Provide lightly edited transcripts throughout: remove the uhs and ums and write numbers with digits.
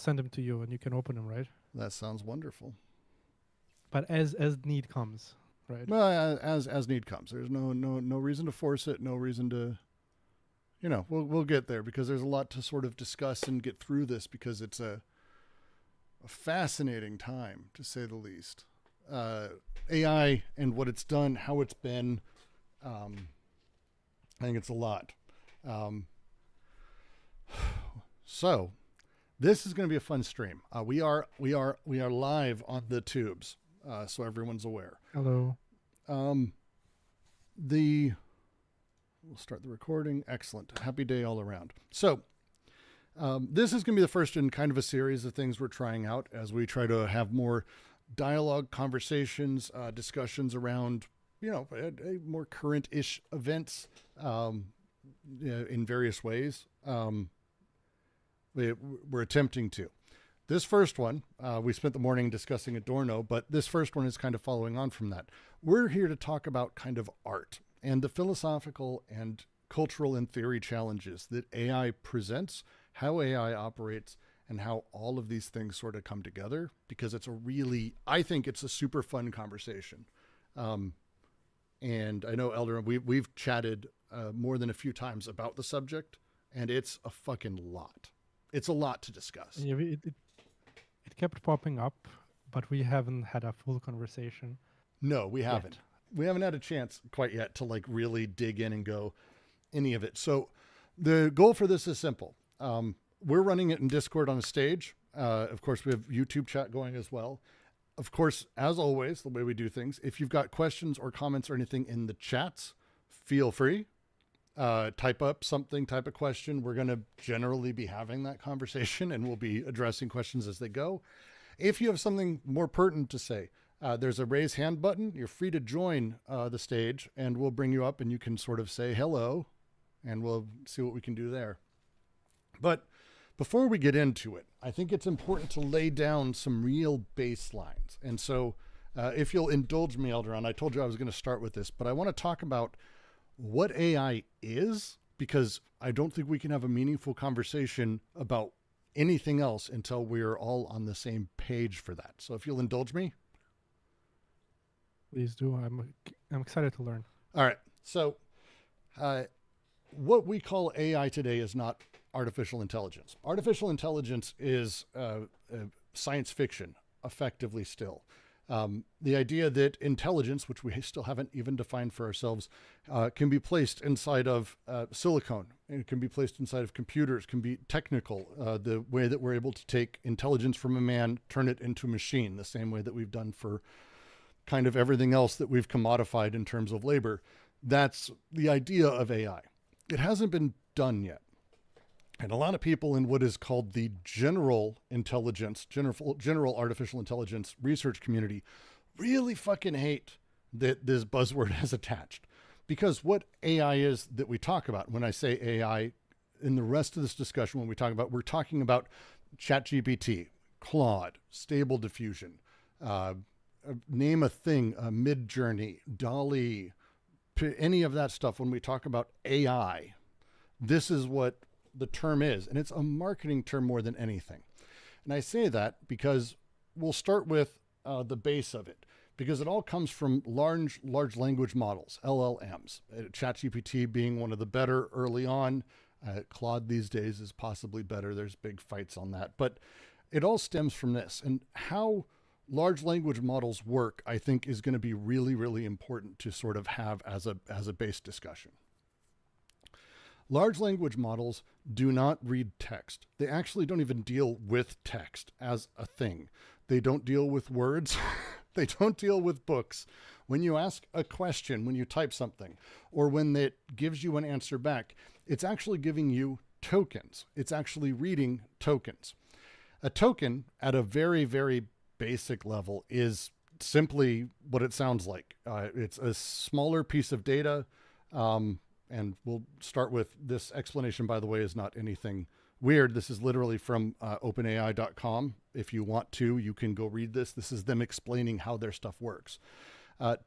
send them to you and you can open them, right? That sounds wonderful. But as need comes, right? Well, as need comes. There's no reason to force it. No reason to, we'll get there because there's a lot to sort of discuss and get through this because it's a fascinating time to say the least. AI and what it's done, how it's been. I think it's a lot. So this is going to be a fun stream. We are live on the tubes, so everyone's aware. Hello. We'll start the recording. Excellent. Happy day all around. So this is going to be the first in kind of a series of things we're trying out as we try to have more dialogue, conversations, discussions around, more current-ish events in various ways. We're attempting to. This first one, we spent the morning discussing Adorno, but this first one is kind of following on from that. We're here to talk about kind of art and the philosophical and cultural and theory challenges that AI presents, how AI operates, and how all of these things sort of come together, because I think it's a super fun conversation. And I know, Elderan, we've chatted more than a few times about the subject, and it's a fucking lot. It's a lot to discuss. Yeah, it kept popping up, but we haven't had a full conversation. No, we haven't. We haven't had a chance quite yet to really dig in and go any of it. So the goal for this is simple. We're running it in Discord on a stage. Of course, we have YouTube chat going as well. Of course, as always, the way we do things, if you've got questions or comments or anything in the chats, feel free. Type up something, type a question. We're going to generally be having that conversation and we'll be addressing questions as they go. If you have something more pertinent to say, there's a raise hand button. You're free to join the stage and we'll bring you up and you can sort of say hello and we'll see what we can do there. But before we get into it, I think it's important to lay down some real baselines. And so if you'll indulge me, Elderan, I told you I was going to start with this, but I want to talk about what AI is, because I don't think we can have a meaningful conversation about anything else until we're all on the same page for that. So if you'll indulge me. Please do. I'm excited to learn. All right. So what we call AI today is not artificial intelligence. Artificial intelligence is science fiction, effectively still. The idea that intelligence, which we still haven't even defined for ourselves, can be placed inside of silicone. It can be placed inside of computers, can be technical, the way that we're able to take intelligence from a man, turn it into a machine, the same way that we've done for kind of everything else that we've commodified in terms of labor. That's the idea of AI. It hasn't been done yet. And a lot of people in what is called the general artificial intelligence research community really fucking hate that this buzzword has attached. Because what AI is that we talk about, when I say AI, in the rest of this discussion, when we're talking about ChatGPT, Claude, Stable Diffusion, name a thing, Midjourney, DALL-E, any of that stuff. When we talk about AI, this is what the term is, and it's a marketing term more than anything. And I say that because we'll start with the base of it, because it all comes from large language models, LLMs, ChatGPT being one of the better early on. Claude these days is possibly better. There's big fights on that, but it all stems from this. And how large language models work, I think, is going to be really, really important to sort of have as a base discussion. Large language models do not read text. They actually don't even deal with text as a thing. They don't deal with words. They don't deal with books. When you ask a question, when you type something, or when it gives you an answer back, it's actually giving you tokens. It's actually reading tokens. A token at a very, very basic level is simply what it sounds like. It's a smaller piece of data. And we'll start with this explanation, by the way, is not anything weird. This is literally from openai.com. If you want to, you can go read this. This is them explaining how their stuff works.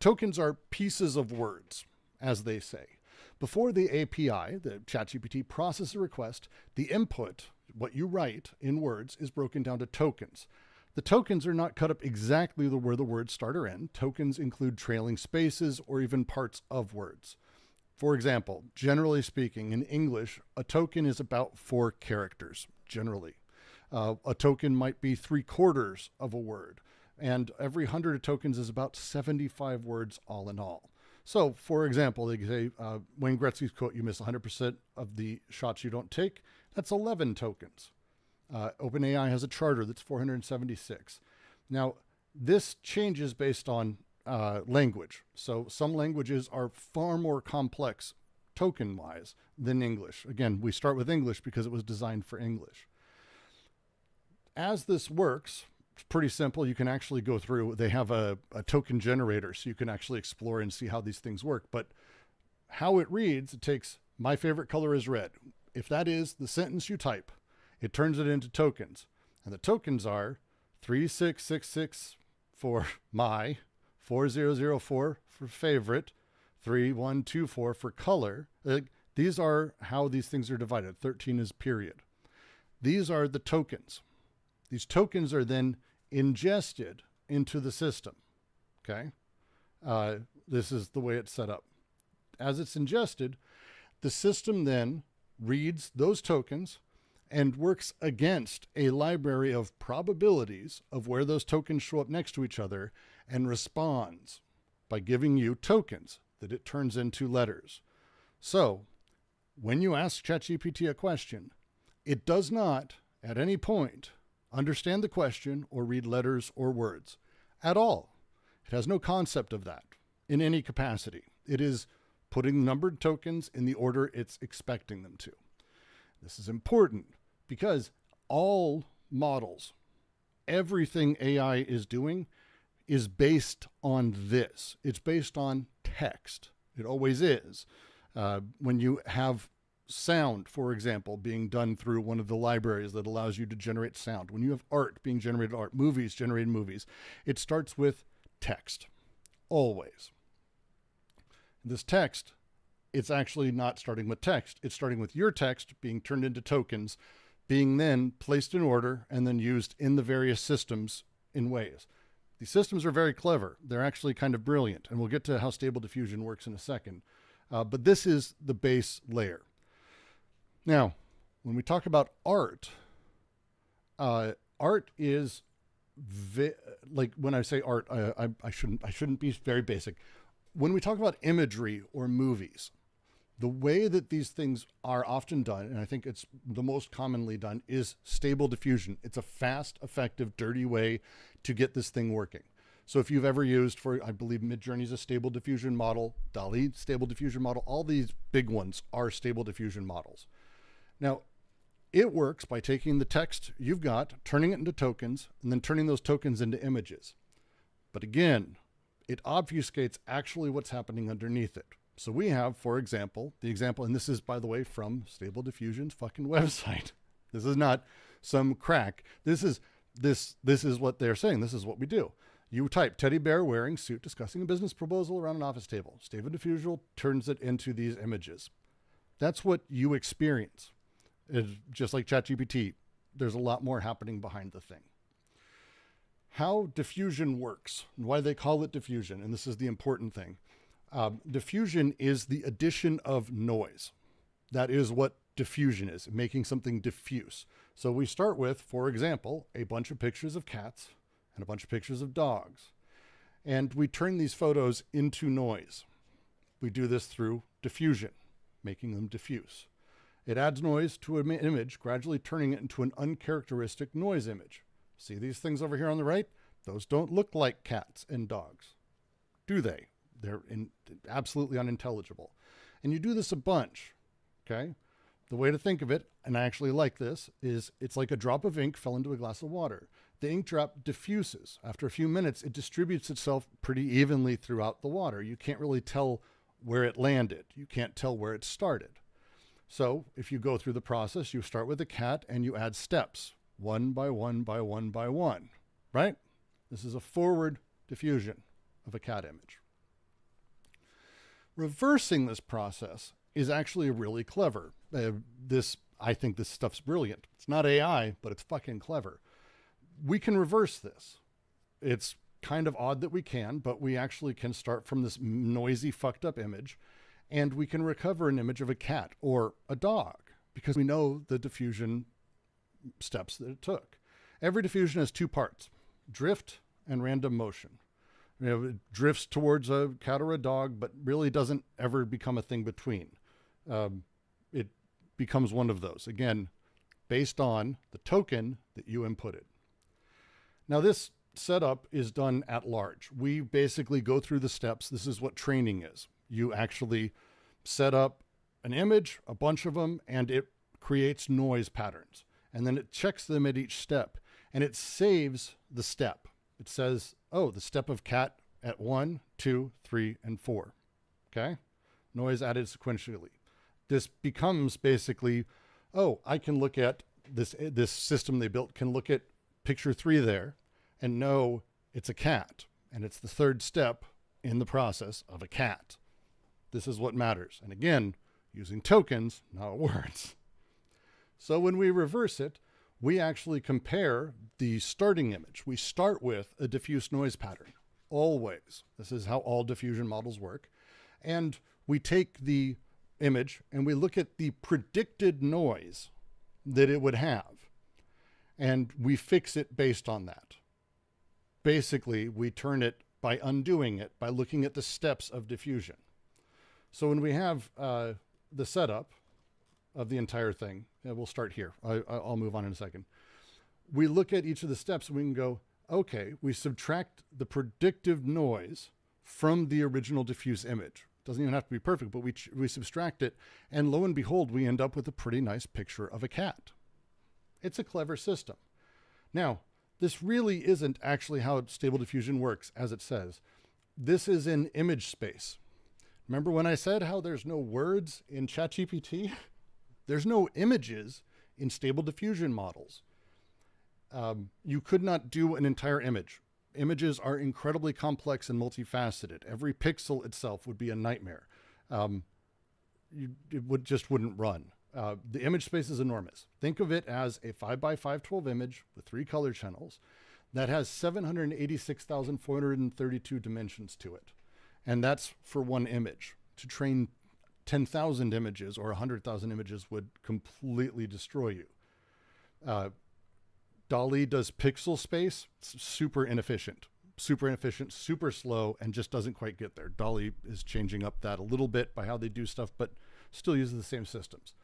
Tokens are pieces of words, as they say. Before the API, the ChatGPT, processes a request, the input, what you write in words is broken down to tokens. The tokens are not cut up exactly where the words start or end. Tokens include trailing spaces or even parts of words. For example, generally speaking, in English, a token is about 4 characters, generally. A token might be 3/4 of a word, and every 100 tokens is about 75 words all in all. So, for example, they say, Wayne Gretzky's quote, "You miss 100% of the shots you don't take." That's 11 tokens. OpenAI has a charter that's 476. Now, this changes based on language. So some languages are far more complex token-wise than English. Again, we start with English because it was designed for English. As this works, it's pretty simple. You can actually go through, they have a token generator, so you can actually explore and see how these things work. But how it reads, it takes "my favorite color is red." If that is the sentence you type, it turns it into tokens. And the tokens are 3666 for my, 4004 for favorite, 3124 for color. These are how these things are divided. 13 is period. These are the tokens. These tokens are then ingested into the system. Okay. This is the way it's set up. As it's ingested, the system then reads those tokens and works against a library of probabilities of where those tokens show up next to each other and responds by giving you tokens that it turns into letters. So when you ask ChatGPT a question, it does not at any point understand the question or read letters or words at all. It has no concept of that in any capacity. It is putting numbered tokens in the order it's expecting them to. This is important because all models, everything AI is doing is based on this. It's based on text. It always is. When you have sound, for example, being done through one of the libraries that allows you to generate sound, when you have art being generated art, movies generated movies, it starts with text, always. This text, it's actually not starting with text. It's starting with your text being turned into tokens, being then placed in order and then used in the various systems in ways. These systems are very clever. They're actually kind of brilliant. And we'll get to how stable diffusion works in a second. But this is the base layer. Now, when we talk about art, art is like when I say art, I shouldn't be very basic. When we talk about imagery or movies, the way that these things are often done, and I think it's the most commonly done, is stable diffusion. It's a fast, effective, dirty way to get this thing working. So if you've ever used, for I believe Midjourney's a stable diffusion model, DALL-E stable diffusion model, all these big ones are stable diffusion models. Now, it works by taking the text you've got, turning it into tokens, and then turning those tokens into images. But again, it obfuscates actually what's happening underneath it. So we have, for example, the example, and this is, by the way, from Stable Diffusion's fucking website. This is not some crack. This is what they're saying. This is what we do. You type teddy bear wearing suit discussing a business proposal around an office table. Stable Diffusion turns it into these images. That's what you experience. It's just like ChatGPT. There's a lot more happening behind the thing. How diffusion works and why they call it diffusion, and this is the important thing. Diffusion is the addition of noise. That is what diffusion is, making something diffuse. So we start with, for example, a bunch of pictures of cats and a bunch of pictures of dogs. And we turn these photos into noise. We do this through diffusion, making them diffuse. It adds noise to an image, gradually turning it into an uncharacteristic noise image. See these things over here on the right? Those don't look like cats and dogs, do they? They're absolutely unintelligible. And you do this a bunch, okay? The way to think of it, and I actually like this, is it's like a drop of ink fell into a glass of water. The ink drop diffuses. After a few minutes, it distributes itself pretty evenly throughout the water. You can't really tell where it landed. You can't tell where it started. So if you go through the process, you start with a cat and you add steps, one by one by one by one, right? This is a forward diffusion of a cat image. Reversing this process is actually really clever. This I think this stuff's brilliant. It's not AI, but it's fucking clever. We can reverse this. It's kind of odd that we can, but we actually can start from this noisy, fucked up image, and we can recover an image of a cat or a dog because we know the diffusion steps that it took. Every diffusion has two parts, drift and random motion. It drifts towards a cat or a dog, but really doesn't ever become a thing between. It becomes one of those, again, based on the token that you inputted. Now, this setup is done at large. We basically go through the steps. This is what training is. You actually set up an image, a bunch of them, and it creates noise patterns. And then it checks them at each step, and it saves the step. It says, oh, the step of cat at 1, 2, 3, and 4. Okay? Noise added sequentially. This becomes basically, oh, I can look at this system they built, can look at picture 3 there and know it's a cat. And it's the third step in the process of a cat. This is what matters. And again, using tokens, not words. So when we reverse it, we actually compare the starting image. We start with a diffuse noise pattern, always. This is how all diffusion models work. And we take the image and we look at the predicted noise that it would have. And we fix it based on that. Basically, we turn it by undoing it, by looking at the steps of diffusion. So when we have the setup of the entire thing, and we'll start here. I'll move on in a second. We look at each of the steps and we can go, okay, we subtract the predictive noise from the original diffuse image. Doesn't even have to be perfect, but we subtract it, and lo and behold, we end up with a pretty nice picture of a cat. It's a clever system. Now, this really isn't actually how stable diffusion works, as it says. This is in image space. Remember when I said how there's no words in ChatGPT? There's no images in stable diffusion models. You could not do an entire image. Images are incredibly complex and multifaceted. Every pixel itself would be a nightmare. It just wouldn't run. The image space is enormous. Think of it as a 5x512 image with 3 color channels that has 786,432 dimensions to it. And that's for one image. To train 10,000 images or 100,000 images would completely destroy you. DALL-E does pixel space. It's super inefficient, super slow, and just doesn't quite get there. DALL-E is changing up that a little bit by how they do stuff, but still uses the same systems.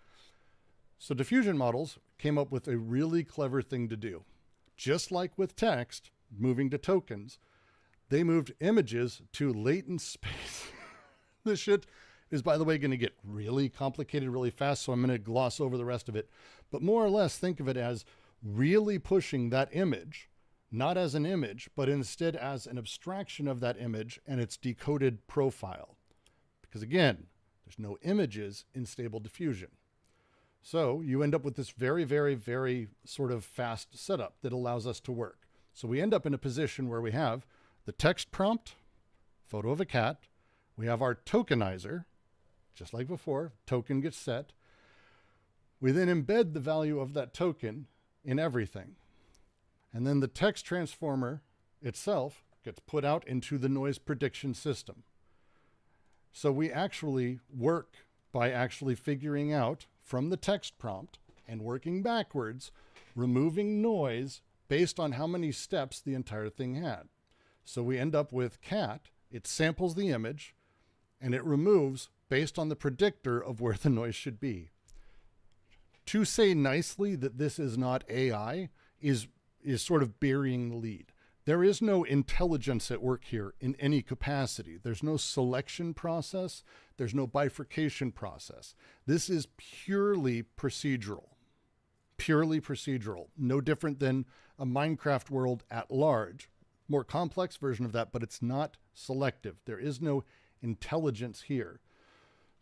So diffusion models came up with a really clever thing to do. Just like with text, moving to tokens, they moved images to latent space. This shit is, by the way, going to get really complicated really fast, so I'm going to gloss over the rest of it. But more or less, think of it as really pushing that image, not as an image, but instead as an abstraction of that image and its decoded profile. Because again, there's no images in stable diffusion. So you end up with this very, very, very sort of fast setup that allows us to work. So we end up in a position where we have the text prompt, photo of a cat. We have our tokenizer, just like before, token gets set. We then embed the value of that token in everything. And then the text transformer itself gets put out into the noise prediction system. So we actually work by actually figuring out from the text prompt and working backwards, removing noise based on how many steps the entire thing had. So we end up with cat, it samples the image, and it removes based on the predictor of where the noise should be. To say nicely that this is not AI is sort of burying the lead. There is no intelligence at work here in any capacity. There's no selection process. There's no bifurcation process. This is purely procedural. Purely procedural. No different than a Minecraft world at large. More complex version of that, but it's not selective. There is no intelligence here.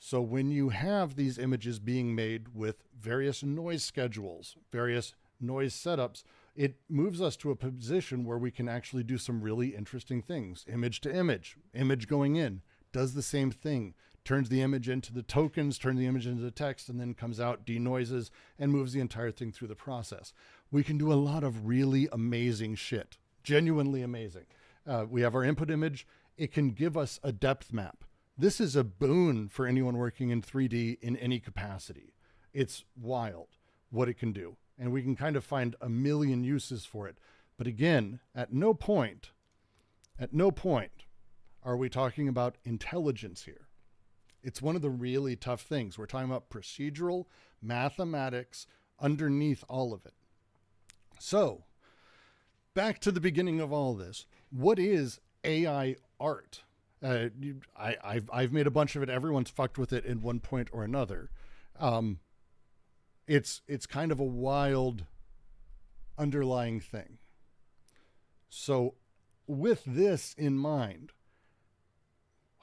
So when you have these images being made with various noise schedules, various noise setups, it moves us to a position where we can actually do some really interesting things. Image to image, image going in, does the same thing, turns the image into the tokens, turns the image into the text, and then comes out, denoises, and moves the entire thing through the process. We can do a lot of really amazing shit, genuinely amazing. We have our input image. It can give us a depth map. This is a boon for anyone working in 3D in any capacity. It's wild what it can do. And we can kind of find a million uses for it. But again, at no point are we talking about intelligence here. It's one of the really tough things. We're talking about procedural mathematics underneath all of it. So, back to the beginning of all this. What is AI art? I've made a bunch of it. Everyone's fucked with it in one point or another. It's kind of a wild underlying thing. So, with this in mind,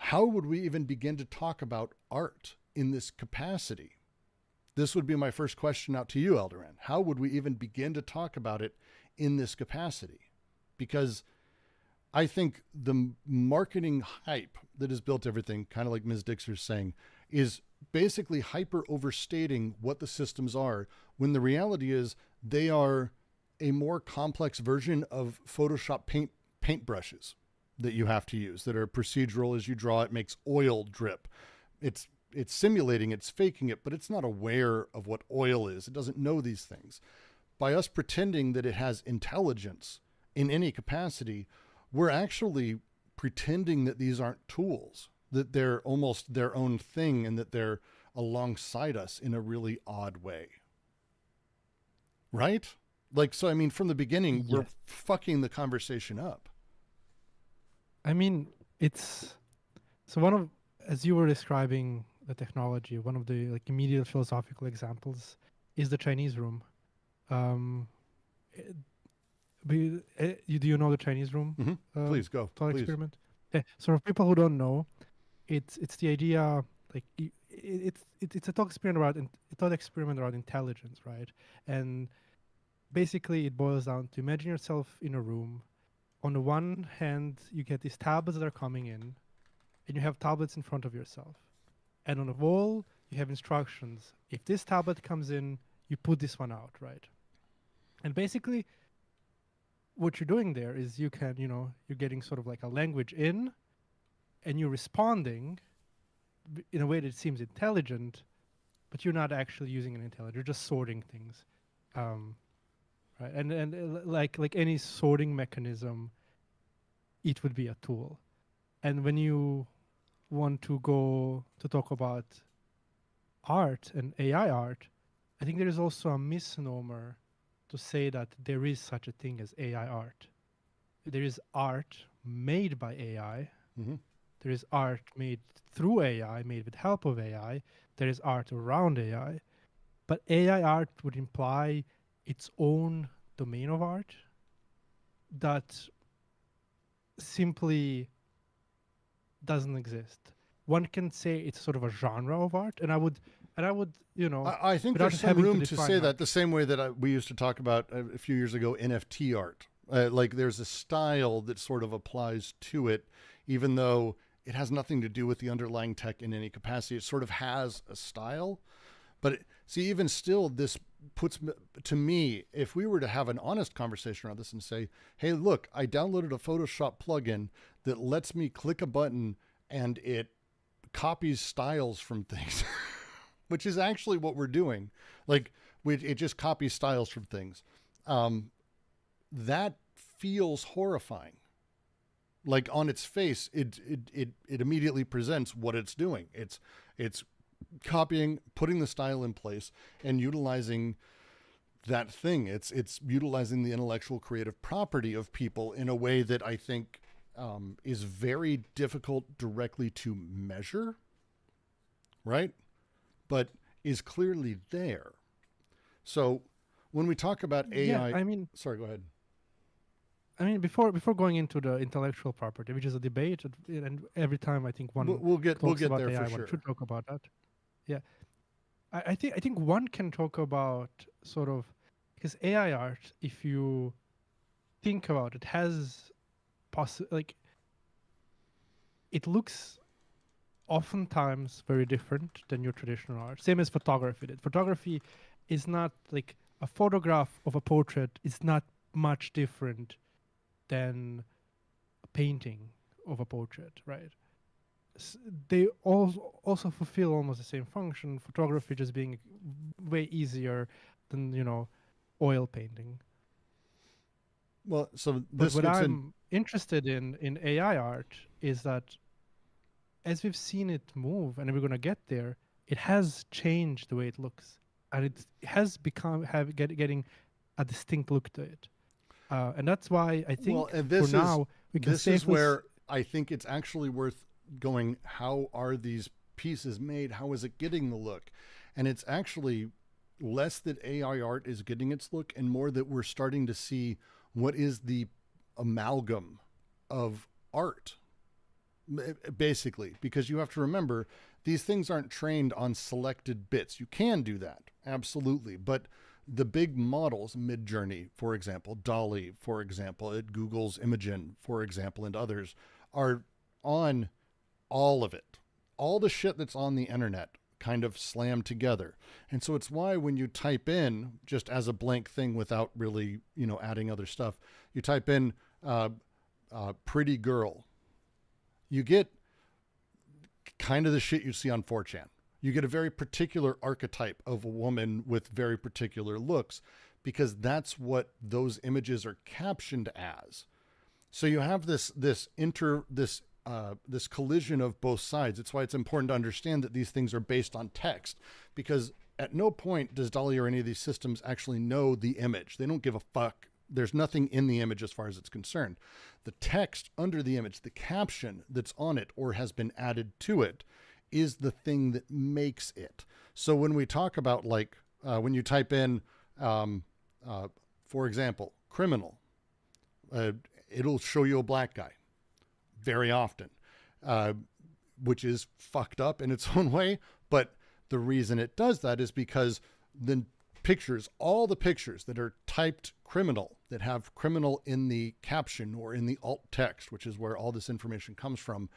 how would we even begin to talk about art in this capacity? This would be my first question out to you, Elderan. How would we even begin to talk about it in this capacity? Because I think the marketing hype that has built everything, kind of like Ms. Dixer's saying, is basically hyper overstating what the systems are, when the reality is they are a more complex version of Photoshop paintbrushes that you have to use, that are procedural. As you draw, it makes oil drip. It's simulating, it's faking it, but it's not aware of what oil is. It doesn't know these things. By us pretending that it has intelligence in any capacity, we're actually pretending that these aren't tools, that they're almost their own thing, and that they're alongside us in a really odd way. Right? Like, so, I mean, from the beginning, we're fucking the conversation up. I mean, it's so one of, as you were describing the technology, one of the like immediate philosophical examples is the Chinese room. Do you know the Chinese room? Mm-hmm. Please go. Thought Please. experiment. Yeah. So for people who don't know, it's the idea, like it's a thought experiment around intelligence, right? And basically it boils down to imagine yourself in a room. On the one hand, you get these tablets that are coming in, and you have tablets in front of yourself. And on the wall, you have instructions. If this tablet comes in, you put this one out, right? And basically, what you're doing there is you can, you're getting sort of like a language in, and you're responding in a way that seems intelligent, but you're not actually using an intelligence. You're just sorting things. Right, and like any sorting mechanism, it would be a tool. And when you want to go to talk about art and AI art, I think there is also a misnomer to say that there is such a thing as AI art. There is art made by AI. Mm-hmm. There is art made through AI, made with help of AI. There is art around AI. But AI art would imply its own domain of art that simply doesn't exist. One can say it's sort of a genre of art, and I would, I think there's some room to say that the same way that we used to talk about a few years ago NFT art. Like there's a style that sort of applies to it, even though it has nothing to do with the underlying tech in any capacity. It sort of has a style. But see, even still, this puts, to me, if we were to have an honest conversation around this and say, hey, look, I downloaded a Photoshop plugin that lets me click a button and it copies styles from things, which is actually what we're doing. Like it just copies styles from things. That feels horrifying. Like on its face, it immediately presents what it's doing. It's copying, putting the style in place, and utilizing that thing. It's utilizing the intellectual creative property of people in a way that I think is very difficult directly to measure, right? But is clearly there. So when we talk about AI, sorry, go ahead. I mean, before going into the intellectual property, which is a debate, and every time I think we'll get about there AI, for sure. One should talk about that. Yeah, I think one can talk about sort of, because AI art, if you think about it, has it looks oftentimes very different than your traditional art. Same as photography did. Photography is not like a photograph of a portrait is not much different than a painting of a portrait, right? They also fulfill almost the same function. Photography just being way easier than oil painting. Well, so But this what gets in. I'm interested in AI art is that as we've seen it move, and we're gonna get there, it has changed the way it looks, and it has become getting a distinct look to it. And that's why I Well, think and for now we can this is safely where I think it's actually worth going. How are these pieces made? How is it getting the look? And it's actually less that AI art is getting its look, and more that we're starting to see what is the amalgam of art, basically, because you have to remember these things aren't trained on selected bits. You can do that, absolutely, but the big models, Midjourney, for example, Dolly, for example, at Google's Imagen, for example, and others, are on all of it. All the shit that's on the internet kind of slammed together. And so it's why when you type in, just as a blank thing without really, adding other stuff, you type in pretty girl, you get kind of the shit you see on 4chan. You get a very particular archetype of a woman with very particular looks, because that's what those images are captioned as. So you have this collision of both sides. It's why it's important to understand that these things are based on text, because at no point does Dolly or any of these systems actually know the image. They don't give a fuck. There's nothing in the image as far as it's concerned. The text under the image, the caption that's on it or has been added to it, is the thing that makes it. So when we talk about when you type in, for example, criminal, it'll show you a black guy very often, which is fucked up in its own way. But the reason it does that is because the pictures, all the pictures that are typed criminal, that have criminal in the caption or in the alt text, which is where all this information comes from,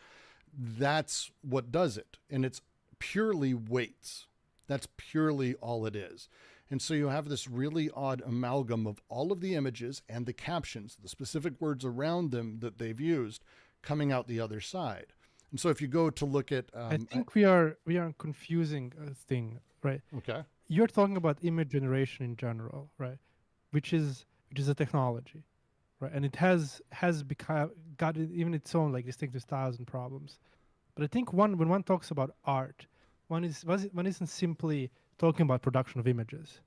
that's what does it. And it's purely weights. That's purely all it is. And so you have this really odd amalgam of all of the images and the captions, the specific words around them that they've used, coming out the other side. And so if you go to look at, I think we are confusing a thing, right? okay, You're talking about image generation in general, right? Which is a technology, right? And it has got even its own like distinctive styles and problems. But I think when one talks about art, one isn't simply talking about production of images,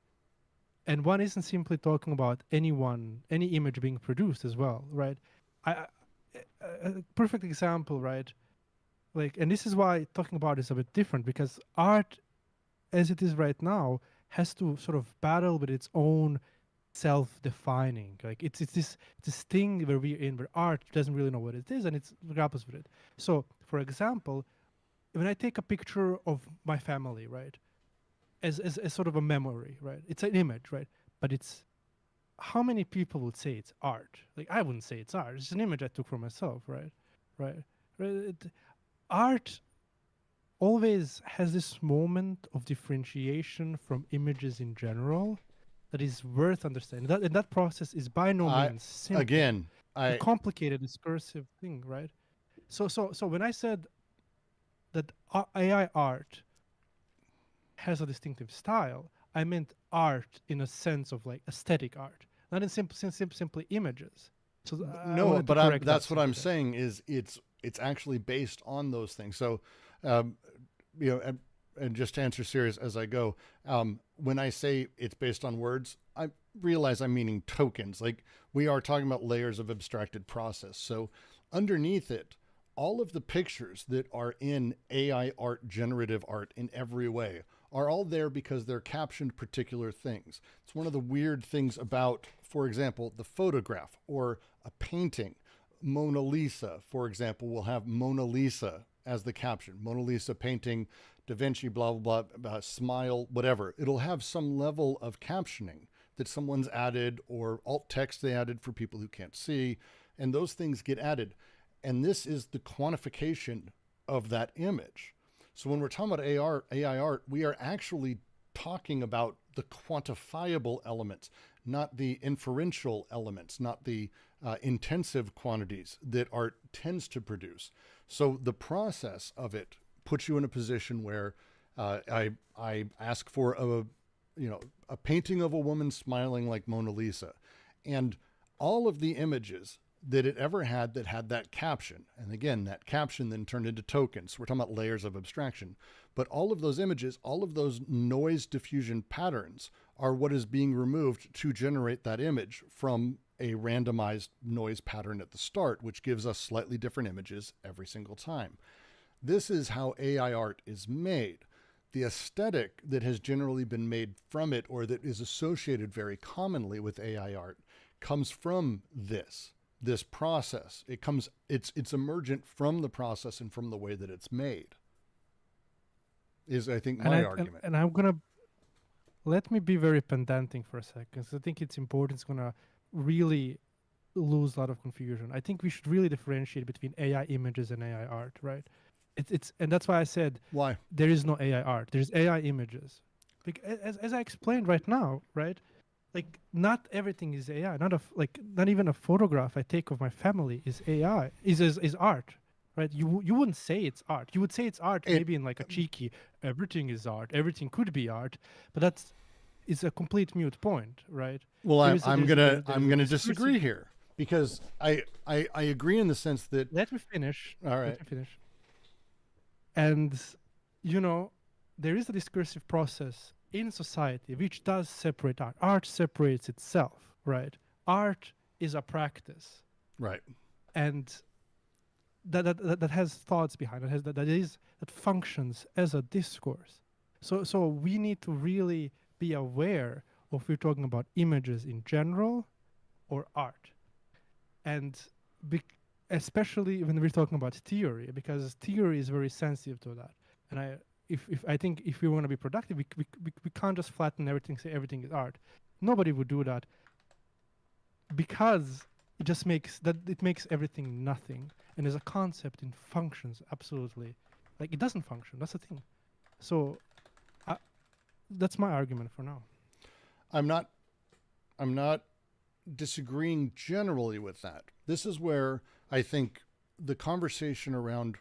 and one isn't simply talking about any image being produced as well, right? A perfect example, right? Like, and this is why talking about it is a bit different, because art, as it is right now, has to sort of battle with its own self-defining. Like it's this thing where art doesn't really know what it is, and it's grapples with it. So, for example, when I take a picture of my family, right, as sort of a memory, right, it's an image, right, but it's how many people would say it's art? Like I wouldn't say it's art. It's an image I took for myself, right, right. Art always has this moment of differentiation from images in general that is worth understanding. And that process is by no means simple. again, It's a complicated, discursive thing, right? So when I said that AI art has a distinctive style, I meant art in a sense of like aesthetic art, not in simply images. So no, but that's what I'm there. saying is it's actually based on those things. So, and just to answer serious as I go, when I say it's based on words, I realize I'm meaning tokens. Like we are talking about layers of abstracted process. So underneath it, all of the pictures that are in AI art, generative art in every way, are all there because they're captioned particular things. It's one of the weird things about, for example, the photograph or a painting. Mona Lisa, for example, will have Mona Lisa as the caption. Mona Lisa painting, Da Vinci, blah, blah, blah, smile, whatever. It'll have some level of captioning that someone's added, or alt text they added for people who can't see. And those things get added. And this is the quantification of that image. So when we're talking about AI art, we are actually talking about the quantifiable elements, not the inferential elements, not the intensive quantities that art tends to produce. So the process of it puts you in a position where I ask for a painting of a woman smiling like Mona Lisa, and all of the images that it ever had that had that caption. And again, that caption then turned into tokens. We're talking about layers of abstraction. But all of those images, all of those noise diffusion patterns are what is being removed to generate that image from a randomized noise pattern at the start, which gives us slightly different images every single time. This is how AI art is made. The aesthetic that has generally been made from it, or that is associated very commonly with AI art, comes from this process. It's emergent from the process and from the way that it's made, is I think my argument. And I'm gonna let me be very pedantic for a second, because I think it's important. It's gonna really lose a lot of confusion. I think we should really differentiate between AI images and AI art, right? It's and that's why I said Why there is no AI art. There's AI images, as I explained right now, right? Like, not everything is AI. Not even a photograph I take of my family is AI. Is art, right? You wouldn't say it's art. You would say it's art maybe in like a cheeky. Everything is art. Everything could be art, but is a complete mute point, right? Well, I'm gonna disagree here, because I agree in the sense that. Let me finish. All right. Let me finish. And there is a discursive process in society which does separate art. Art separates itself, right? Art is a practice, right? And that has thoughts behind it. That functions as a discourse. So we need to really be aware of if we're talking about images in general or art, and especially when we're talking about theory, because theory is very sensitive to that. And I think if we want to be productive, we can't just flatten everything, say everything is art. Nobody would do that, because it makes everything nothing. And as a concept, it functions absolutely like it doesn't function. That's the thing. So that's my argument for now. I'm not disagreeing generally with that. This is where I think the conversation around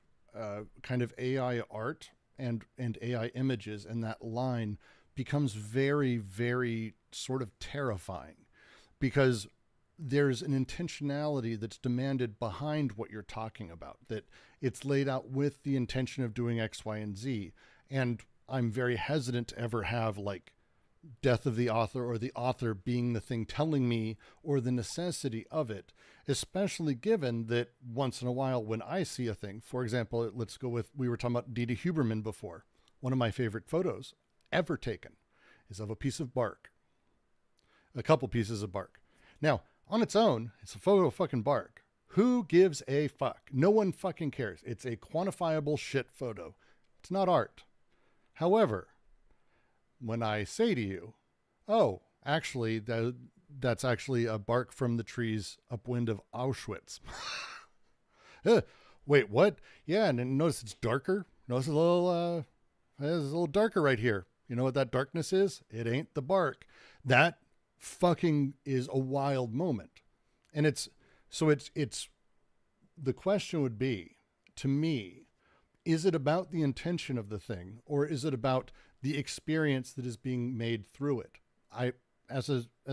kind of AI art and AI images and that line becomes very, very sort of terrifying, because there's an intentionality that's demanded behind what you're talking about, that it's laid out with the intention of doing X, Y, and Z. And I'm very hesitant to ever have like death of the author, or the author being the thing telling me, or the necessity of it, especially given that once in a while when I see a thing, for example, let's go with, we were talking about Dita Huberman before. One of my favorite photos ever taken is of a piece of bark, a couple pieces of bark. Now, on its own, it's a photo of fucking bark. Who gives a fuck? No one fucking cares. It's a quantifiable shit photo. It's not art. However, when I say to you, oh, actually, that's actually a bark from the trees upwind of Auschwitz. Wait, what? Yeah, and notice it's darker. Notice it's a little darker right here. You know what that darkness is? It ain't the bark. That fucking is a wild moment. And it's the question would be, to me, is it about the intention of the thing, or is it about the experience that is being made through it? As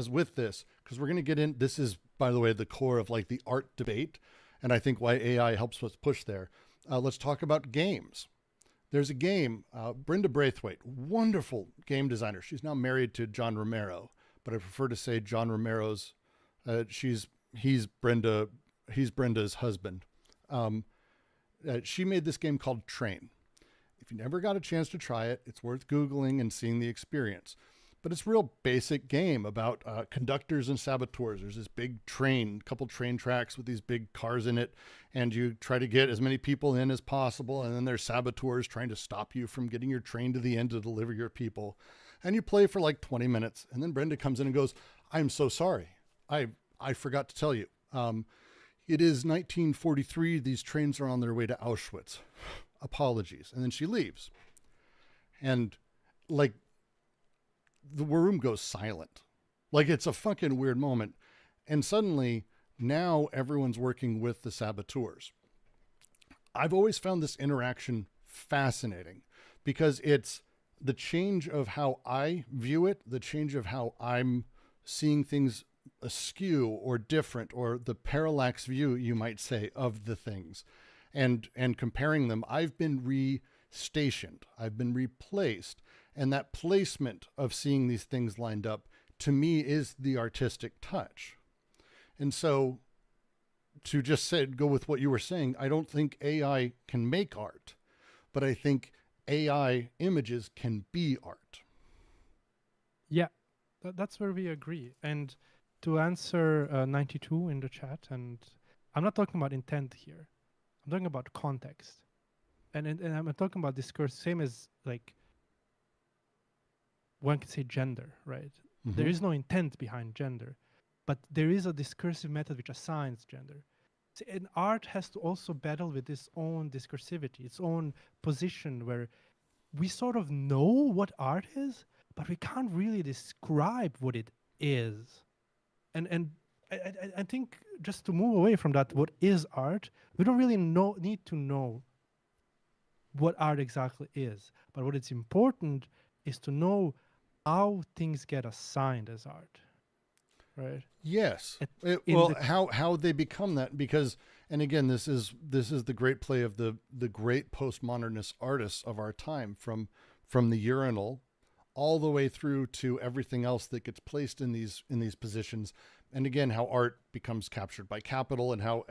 with this, because we're going to get in, this is, by the way, the core of like the art debate, and I think why AI helps us push there. Let's talk about games. There's a game, Brenda Braithwaite, wonderful game designer. She's now married to John Romero, but I prefer to say John Romero's. He's Brenda's husband. She made this game called Train. If you never got a chance to try it, it's worth Googling and seeing the experience. But it's a real basic game about conductors and saboteurs. There's this big train, couple train tracks with these big cars in it, and you try to get as many people in as possible, and then there's saboteurs trying to stop you from getting your train to the end to deliver your people. And you play for like 20 minutes, and then Brenda comes in and goes, I'm so sorry. I forgot to tell you. It is 1943. These trains are on their way to Auschwitz. apologies. And then she leaves. And like the room goes silent. Like it's a fucking weird moment. And suddenly now everyone's working with the saboteurs. I've always found this interaction fascinating because it's the change of how I view it, the change of how I'm seeing things askew or different, or the parallax view, you might say, of the things, and comparing them. I've been restationed, I've been replaced, and that placement of seeing these things lined up to me is the artistic touch. And so to just say, go with what you were saying, I don't think AI can make art, but I think AI images can be art. Yeah, that's where we agree. And to answer 92 in the chat, and I'm not talking about intent here. I'm talking about context. And I'm talking about discourse, same as like one could say gender, right? Mm-hmm. There is no intent behind gender, but there is a discursive method which assigns gender. And art has to also battle with its own discursivity, its own position, where we sort of know what art is, but we can't really describe what it is. And I think just to move away from that, what is art, we don't really need to know what art exactly is. But what is important is to know how things get assigned as art. Right. Yes. How they become that, because, and again, this is the great play of the great postmodernist artists of our time, from the urinal all the way through to everything else that gets placed in these positions. And again, how art becomes captured by capital, and how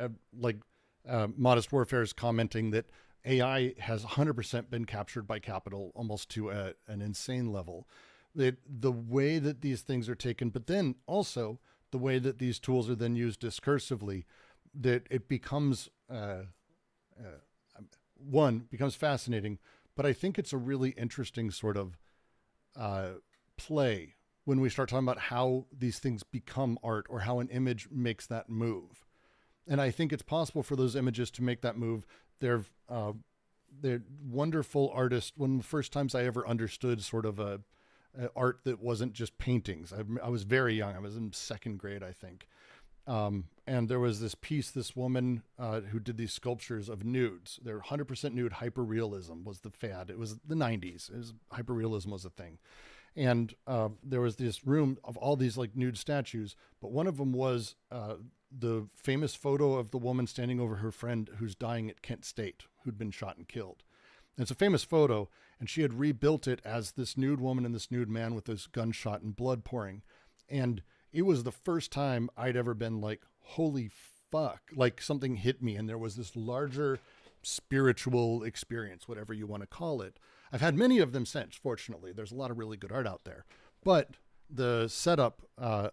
Modest Warfare is commenting that AI has 100% been captured by capital, almost to an insane level. The way that these things are taken, but then also the way that these tools are then used discursively, that it becomes becomes fascinating. But I think it's a really interesting sort of play when we start talking about how these things become art, or how an image makes that move. And I think it's possible for those images to make that move. They're wonderful artists. One of the first times I ever understood sort of art that wasn't just paintings. I was very young. I was in second grade, I think. And there was this piece, this woman who did these sculptures of nudes. They're 100% nude. Hyperrealism was the fad. It was the 90s. Hyperrealism was a thing. And there was this room of all these like nude statues, but one of them was the famous photo of the woman standing over her friend who's dying at Kent State, who'd been shot and killed. And it's a famous photo, and she had rebuilt it as this nude woman and this nude man with this gunshot and blood pouring. And it was the first time I'd ever been like, holy fuck, like something hit me, and there was this larger spiritual experience, whatever you want to call it. I've had many of them since, fortunately. There's a lot of really good art out there. But the setup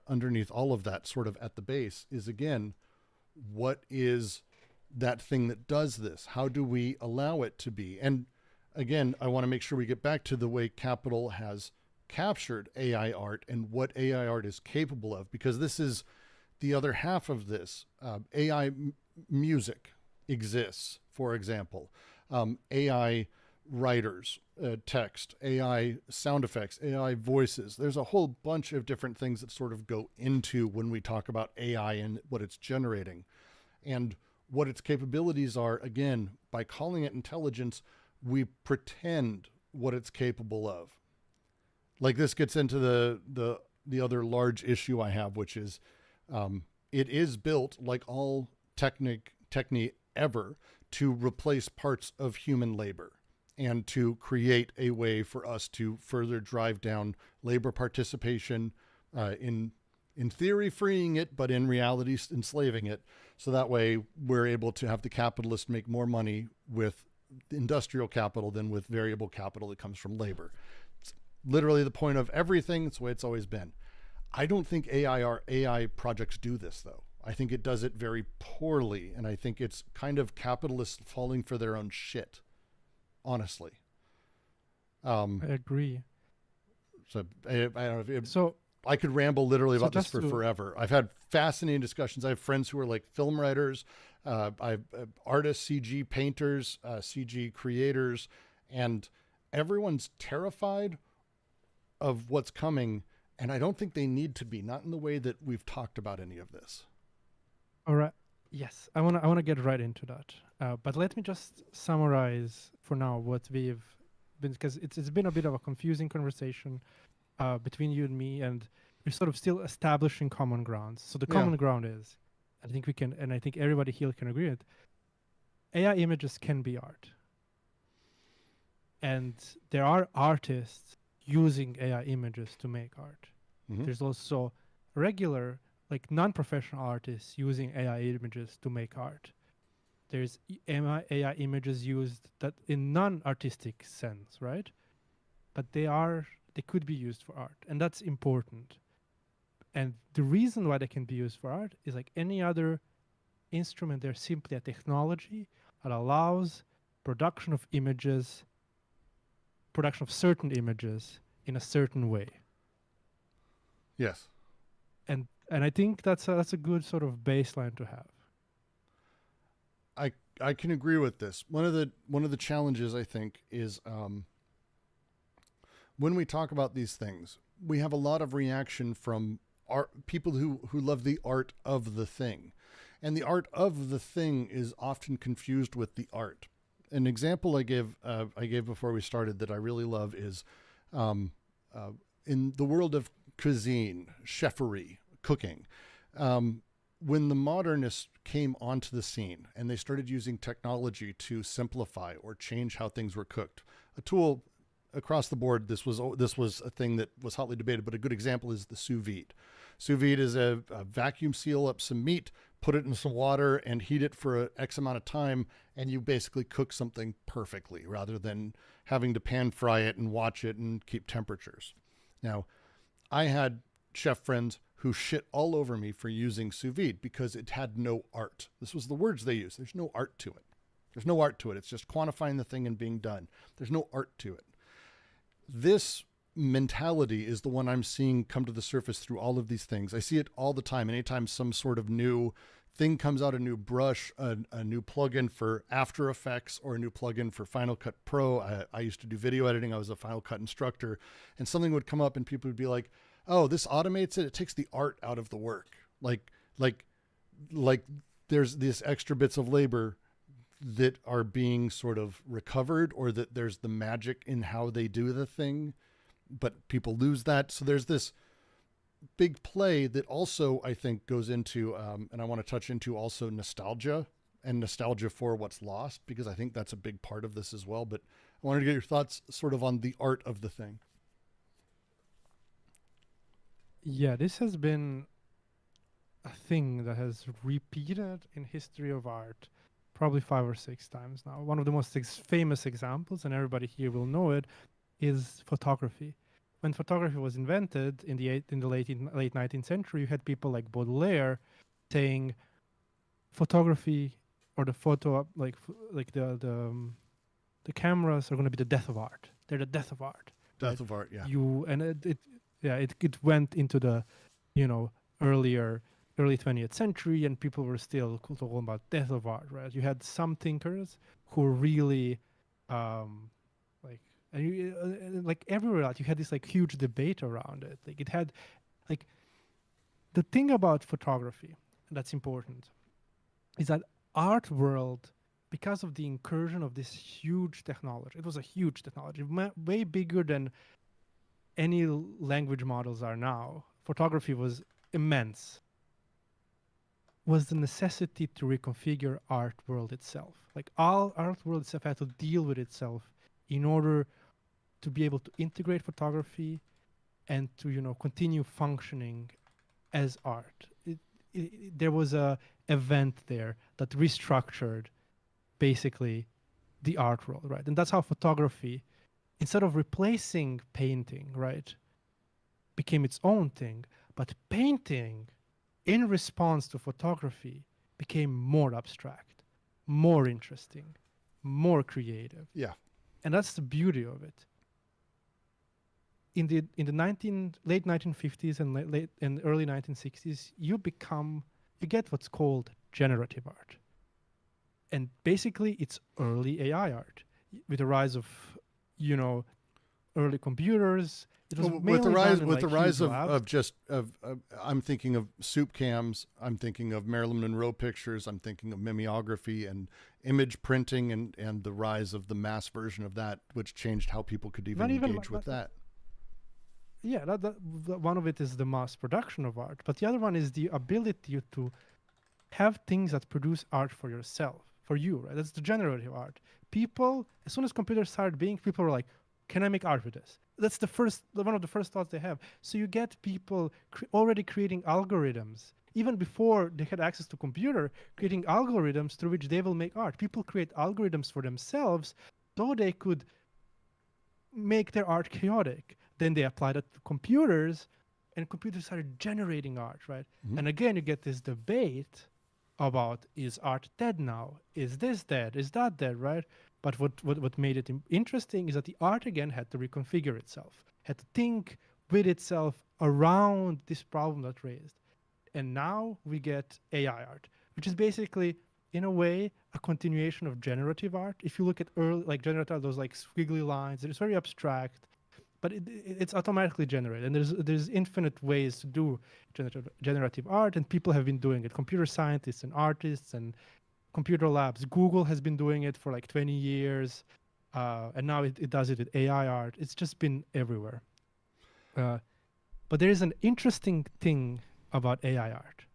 underneath all of that, sort of at the base, is, again, what is that thing that does this? How do we allow it to be? And again, I want to make sure we get back to the way Capital has captured AI art and what AI art is capable of, because this is the other half of this. AI music exists, for example. AI writers, text, AI sound effects, AI voices. There's a whole bunch of different things that sort of go into when we talk about AI and what it's generating. And what its capabilities are, again, by calling it intelligence, we pretend what it's capable of. Like, this gets into the other large issue I have, which is it is built, like all technique ever, to replace parts of human labor and to create a way for us to further drive down labor participation, in theory freeing it, but in reality enslaving it. So that way we're able to have the capitalist make more money with industrial capital than with variable capital that comes from labor. It's literally the point of everything. It's the way it's always been. I don't think AI projects do this, though. I think it does it very poorly, and I think it's kind of capitalists falling for their own shit, honestly. I agree. So I don't know if so I could ramble literally So about this just for to forever. I've had fascinating discussions. I have friends who are like film writers, I have artists, CG painters, CG creators, and everyone's terrified of what's coming. And I don't think they need to be, not in the way that we've talked about any of this. all right. Yes, I wanna get right into that. But let me just summarize for now what we've been, because it's been a bit of a confusing conversation between you and me, and we're sort of still establishing common grounds. So the Yeah. common ground is, I think we can, and I think everybody here can agree it. AI images can be art, and there are artists using AI images to make art. Mm-hmm. There's also regular, like non-professional artists using AI images to make art. There's AI images used that in non-artistic sense, right? But they could be used for art, and that's important. And the reason why they can be used for art is like any other instrument, they're simply a technology that allows production of images, production of certain images in a certain way. Yes. And I think that's a good sort of baseline to have. I can agree with this. One of the challenges I think is when we talk about these things, we have a lot of reaction from people who love the art of the thing, and the art of the thing is often confused with the art. An example I gave before we started that I really love is in the world of cuisine, chefery, cooking. When the modernists came onto the scene and they started using technology to simplify or change how things were cooked, a tool across the board, this was a thing that was hotly debated, but a good example is the sous vide. Sous vide is a vacuum seal up some meat, put it in some water, and heat it for a X amount of time, and you basically cook something perfectly rather than having to pan fry it and watch it and keep temperatures. Now, I had chef friends who shit all over me for using sous vide because it had no art. This was the words they used. There's no art to it. There's no art to it. It's just quantifying the thing and being done. There's no art to it. This mentality is the one I'm seeing come to the surface through all of these things. I see it all the time. Anytime some sort of new thing comes out, a new brush, a new plugin for After Effects, or a new plugin for Final Cut Pro. I used to do video editing. I was a Final Cut instructor, and something would come up and people would be like, oh, this automates it. It takes the art out of the work. Like there's these extra bits of labor that are being sort of recovered, or that there's the magic in how they do the thing, but people lose that. So there's this big play that also I think goes into, and I want to touch into also nostalgia and nostalgia for what's lost, because I think that's a big part of this as well. But I wanted to get your thoughts sort of on the art of the thing. Yeah, this has been a thing that has repeated in history of art probably 5 or 6 times now. One of the most famous examples, and everybody here will know it, is photography. When photography was invented in the late 19th century, you had people like Baudelaire saying photography, or the photo, the cameras are going to be the death of art. They're the death of art. Death right? of art, yeah. It went into the, early 20th century, and people were still talking about death of art, right? You had some thinkers who were really, like everywhere else, you had this like huge debate around it. Like it had, like, the thing about photography that's important is that art world, because of the incursion of this huge technology, it was a huge technology, way bigger than any language models are now. Photography was immense. Was the necessity to reconfigure art world itself. Like all art world itself had to deal with itself in order to be able to integrate photography and to continue functioning as art. There was a event there that restructured basically the art world, right? And that's how photography, instead of replacing painting, right, became its own thing. But painting, in response to photography, became more abstract, more interesting, more creative. Yeah. And that's the beauty of it. in the late 1950s and late and early 1960s, you get what's called generative art, and basically it's early AI art with the rise of, early computers. It was With the mainly rise done in with the like rise huge labs. of I'm thinking of soup cams, I'm thinking of Marilyn Monroe pictures, I'm thinking of mimeography and image printing, and the rise of the mass version of that, which changed how people could even Not even engage with that. yeah, one of it is the mass production of art, but the other one is the ability to have things that produce art for yourself, for you, right? That's the generative art. People, as soon as computers started being, people were like, can I make art with this? That's one of the first thoughts they have. So you get people already creating algorithms, even before they had access to computer, creating algorithms through which they will make art. People create algorithms for themselves so they could make their art chaotic. Then they apply that to computers, and computers started generating art, right? Mm-hmm. And again, you get this debate about, is art dead now? Is this dead? Is that dead, right? But what made it interesting is that the art again had to reconfigure itself, had to think with itself around this problem that raised. And now we get AI art, which is basically, in a way, a continuation of generative art. If you look at early, like generative art, those like squiggly lines, it's very abstract, but it's automatically generated. And there's infinite ways to do generative art, and people have been doing it. Computer scientists and artists and computer labs. Google has been doing it for like 20 years, and now it does it with AI art. It's just been everywhere. But there is an interesting thing about AI art,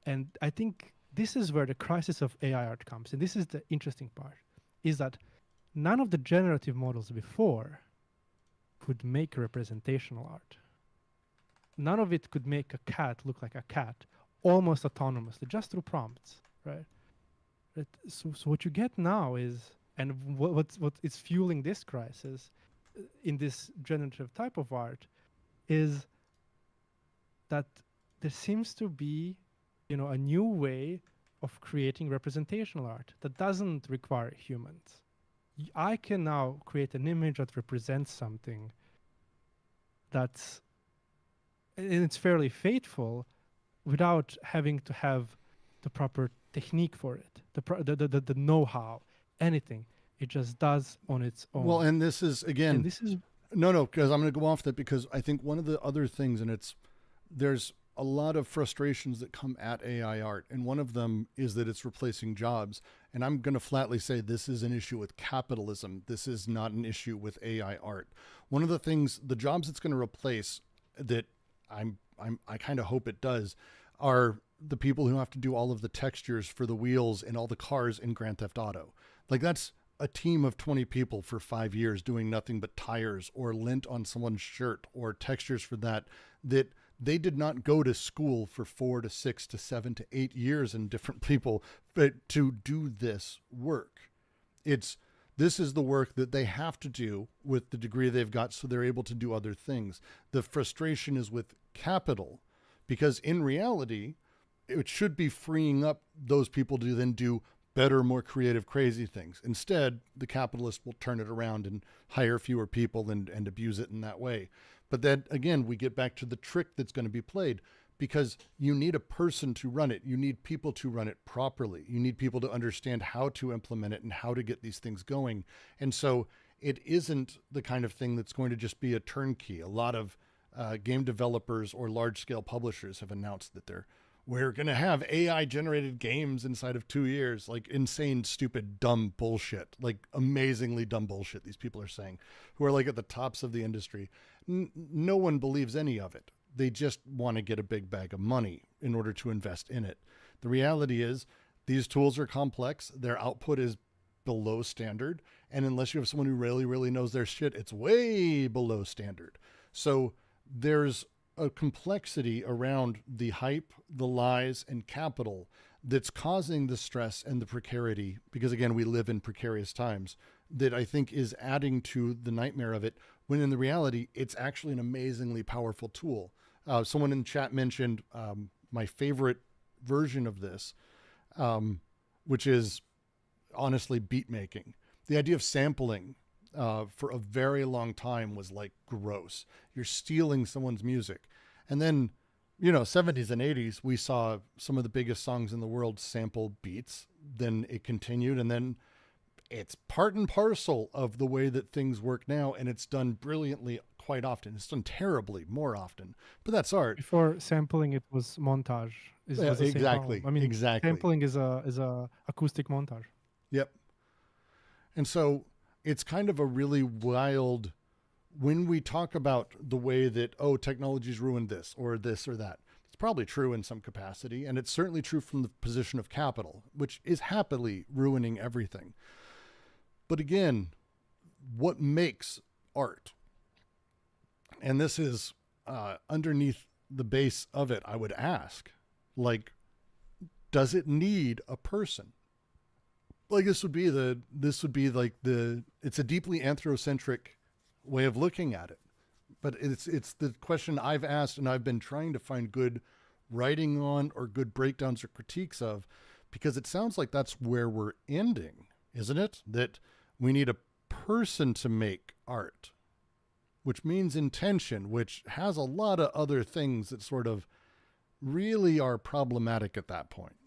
and I think this is where the crisis of AI art comes. And this is the interesting part, is that none of the generative models before could make representational art. None of it could make a cat look like a cat almost autonomously, just through prompts, right? So what you get now is, and what is fueling this crisis in this generative type of art, is that there seems to be, a new way of creating representational art that doesn't require humans. I can now create an image that represents something and it's fairly faithful without having to have the proper technique for it, the know-how, anything. It just does on its own. Well, and this is again, and this is no, because I'm going to go off that, because I think one of the other things, and there's a lot of frustrations that come at AI art, and one of them is that it's replacing jobs. And I'm going to flatly say this is an issue with capitalism. This is not an issue with AI art. One of the things, the jobs it's going to replace, that I kind of hope it does, are the people who have to do all of the textures for the wheels and all the cars in Grand Theft Auto. Like, that's a team of 20 people for 5 years doing nothing but tires or lint on someone's shirt or textures for that they did not go to school for 4 to 6 to 7 to 8 years and different people, but to do this work. This is the work that they have to do with the degree they've got, so they're able to do other things. The frustration is with capital, because in reality, it should be freeing up those people to then do better, more creative, crazy things. Instead, the capitalist will turn it around and hire fewer people and abuse it in that way. But then again, we get back to the trick that's going to be played, because you need a person to run it. You need people to run it properly. You need people to understand how to implement it and how to get these things going. And so it isn't the kind of thing that's going to just be a turnkey. A lot of game developers or large scale publishers have announced that we're going to have AI generated games inside of 2 years, like insane, stupid, dumb bullshit, like amazingly dumb bullshit. These people are saying, who are like at the tops of the industry. No one believes any of it. They just want to get a big bag of money in order to invest in it. The reality is these tools are complex. Their output is below standard. And unless you have someone who really, really knows their shit, it's way below standard. So there's a complexity around the hype, the lies, and capital that's causing the stress and the precarity, because again, we live in precarious times, that I think is adding to the nightmare of it, when in the reality, it's actually an amazingly powerful tool. Someone in the chat mentioned my favorite version of this, which is honestly beat making. The idea of sampling for a very long time was like gross. You're stealing someone's music. And then, 70s and 80s, we saw some of the biggest songs in the world sample beats. Then it continued, and then it's part and parcel of the way that things work now, and it's done brilliantly quite often. It's done terribly more often, but that's art. Before sampling, it was montage. Was the same Exactly. problem. I mean, Exactly. sampling is a acoustic montage. Yep. And so it's kind of a really wild, when we talk about the way that, technology's ruined this or that, it's probably true in some capacity. And it's certainly true from the position of capital, which is happily ruining everything. But again, what makes art? And this is underneath the base of it, I would ask, like, does it need a person? Like this would be like it's a deeply anthrocentric way of looking at it. But it's the question I've asked, and I've been trying to find good writing on or good breakdowns or critiques of, because it sounds like that's where we're ending, isn't it? That we need a person to make art, which means intention, which has a lot of other things that sort of really are problematic at that point.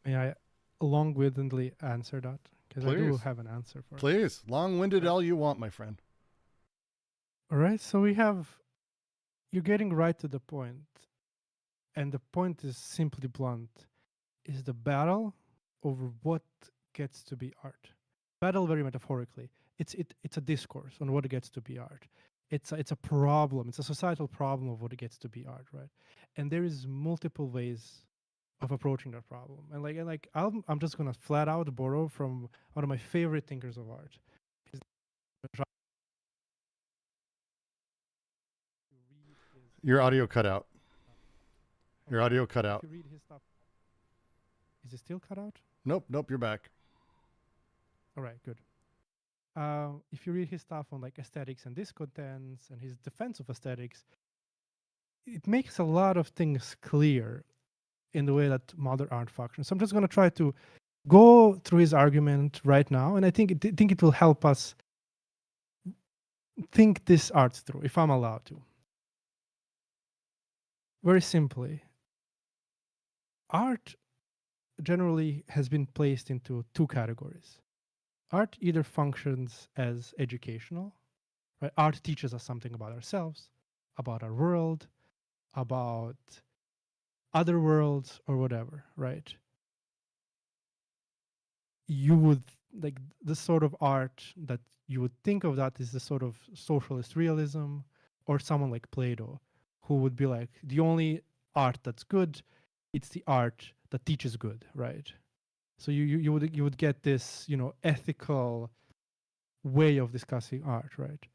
May I long-windedly answer that? Because I do Please. have an answer for it. Please, long-winded all you want, my friend. All right, so you're getting right to the point, and the point is simply blunt, is the battle over what gets to be art. Battle very metaphorically. It's a discourse on what gets to be art. It's a problem. It's a societal problem of what gets to be art, right? And there is multiple ways of approaching that problem. And I'm just gonna flat out borrow from one of my favorite thinkers of art. Your audio cut out. Your audio cut out. If you read his stuff, is it still cut out? Nope, you're back. All right, good. If you read his stuff on like aesthetics and discontents and his defense of aesthetics, it makes a lot of things clear in the way that modern art functions. So I'm just going to try to go through his argument right now, and I think it will help us think this art through, if I'm allowed to. Very simply, art generally has been placed into two categories. Art either functions as educational, right? Art teaches us something about ourselves, about our world, about other worlds, or whatever, right? You would like the sort of art that you would think of that is the sort of socialist realism, or someone like Plato, who would be like, the only art that's good, it's the art that teaches good, right? So you would get this, ethical way of discussing art, right?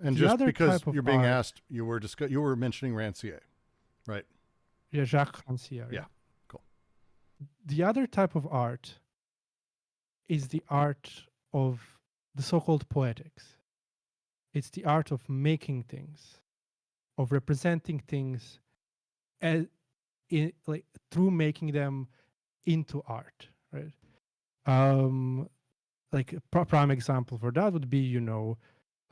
And just because you're being asked, you were mentioning Ranciere, right? Yeah, Jacques Ranciere. Yeah, cool. The other type of art is the art of the so-called poetics. It's the art of making things, of representing things as through making them into art, right? Like a prime example for that would be,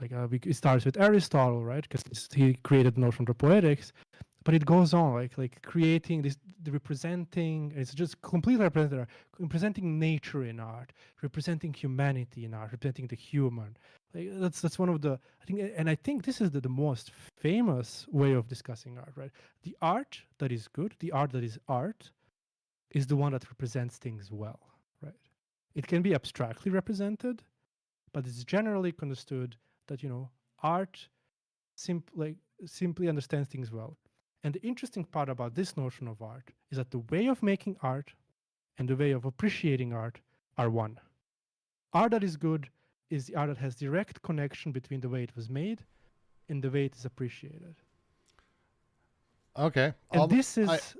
it starts with Aristotle, right? Because he created the notion of poetics, but it goes on like creating the representing. It's just completely representing nature in art, representing humanity in art, representing the human. Like that's one of the I think this is the most famous way of discussing art, right? The art that is good, the art that is art, is the one that represents things well, right? It can be abstractly represented, but it's generally understood that art simply understands things well. And the interesting part about this notion of art is that the way of making art and the way of appreciating art are one. Art that is good is the art that has direct connection between the way it was made and the way it is appreciated. Okay. And this is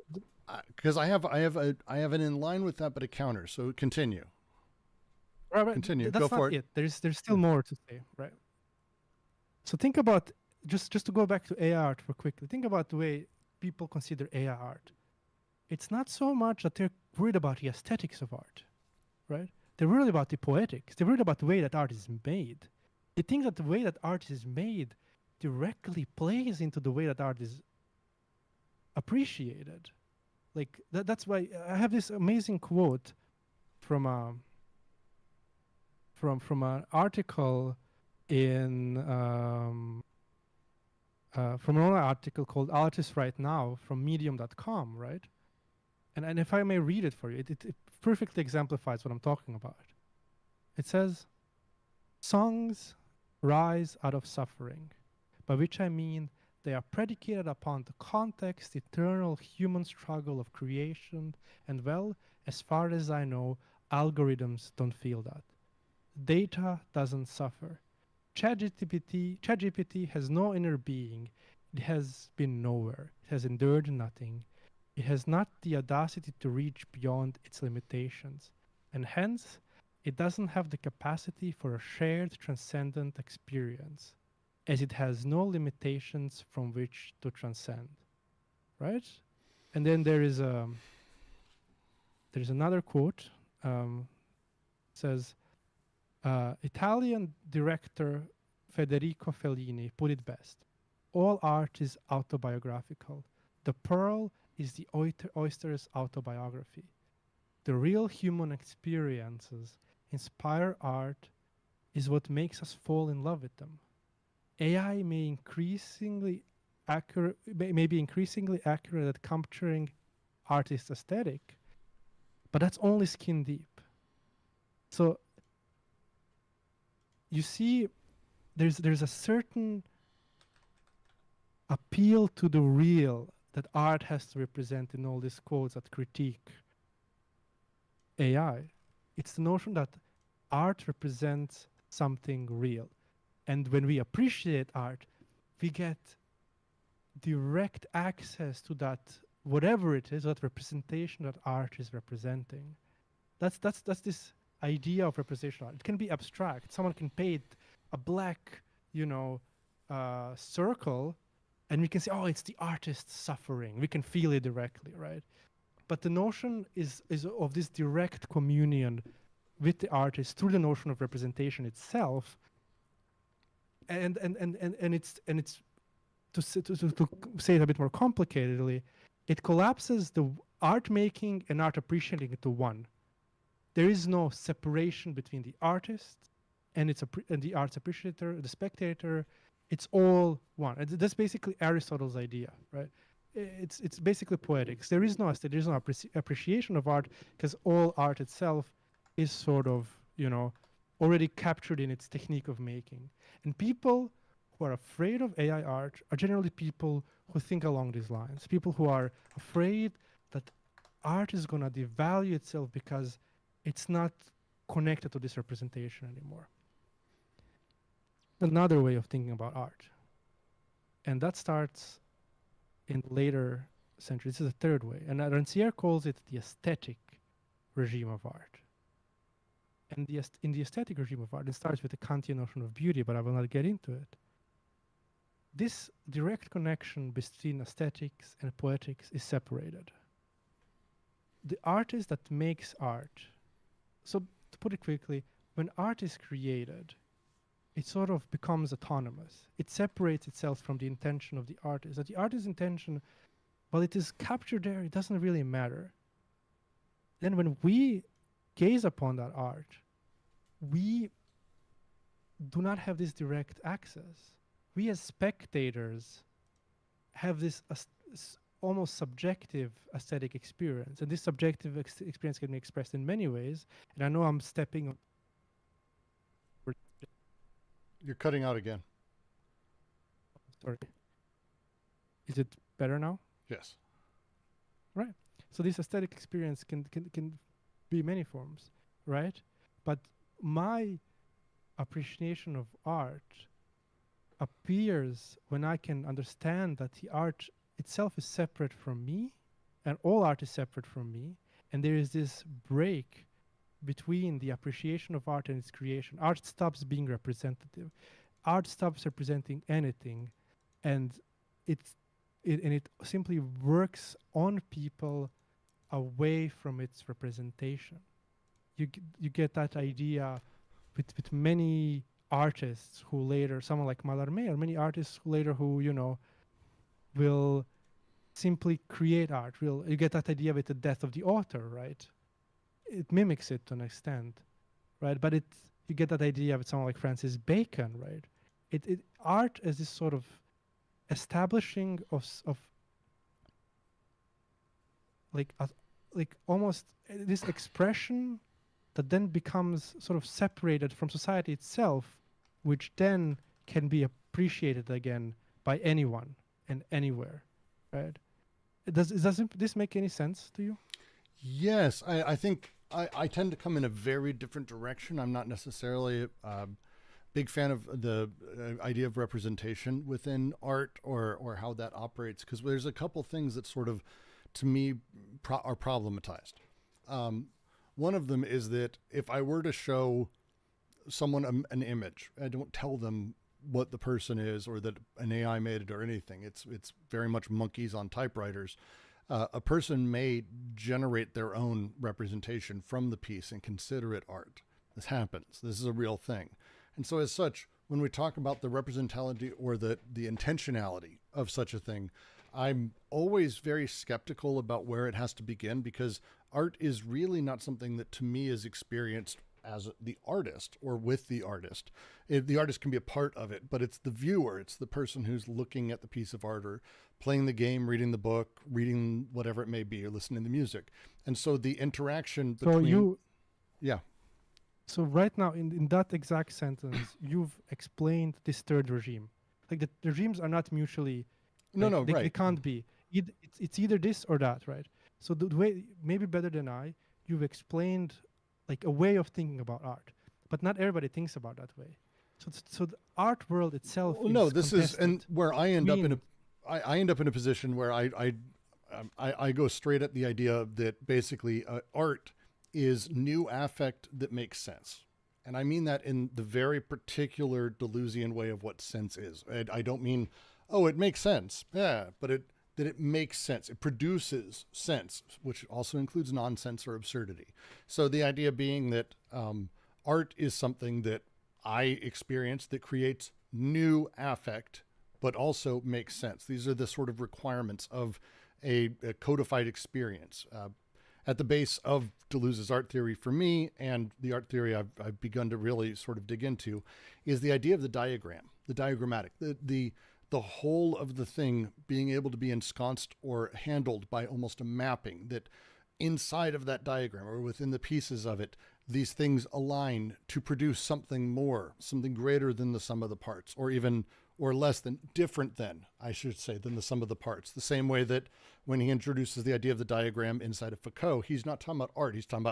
because I have an in line with that, but a counter. So continue. Right. Continue. That's Go for it. There's still more to say, right? So think about just to go back to AI art for quickly. Think about the way people consider AI art. It's not so much that they're worried about the aesthetics of art, right? They're worried about the poetics. They're worried about the way that art is made. They think that the way that art is made directly plays into the way that art is appreciated. Like that's why I have this amazing quote from from an article in from an article called Artists Right Now from medium.com, right? And if I may read it for you, it perfectly exemplifies what I'm talking about. It says, songs rise out of suffering, by which I mean they are predicated upon the context, eternal human struggle of creation, and well, as far as I know, algorithms don't feel that. Data doesn't suffer. ChatGPT has no inner being. It has been nowhere. It has endured nothing. It has not the audacity to reach beyond its limitations, and hence, it doesn't have the capacity for a shared transcendent experience, as it has no limitations from which to transcend. Right? And then there's another quote. Says, Italian director Federico Fellini put it best. All art is autobiographical. The pearl is the oyster's autobiography. The real human experiences inspire art is what makes us fall in love with them. AI may be increasingly accurate at capturing artist aesthetic, but that's only skin deep. So you see, there's a certain appeal to the real that art has to represent in all these quotes that critique AI. It's the notion that art represents something real. And when we appreciate art, we get direct access to that, whatever it is, that representation that art is representing. That's this idea of representation art. It can be abstract. Someone can paint a black, circle, and we can say, oh, it's the artist suffering. We can feel it directly, right? But the notion is of this direct communion with the artist through the notion of representation itself. And it's to say it a bit more complicatedly, it collapses the art making and art appreciating into one. There is no separation between the artist and the art's appreciator, the spectator. It's all one. And that's basically Aristotle's idea, right? It's basically poetics. There is no appreciation of art because all art itself is sort of, already captured in its technique of making. And people who are afraid of AI art are generally people who think along these lines. People who are afraid that art is going to devalue itself because it's not connected to this representation anymore. Another way of thinking about art. And that starts in later centuries. This is a third way. And Ranciere calls it the aesthetic regime of art. And in the aesthetic regime of art, it starts with the Kantian notion of beauty, but I will not get into it. This direct connection between aesthetics and poetics is separated. The artist that makes art, so to put it quickly, when art is created, it sort of becomes autonomous. It separates itself from the intention of the artist. That the artist's intention, while it is captured there, it doesn't really matter. Then when we gaze upon that art, we do not have this direct access. We as spectators have this almost subjective aesthetic experience. And this subjective experience can be expressed in many ways. And I know I'm stepping on. You're cutting out again. Sorry. Is it better now? Yes. Right. So this aesthetic experience can be many forms, right? But my appreciation of art appears when I can understand that the art itself is separate from me, and all art is separate from me, and there is this break between the appreciation of art and its creation. Art stops being representative. Art stops representing anything, and it simply works on people away from its representation. you get that idea with many artists who later, someone like Mallarmé, or many artists who later who will simply create art. You get that idea with the death of the author, right? It mimics it to an extent, right? But you get that idea with someone like Francis Bacon, right? Art is this sort of establishing of like almost this expression that then becomes sort of separated from society itself, which then can be appreciated again by anyone and anywhere, right? Does this make any sense to you? Yes, I think I tend to come in a very different direction. I'm not necessarily a big fan of the idea of representation within art or how that operates, because there's a couple things that sort of, to me, are problematized. One of them is that if I were to show someone an image, I don't tell them what the person is or that an AI made it or anything. It's very much monkeys on typewriters. A person may generate their own representation from the piece and consider it art. This happens. This is a real thing. And so as such, when we talk about the representality or the intentionality of such a thing, I'm always very skeptical about where it has to begin, because art is really not something that to me is experienced as the artist or with the artist. The artist can be a part of it, but it's the viewer. It's the person who's looking at the piece of art or playing the game, reading the book, reading whatever it may be, or listening to the music. And so the interaction between... Yeah. So right now, in that exact sentence, you've explained this third regime. Like the regimes are not mutually... right. They can't be. It's either this or that, right? So the way, maybe better than you've explained like a way of thinking about art, but not everybody thinks about that way. So the art world itself. Well, no, this is, and where I end up in a position where I go straight at the idea that basically art is new affect that makes sense. And I mean that in the very particular Deleuzian way of what sense is. I don't mean, oh, it makes sense. Yeah, but that it makes sense. It produces sense, which also includes nonsense or absurdity. So the idea being that art is something that I experience that creates new affect, but also makes sense. These are the sort of requirements of a codified experience. At the base of Deleuze's art theory for me, and the art theory I've begun to really sort of dig into, is the idea of the diagram, the diagrammatic, the whole of the thing being able to be ensconced or handled by almost a mapping, that inside of that diagram or within the pieces of it, these things align to produce something more, something greater than the sum of the parts, or even, or less than, different than, I should say, than the sum of the parts. The same way that when he introduces the idea of the diagram inside of Foucault, he's not talking about art. He's talking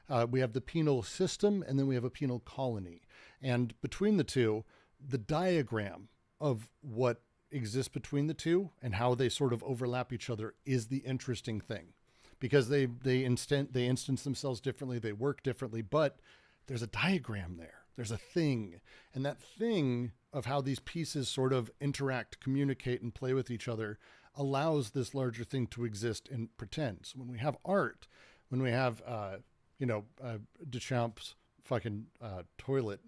about, we have the penal system and then we have a penal colony. And between the two, the diagram of what exists between the two and how they sort of overlap each other is the interesting thing, because they instance themselves differently, they work differently, but there's a diagram there. There's a thing, and that thing of how these pieces sort of interact, communicate, and play with each other allows this larger thing to exist and pretend. So when we have art, when we have Duchamp's fucking toilet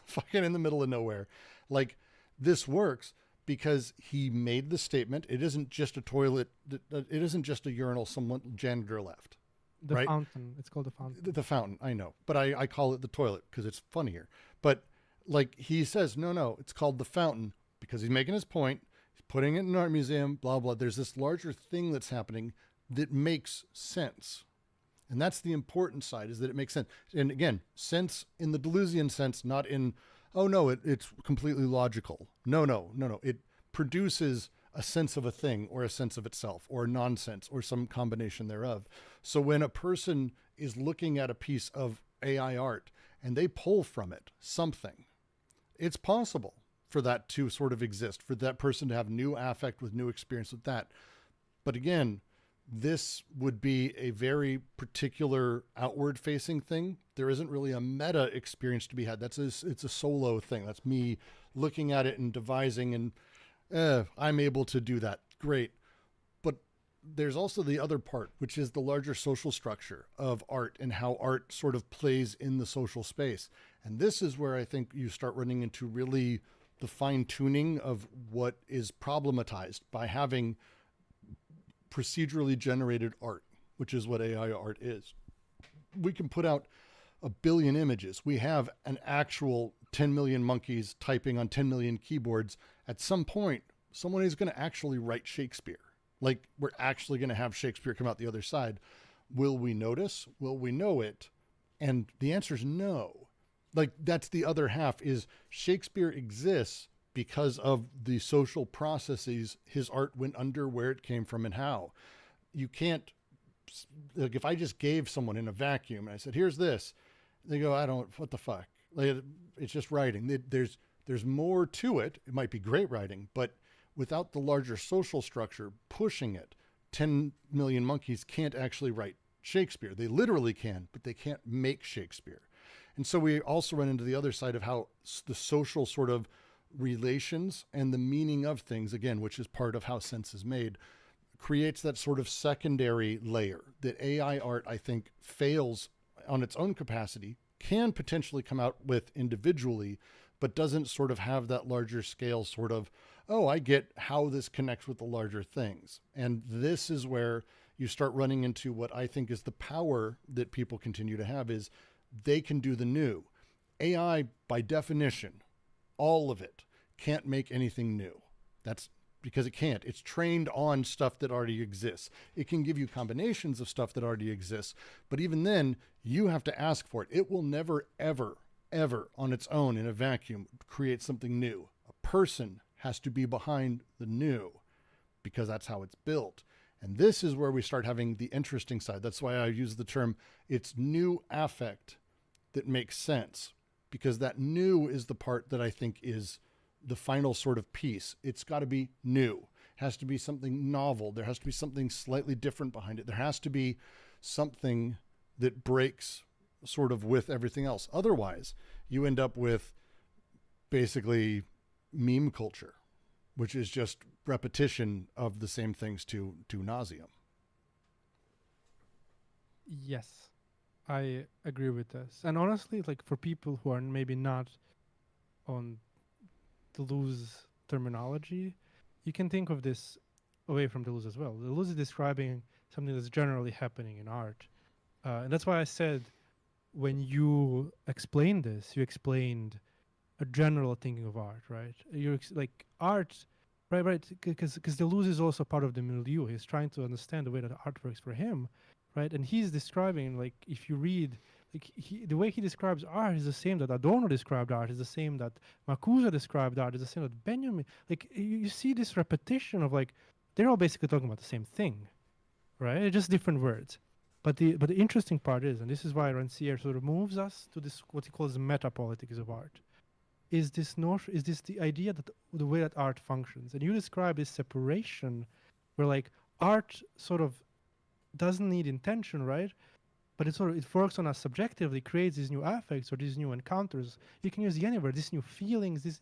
fucking in the middle of nowhere, like, this works because he made the statement. It isn't just a toilet. It isn't just a urinal someone janitor left. The right? fountain. It's called the fountain. The fountain, I know. But I call it the toilet because it's funnier. But like he says, no, it's called the fountain because he's making his point. He's putting it in an art museum, blah, blah. There's this larger thing that's happening that makes sense. And that's the important side, is that it makes sense. And again, sense in the Deleuzian sense, not in, oh no, it's completely logical. No. It produces a sense of a thing or a sense of itself or nonsense or some combination thereof. So when a person is looking at a piece of AI art and they pull from it something, it's possible for that to sort of exist, for that person to have new affect with new experience with that. But again, this would be a very particular outward facing thing. There isn't really a meta experience to be had. It's a solo thing. That's me looking at it and devising, and I'm able to do that. Great. But there's also the other part, which is the larger social structure of art and how art sort of plays in the social space. And this is where I think you start running into really the fine tuning of what is problematized by having procedurally generated art, which is what AI art is. We can put out a billion images. We have an actual 10 million monkeys typing on 10 million keyboards. At some point, someone is going to actually write Shakespeare. Like, we're actually going to have Shakespeare come out the other side. Will we notice? Will we know it? And the answer is no. Like, that's the other half, is Shakespeare exists because of the social processes his art went under, where it came from, and how. You can't, like, if I just gave someone in a vacuum and I said, here's this, they go, I don't, what the fuck? Like, it's just writing. There's more to it. It might be great writing, but without the larger social structure pushing it, 10 million monkeys can't actually write Shakespeare. They literally can, but they can't make Shakespeare. And so we also run into the other side of how the social sort of relations and the meaning of things, again, which is part of how sense is made, creates that sort of secondary layer that AI art, I think, fails on its own capacity, can potentially come out with individually, but doesn't sort of have that larger scale sort of, oh, I get how this connects with the larger things. And this is where you start running into what I think is the power that people continue to have, is they can do the new. AI, by definition, all of it, can't make anything new. That's because it can't. It's trained on stuff that already exists. It can give you combinations of stuff that already exists, but even then, you have to ask for it. It will never, ever, ever on its own in a vacuum create something new. A person has to be behind the new because that's how it's built. And this is where we start having the interesting side. That's why I use the term, it's new affect that makes sense, because that new is the part that I think is the final sort of piece. It's got to be new. It has to be something novel. There has to be something slightly different behind it. There has to be something that breaks sort of with everything else. Otherwise, you end up with basically meme culture, which is just repetition of the same things to nauseam. Yes, I agree with this. And honestly, like, for people who are maybe not on Deleuze terminology, you can think of this away from Deleuze as well. Deleuze is describing something that's generally happening in art. And that's why I said, when you explained this, you explained a general thinking of art, right? Like art, right? Because Deleuze is also part of the milieu. He's trying to understand the way that art works for him, right? And he's describing, like, if you read, like, the way he describes art is the same that Adorno described art, is the same that Marcuse described art, is the same that Benjamin. Like, you see this repetition of, like, they're all basically talking about the same thing, right? It's just different words. But the interesting part is, and this is why Ranciere sort of moves us to this, what he calls the metapolitics of art, is this notion, is this the idea that the way that art functions. And you describe this separation where, like, art sort of doesn't need intention, right? But it works on us subjectively, creates these new affects or these new encounters. You can use the anywhere, these new feelings,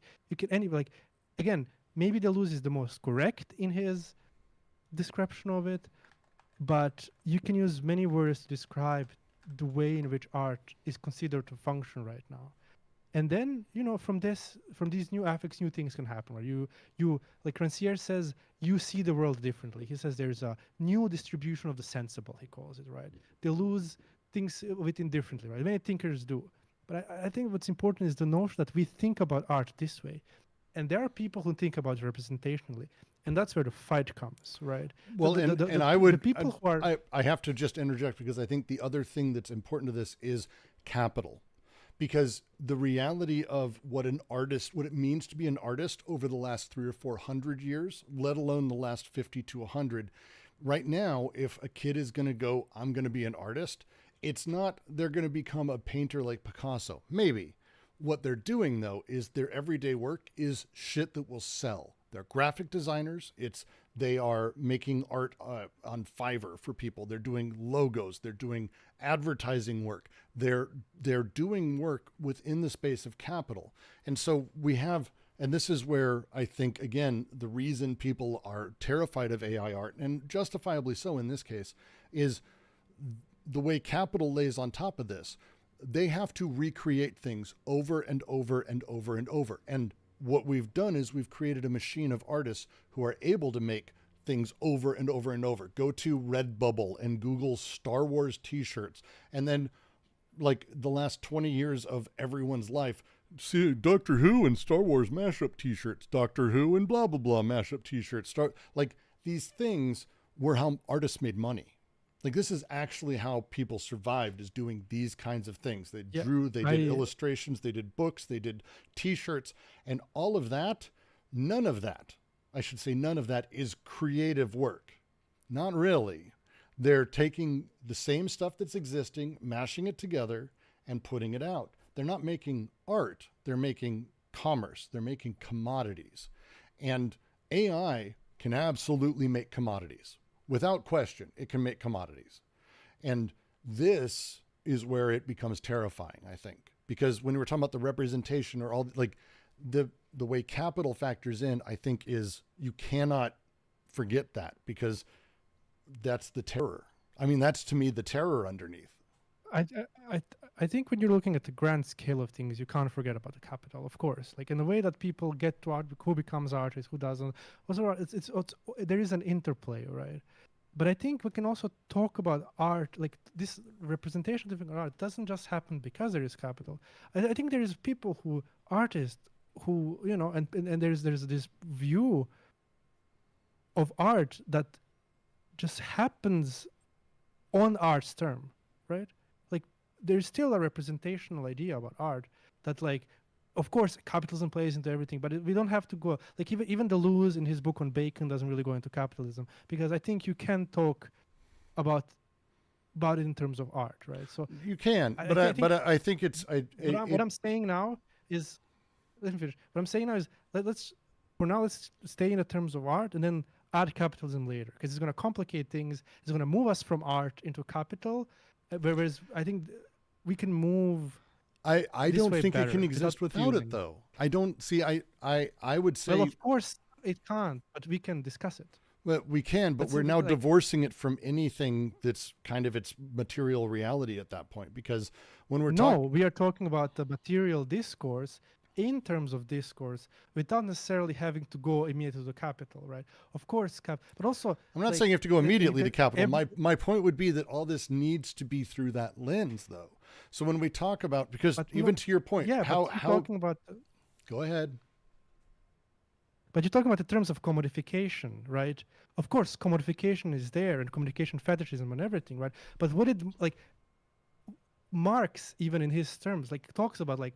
like, again, maybe Deleuze is the most correct in his description of it, but you can use many words to describe the way in which art is considered to function right now. And then, from these new affects, new things can happen. Right? You like Ranciere says, you see the world differently. He says there's a new distribution of the sensible, he calls it, right? Deleuze thinks of it indifferently, right? Many thinkers do. But I think what's important is the notion that we think about art this way. And there are people who think about it representationally. And that's where the fight comes, right? Well, I have to just interject, because I think the other thing that's important to this is capital. Because the reality of what it means to be an artist over the last 300 or 400 years, let alone the last 50 to 100, right now, if a kid is going to go, I'm going to be an artist, it's not they're going to become a painter like Picasso. Maybe. What they're doing, though, is their everyday work is shit that will sell. They're graphic designers. They are making art on Fiverr for people. They're doing logos. They're doing advertising work. They're doing work within the space of capital. And so we have And this is where I think, again, the reason people are terrified of AI art, and justifiably so in this case, is the way capital lays on top of this. They have to recreate things over and over and over and over. And what we've done is we've created a machine of artists who are able to make things over and over and over. Go to Redbubble and Google Star Wars t-shirts. And then like the last 20 years of everyone's life, see Doctor Who and Star Wars mashup t-shirts, Doctor Who and blah, blah, blah mashup t-shirts. Like these things were how artists made money. Like this is actually how people survived, is doing these kinds of things. They drew, they did illustrations, they did books, they did t-shirts, and all of that, none of that is creative work. Not really. They're taking the same stuff that's existing, mashing it together and putting it out. They're not making art. They're making commerce. They're making commodities. And AI can absolutely make commodities. Without question, it can make commodities. And this is where it becomes terrifying, I think. Because when we were talking about the representation or all, like the way capital factors in, I think is you cannot forget that, because that's the terror. I mean, that's to me the terror underneath. I think when you're looking at the grand scale of things, you can't forget about the capital, of course. Like in the way that people get to art, who becomes artist, who doesn't. It's there is an interplay, right? But I think we can also talk about art, like this representation of art doesn't just happen because there is capital. I think there is people who, artists who, you know, and there's this view of art that just happens on art's term, right? Like there's still a representational idea about art that, like, of course capitalism plays into everything, but we don't have to go, like even Deleuze in his book on Bacon doesn't really go into capitalism, because I think you can talk about it in terms of art, right? So you can, I think it's what I'm saying now is, let me finish. What I'm saying now is let's stay in the terms of art and then add capitalism later, because it's going to complicate things. It's going to move us from art into capital, whereas I think we can move. I don't think it can exist without it, though. I don't see. I would say. Well, of course it can't, but we can discuss it. Well, we can, but we're now divorcing it from anything that's kind of its material reality at that point. Because when we're we are talking about the material discourse in terms of discourse, without necessarily having to go immediately to the capital, right? Of course, but also I'm not saying you have to go immediately to capital. My point would be that all this needs to be through that lens, though. So when we talk about, because even to your point, how talking about go ahead. But you're talking about the terms of commodification, right? Of course, commodification is there, and commodification fetishism and everything, right? But what did, like, Marx, even in his terms, like, talks about, like,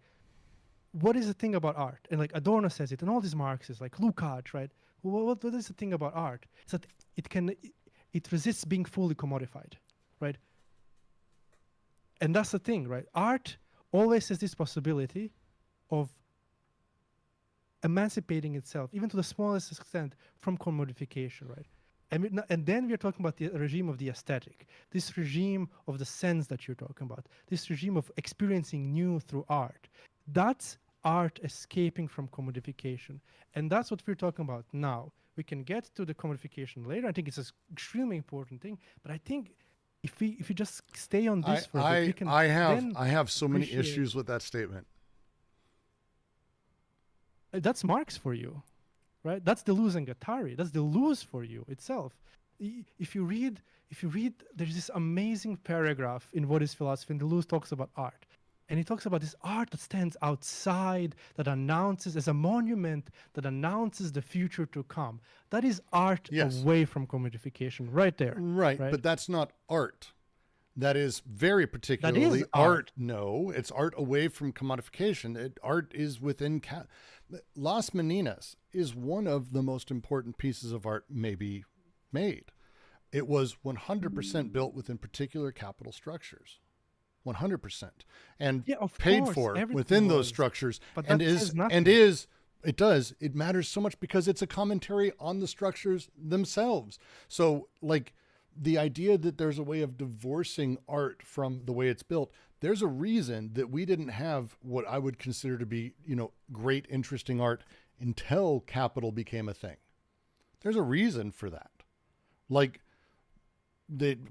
what is the thing about art? And like Adorno says it, and all these Marxists, like Lukács, right? What is the thing about art? It's that it resists being fully commodified, right? And that's the thing, right? Art always has this possibility of emancipating itself, even to the smallest extent, from commodification, right? And then we're talking about the regime of the aesthetic, this regime of the sense that you're talking about, this regime of experiencing new through art. That's art escaping from commodification. And that's what we're talking about now. We can get to the commodification later. I think it's an extremely important thing. But I think if we just stay on this for a bit, we can I have so many issues with that statement. That's Marx for you, right? That's Deleuze and Guattari. That's Deleuze for you itself. If you read, there's this amazing paragraph in What is Philosophy, and Deleuze talks about art. And he talks about this art that stands outside, that announces, as a monument that announces the future to come. That is art away from commodification, right there. Right, but that's not art. That is very particularly art. No, it's art away from commodification. Art is within... Las Meninas is one of the most important pieces of art maybe made. It was 100% built within particular capital structures. 100%, and paid for within those structures, it matters so much because it's a commentary on the structures themselves. So like the idea that there's a way of divorcing art from the way it's built, there's a reason that we didn't have what I would consider to be, great, interesting art until capital became a thing. There's a reason for that. Like,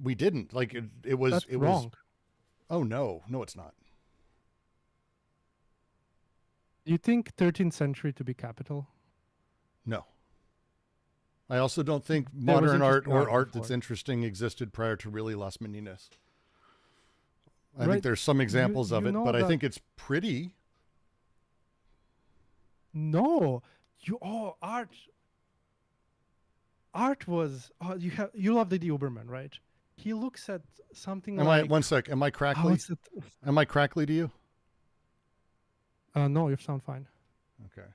we didn't. Like, it was... That's it wrong. was... Oh, no. No, it's not. Do you think 13th century to be capital? No. I also don't think There was modern art interesting or art art before. that's interesting existed prior to really last Meninus. I Right. think there's some examples of you it, know but I that- think it's pretty. No, art was you love the Uberman, right? He looks at something like One sec, am I how crackly? is it? Am I crackly to you? No, you sound fine. Okay.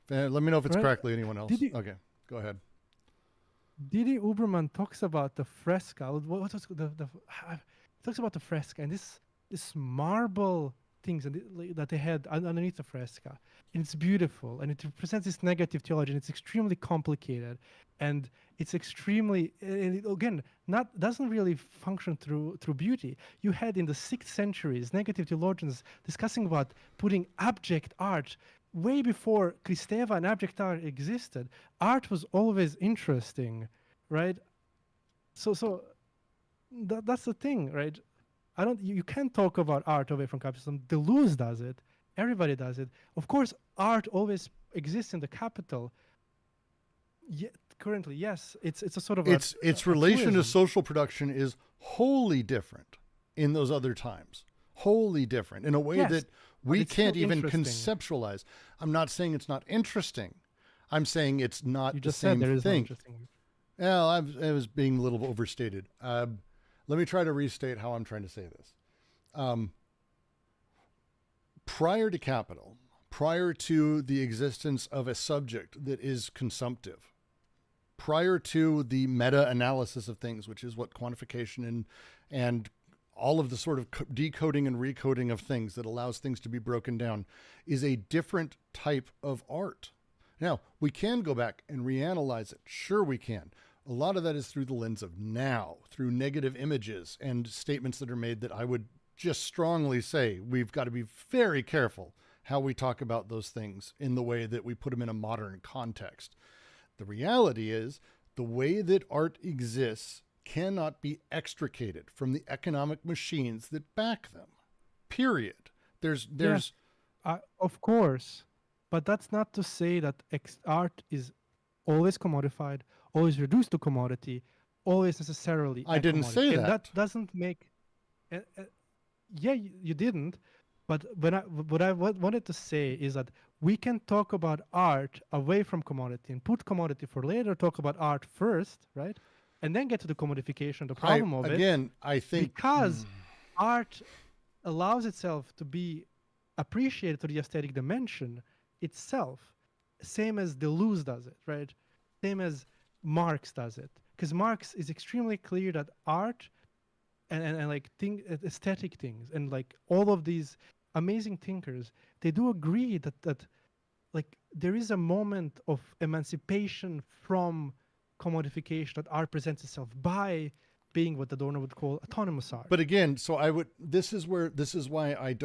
Let me know if it's Right. crackly to anyone else. Did you- Okay, go ahead. Didi Uberman talks about the fresca. What was talks about the fresca and this marble things that they had underneath the fresca, and it's beautiful and it represents this negative theology, and it's extremely complicated, and it's extremely and it, again not doesn't really function through beauty. You had in the 6th centuries negative theologians discussing about putting abject art. Way before Kristeva and abject art existed, art was always interesting, right? So that's the thing, right? You can't talk about art away from capitalism. Deleuze does it. Everybody does it. Of course, art always exists in the capital. Currently, yes, it's a sort of Its relation to social production is wholly different in those other times. Wholly different in a way Yes, that but we it's still can't even interesting. conceptualize. I'm not saying it's not interesting. I'm saying it's not You the just same said there is no thing. interesting. Well, I was being a little overstated. Let me try to restate how I'm trying to say this. Prior to capital, prior to the existence of a subject that is consumptive, prior to the meta-analysis of things, which is what quantification and all of the sort of decoding and recoding of things that allows things to be broken down, is a different type of art. Now, we can go back and reanalyze it. Sure, we can. A lot of that is through the lens of now, through negative images and statements that are made that I would just strongly say we've got to be very careful how we talk about those things in the way that we put them in a modern context. The reality is the way that art exists cannot be extricated from the economic machines that back them. Period. There's Of course, but that's not to say that art is always commodified, always reduced to commodity, always necessarily. I didn't say and that. that doesn't make. Yeah, you didn't. But what I wanted to say is that we can talk about art away from commodity and put commodity for later. Talk about art first, right? And then get to the commodification, the problem of it. Again, I think Because art allows itself to be appreciated to the aesthetic dimension itself, same as Deleuze does it, right? Same as Marx does it. Because Marx is extremely clear that art and like aesthetic things and like all of these amazing thinkers, they do agree that like there is a moment of emancipation from commodification that art presents itself by being what Adorno would call autonomous art. But again, so this is why I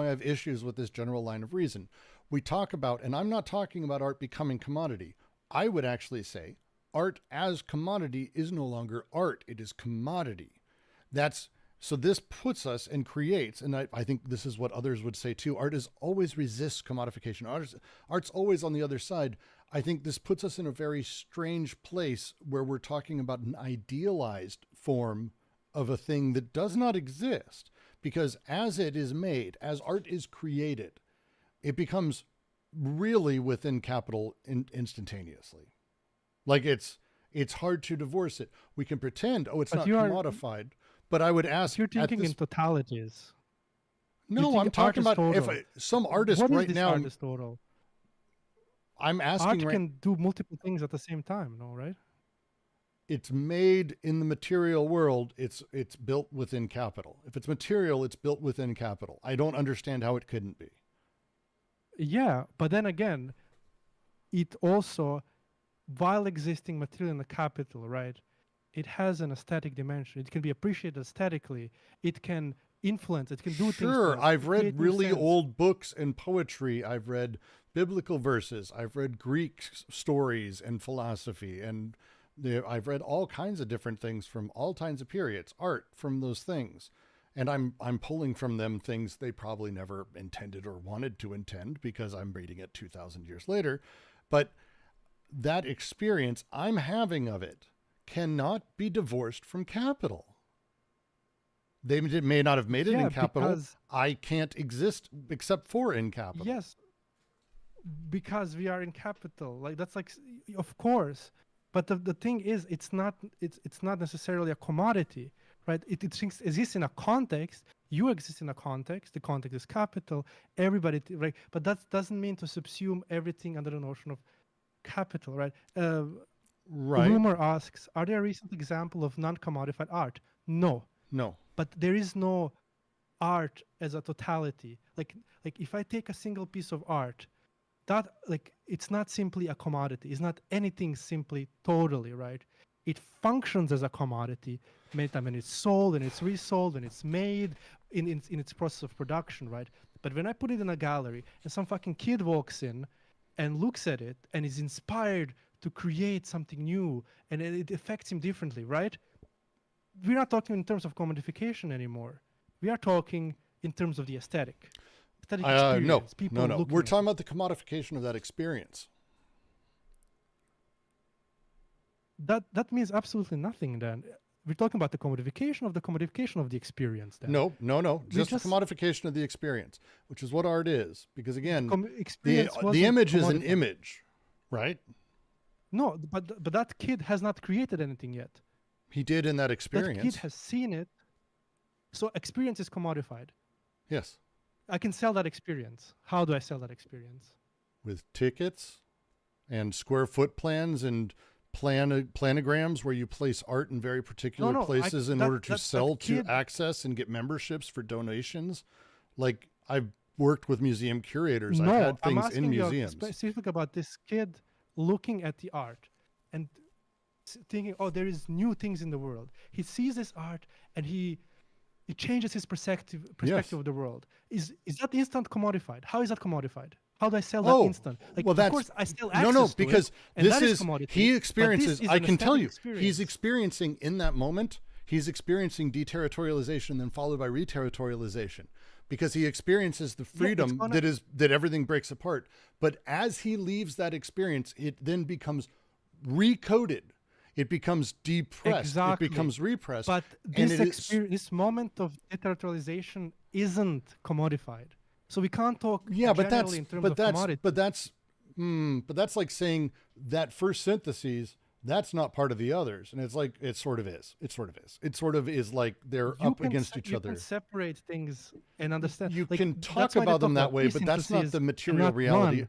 have issues with this general line of reason. We talk about, and I'm not talking about art becoming commodity. I would actually say art as commodity is no longer art. It is commodity. So this puts us and creates, and I think this is what others would say too, art is always resists commodification. Art's always on the other side. I think this puts us in a very strange place where we're talking about an idealized form of a thing that does not exist, because as it is made, as art is created, it becomes really within capital instantaneously. Like it's hard to divorce it. We can pretend, it's But not you are- commodified. But I would ask, You're thinking in totalities. no, think I'm talking art is about total. some artist What is right this now. art is total? I'm Art asking can do multiple things at the same time, no, right? it's made in the material world. It's built within capital. If it's material, it's built within capital. I don't understand how it couldn't be. Yeah, but then again, it also, while existing material in the capital, right, it has an aesthetic dimension. It can be appreciated aesthetically. It can influence. It can do things. Sure, to us, I've create read new really sense. old books and poetry. I've read biblical verses. I've read Greek stories and philosophy, and I've read all kinds of different things from all kinds of periods, art from those things. And I'm pulling from them things they probably never intended or wanted to intend because I'm reading it 2,000 years later. But that experience I'm having of it cannot be divorced from capital. They may not have made it in capital. I can't exist except for in capital. Yes, because we are in capital. Like that's like, of course. But the thing is, it's not necessarily a commodity, right? It exists in a context. You exist in a context. The context is capital. Everybody, right? But that doesn't mean to subsume everything under the notion of capital, right? Right. Rumor asks, are there recent example of non-commodified art? No. But there is no art as a totality. Like if I take a single piece of art, that like it's not simply a commodity. It's not anything simply totally, right? It functions as a commodity many times when it's sold and it's resold and it's made in its process of production, right? But when I put it in a gallery and some fucking kid walks in and looks at it and is inspired to create something new and it affects him differently, right? We're not talking in terms of commodification anymore. We are talking in terms of the aesthetic experience. No. We're talking about the commodification of that experience. That means absolutely nothing then. We're talking about the commodification of the experience then. No. Just the commodification of the experience, which is what art is. Because again, the image is an image, right? No, but that kid has not created anything yet. He did in that experience. That kid has seen it. So experience is commodified. Yes. I can sell that experience. How do I sell that experience? With tickets and square foot plans and planograms where you place art in very particular places in order to sell to access and get memberships for donations. Like I've worked with museum curators. I've had things in museums. Specific about this kid looking at the art and thinking, oh, there is new things in the world. He sees this art and it changes his perspective of the world. Is that instant commodified? How is that commodified? How do I sell that instant? Like, of course, I still access to because it, and this is he experiences. I can tell you, experience. He's experiencing in that moment. He's experiencing deterritorialization, then followed by reterritorialization, because he experiences the freedom that everything breaks apart. But as he leaves that experience, it then becomes recoded. It becomes depressed. Exactly. It becomes repressed. But this moment of deterritorialization isn't commodified. So we can't talk generally in terms of commodity. But that's like saying that first syntheses, that's not part of the others. And it's like, it sort of is. It sort of is like they're up against each other. You can separate things and understand. You can talk about them that way, but that's not the material reality.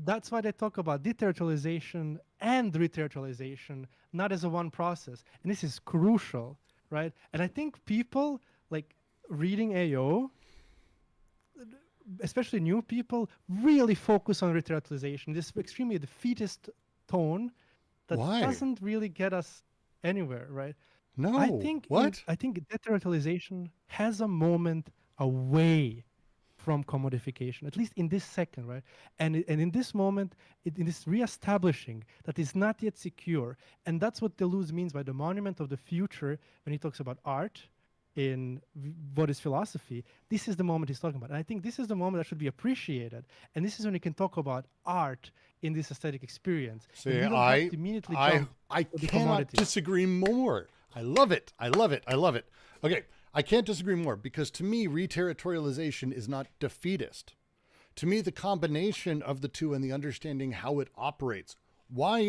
That's why they talk about deterritorialization and reterritorialization, not as a one process. And this is crucial, right? And I think people like reading AO, especially new people, really focus on reterritorialization. This extremely defeatist tone that doesn't really get us anywhere, right? No. I think deterritorialization has a moment away from commodification, at least in this second, right? And in this moment, in this reestablishing that is not yet secure, and that's what Deleuze means by the monument of the future when he talks about art in what is philosophy. This is the moment he's talking about. And I think this is the moment that should be appreciated. And this is when you can talk about art in this aesthetic experience. See, I cannot disagree more. I love it. Okay. I can't disagree more, because to me, reterritorialization is not defeatist. To me, the combination of the two and the understanding how it operates. Why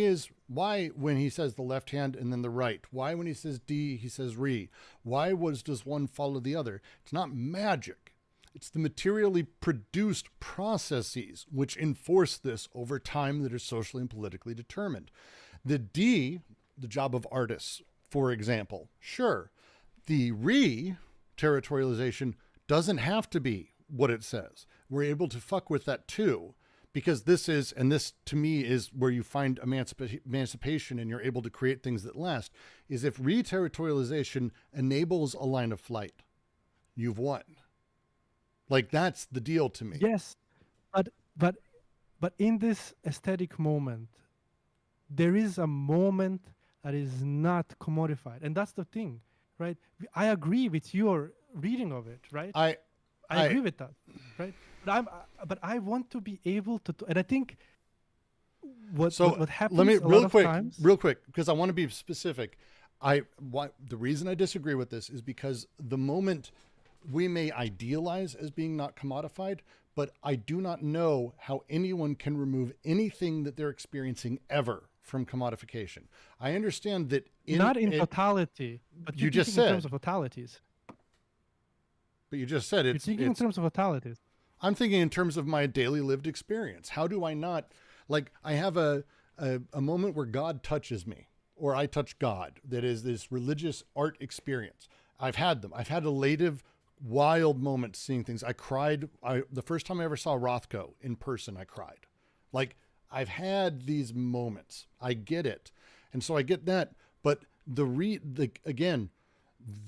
when he says the left hand and then the right? Why when he says D, he says re? Why does one follow the other? It's not magic. It's the materially produced processes which enforce this over time that are socially and politically determined. The D, the job of artists, for example, sure. The re-territorialization doesn't have to be what it says. We're able to fuck with that too, because this to me is where you find emancipation and you're able to create things that last, is if re-territorialization enables a line of flight, you've won. Like, that's the deal to me. Yes, but But in this aesthetic moment, there is a moment that is not commodified, and that's the thing, right? I agree with your reading of it, right? I I agree with that, right? But I want to be able to, and I think what happens let me a lot of times. real quick, because I want to be specific. The reason I disagree with this is because the moment we may idealize as being not commodified, but I do not know how anyone can remove anything that they're experiencing ever from commodification. I understand that Not in totality, but you you're just thinking in said, terms of totalities. but you just said You're thinking in terms of totalities. I'm thinking in terms of my daily lived experience. How do I not, like, I have a moment where God touches me, or I touch God. That is this religious art experience. I've had them. I've had elative, wild moments seeing things. I cried. The first time I ever saw Rothko in person, I cried. Like, I've had these moments. I get it. And so I get that. But again,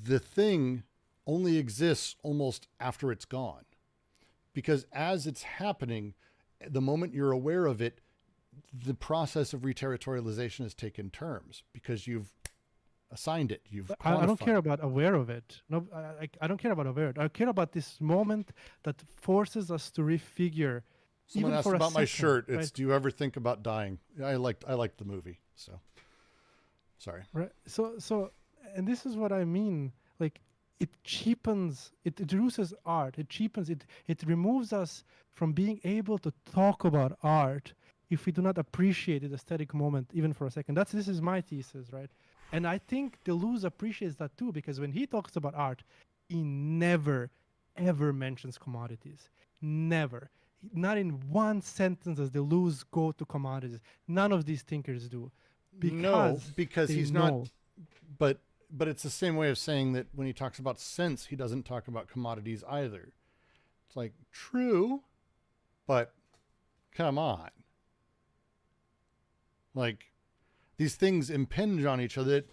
the thing only exists almost after it's gone. Because as it's happening, the moment you're aware of it, the process of reterritorialization has taken terms because you've assigned it. You've quantified. I don't care about aware of it. No, I don't care about aware. I care about this moment that forces us to refigure. Someone even asked for about my second, shirt. right? It's, do you ever think about dying? I liked the movie. So sorry. Right. So, and this is what I mean. Like, it cheapens, it reduces art. It cheapens it. It removes us from being able to talk about art if we do not appreciate the aesthetic moment even for a second. This is my thesis, right? And I think Deleuze appreciates that too, because when he talks about art, he never ever mentions commodities. Never. Not in one sentence does Deleuze go to commodities. None of these thinkers do. Because he's not. But it's the same way of saying that when he talks about sense, he doesn't talk about commodities either. It's like, true, but come on. Like, these things impinge on each other.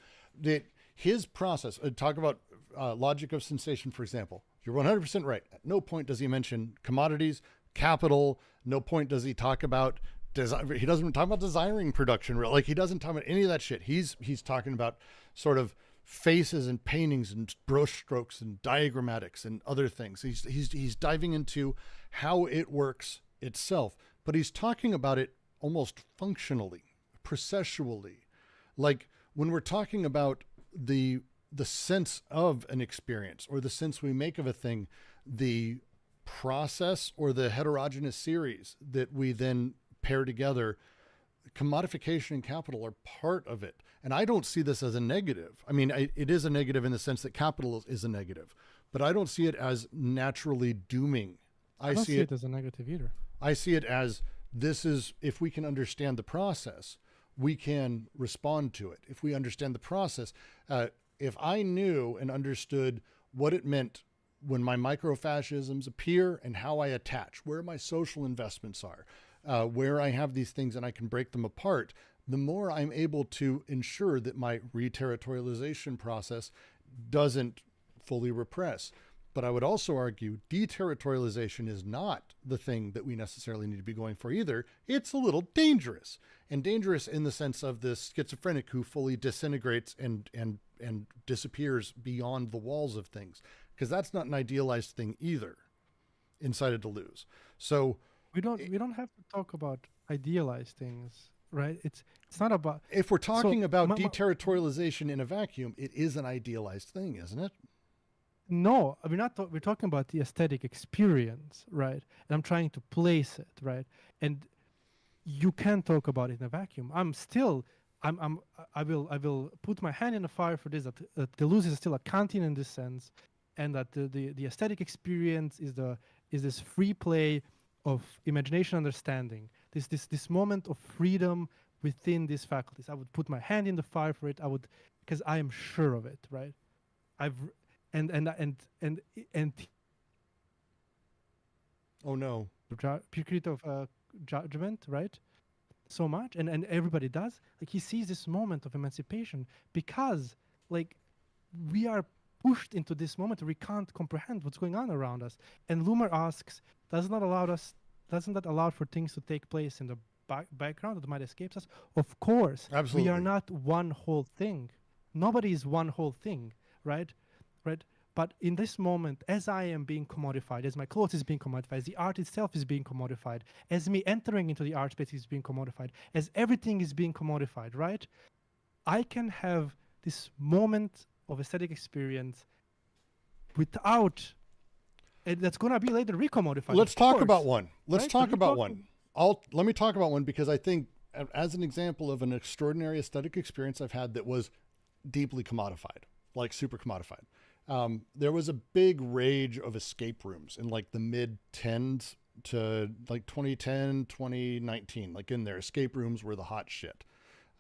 That his process, talk about logic of sensation, for example. You're 100% right. At no point does he mention commodities, capital. No point does he talk about he doesn't talk about desiring production. Like, he doesn't talk about any of that shit. He's talking about sort of faces and paintings and brush strokes and diagrammatics and other things. He's diving into how it works itself, but he's talking about it almost functionally, processually. Like, when we're talking about the sense of an experience or the sense we make of a thing, the process or the heterogeneous series that we then pair together, commodification and capital are part of it. And I don't see this as a negative. I mean, it is a negative in the sense that capital is a negative, but I don't see it as naturally dooming. I don't see it as a negative either. I see it as, this is, if we can understand the process, we can respond to it. If we understand the process, if I knew and understood what it meant when my microfascisms appear and how I attach, where my social investments are, where I have these things and I can break them apart, the more I'm able to ensure that my reterritorialization process doesn't fully repress. But I would also argue deterritorialization is not the thing that we necessarily need to be going for either. It's a little dangerous, and dangerous in the sense of the schizophrenic who fully disintegrates and disappears beyond the walls of things, because that's not an idealized thing either inside of Deleuze. So we don't have to talk about idealized things, right? It's not about, if we're talking about deterritorialization in a vacuum, it is an idealized thing, isn't it? No, we're talking about the aesthetic experience, right? And I'm trying to place it, right? And you can't talk about it in a vacuum. I will put my hand in the fire for this, that Deleuze is still a Kantian in this sense, and that the aesthetic experience is this free play of imagination understanding, this moment of freedom within these faculties. I would put my hand in the fire for it. Because I am sure of it, right? And oh no, period of judgment, right? So much, and everybody does. Like, he sees this moment of emancipation because, like, we are pushed into this moment. We can't comprehend what's going on around us. And Loomer asks, does not allow us doesn't that allow for things to take place in the background that might escape us? Of course. Absolutely. We are not one whole thing. Nobody is one whole thing, right? Right? But in this moment, as I am being commodified, as my clothes is being commodified, as the art itself is being commodified, as me entering into the art space is being commodified, as everything is being commodified, right? I can have this moment of aesthetic experience without, and that's going to be later recommodified. Let's talk about one. Let's talk about one. Let me talk about one, because I think as an example of an extraordinary aesthetic experience I've had that was deeply commodified, like super commodified. There was a big rage of escape rooms in like the mid 10s to like 2010, 2019. Like in there, escape rooms were the hot shit.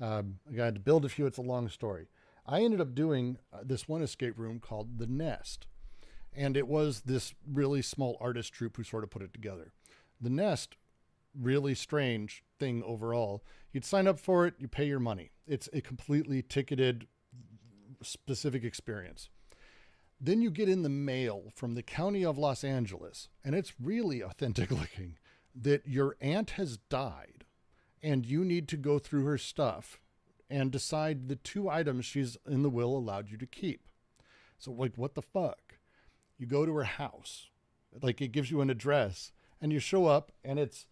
I had to build a few. It's a long story. I ended up doing this one escape room called The Nest. And it was this really small artist troupe who sort of put it together. The Nest, really strange thing overall. You'd sign up for it, you pay your money. It's a completely ticketed, specific experience. Then you get in the mail from the county of Los Angeles, and it's really authentic looking, that your aunt has died and you need to go through her stuff and decide the 2 items she's in the will allowed you to keep. So like, what the fuck? You go to her house, like it gives you an address, and you show up and it's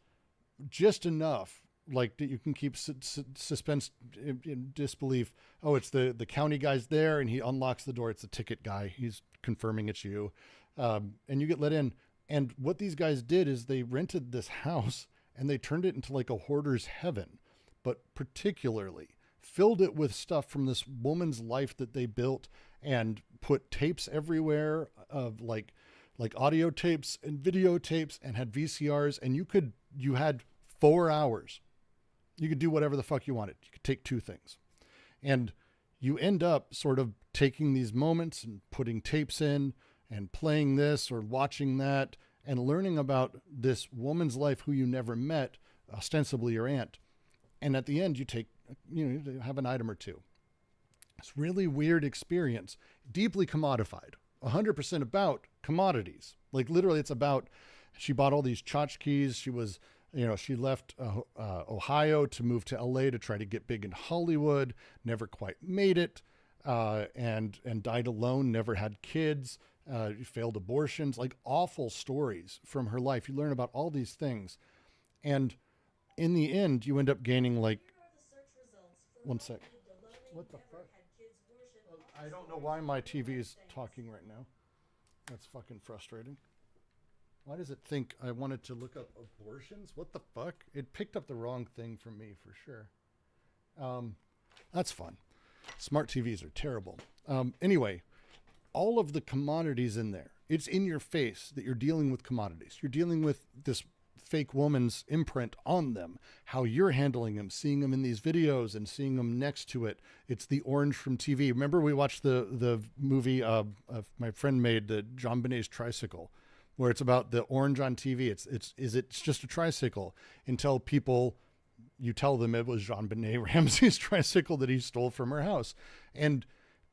just enough like that you can keep suspense in disbelief. Oh, it's the county guy's there, and he unlocks the door. It's the ticket guy. He's confirming it's you. And you get let in. And what these guys did is they rented this house and they turned it into like a hoarder's heaven, but particularly filled it with stuff from this woman's life that they built, and put tapes everywhere of like audio tapes and videotapes, and had VCRs, and you had 4 hours. You could do whatever the fuck you wanted. You could take 2 things. And you end up sort of taking these moments and putting tapes in and playing this or watching that and learning about this woman's life who you never met, ostensibly your aunt. And at the end, you have an item or 2. It's really weird experience, deeply commodified, 100% about commodities. Like literally it's about, she bought all these tchotchkes. She left Ohio to move to LA to try to get big in Hollywood, never quite made it, and died alone, never had kids, failed abortions, like awful stories from her life. You learn about all these things. And in the end, you end up gaining like, one sec. What the fuck? I don't know why my TV is talking right now. That's fucking frustrating. Why does it think I wanted to look up abortions? What the fuck? It picked up the wrong thing from me for sure. That's fun. Smart TVs are terrible. Anyway, all of the commodities in there, it's in your face that you're dealing with commodities. You're dealing with this fake woman's imprint on them, how you're handling them, seeing them in these videos and seeing them next to it. It's the orange from TV. Remember we watched the movie my friend made, the Jean Benet's Tricycle, where it's about the orange on TV. It's just a tricycle until you tell them it was Jean Benet Ramsey's tricycle that he stole from her house. And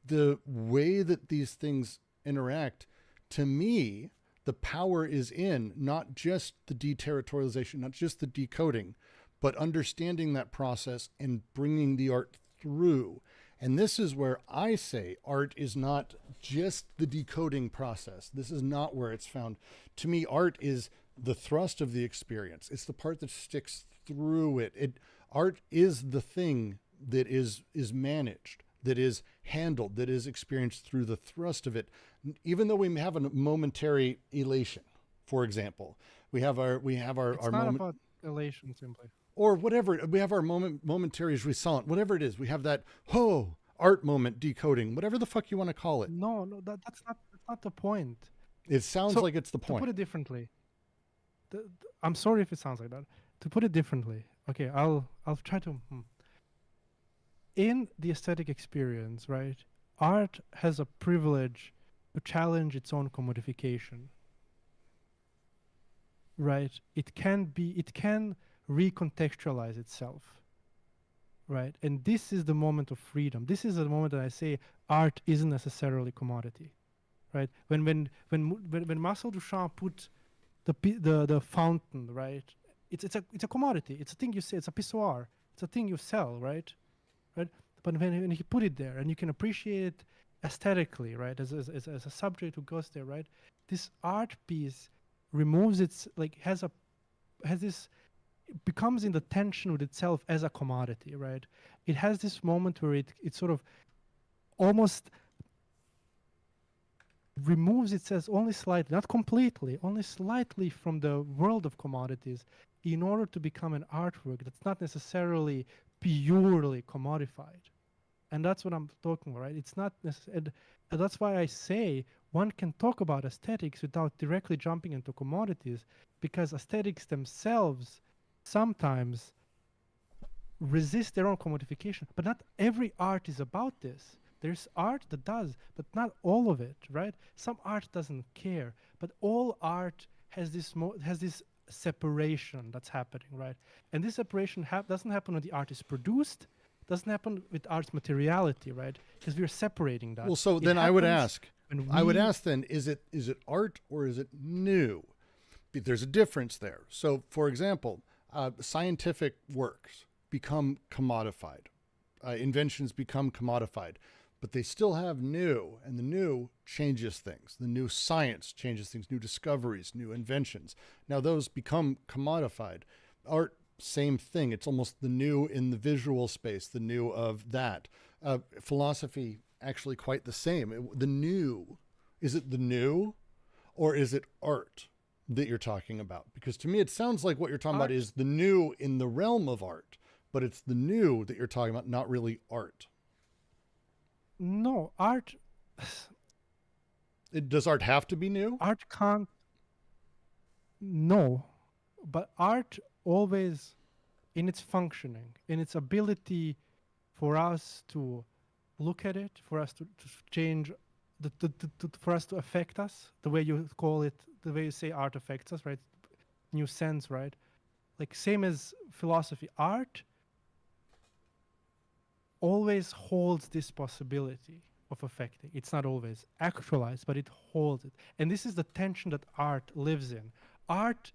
the way that these things interact, to me, the power is in not just the deterritorialization, not just the decoding, but understanding that process and bringing the art through. And this is where I say art is not just the decoding process. This is not where it's found. To me, art is the thrust of the experience. It's the part that sticks through it. Art is the thing that is managed, that is handled, that is experienced through the thrust of it. Even though we have a momentary elation, for example, we have our It's not about elation simply. Or whatever, we have our momentary jouissance, whatever it is. We have that art moment decoding, whatever the fuck you want to call it. No, that's not the point. It sounds like it's the point. To put it differently, I'm sorry if it sounds like that. To put it differently, okay, I'll try to. In the aesthetic experience, right, art has a privilege to challenge its own commodification. Right? It can recontextualize itself. Right? And this is the moment of freedom. This is the moment that I say art isn't necessarily commodity. Right? When Marcel Duchamp put the fountain, right? It's a commodity. It's a thing you say. It's a pissoir. It's a thing you sell, right? Right. But when he put it there, and you can appreciate it aesthetically, right? As a subject who goes there, right? This art piece removes its like has this it becomes in the tension with itself as a commodity, right? It has this moment where it sort of almost removes itself only slightly, not completely, only slightly from the world of commodities in order to become an artwork that's not necessarily purely commodified. And that's what I'm talking about, right? It's not necessarily, and that's why I say one can talk about aesthetics without directly jumping into commodities, because aesthetics themselves sometimes resist their own commodification. But not every art is about this. There's art that does, but not all of it, right? Some art doesn't care, but all art has this separation that's happening, right? And this separation doesn't happen when the art is produced, doesn't happen with art's materiality, right? Because we're separating that. Well, so then I would ask then, is it art or is it new? There's a difference there. So, for example, scientific works become commodified. Inventions become commodified, but they still have new, and the new changes things. The new science changes things, new discoveries, new inventions. Now those become commodified. Art, same thing. It's almost the new in the visual space, the new of that. Philosophy, actually quite the same. The new, is it the new or is it art that you're talking about? Because to me, it sounds like what you're talking about is the new in the realm of art, but it's the new that you're talking about, not really art. No, art. Does art have to be new? Art can't. No, but art always, in its functioning, in its ability for us to look at it, for us to change, for us to affect us, the way you call it, the way you say art affects us, right? New sense, right? Like same as philosophy, art always holds this possibility of affecting. It's not always actualized, but it holds it. And this is the tension that art lives in. Art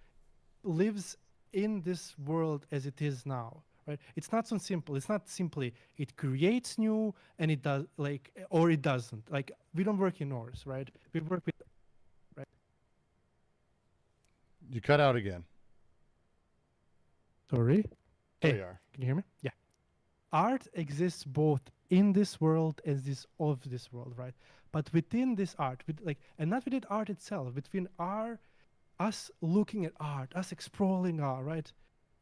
lives in this world as it is now, right? It's not so simple. It's not simply it creates new and it does like, or it doesn't. Like we don't work in ors, right? We work with, right? You cut out again. Sorry. There you are. Can you hear me? Yeah. Art exists both in this world as this of this world, right? But within this art, and not within art itself, between us looking at art, us exploring art, right?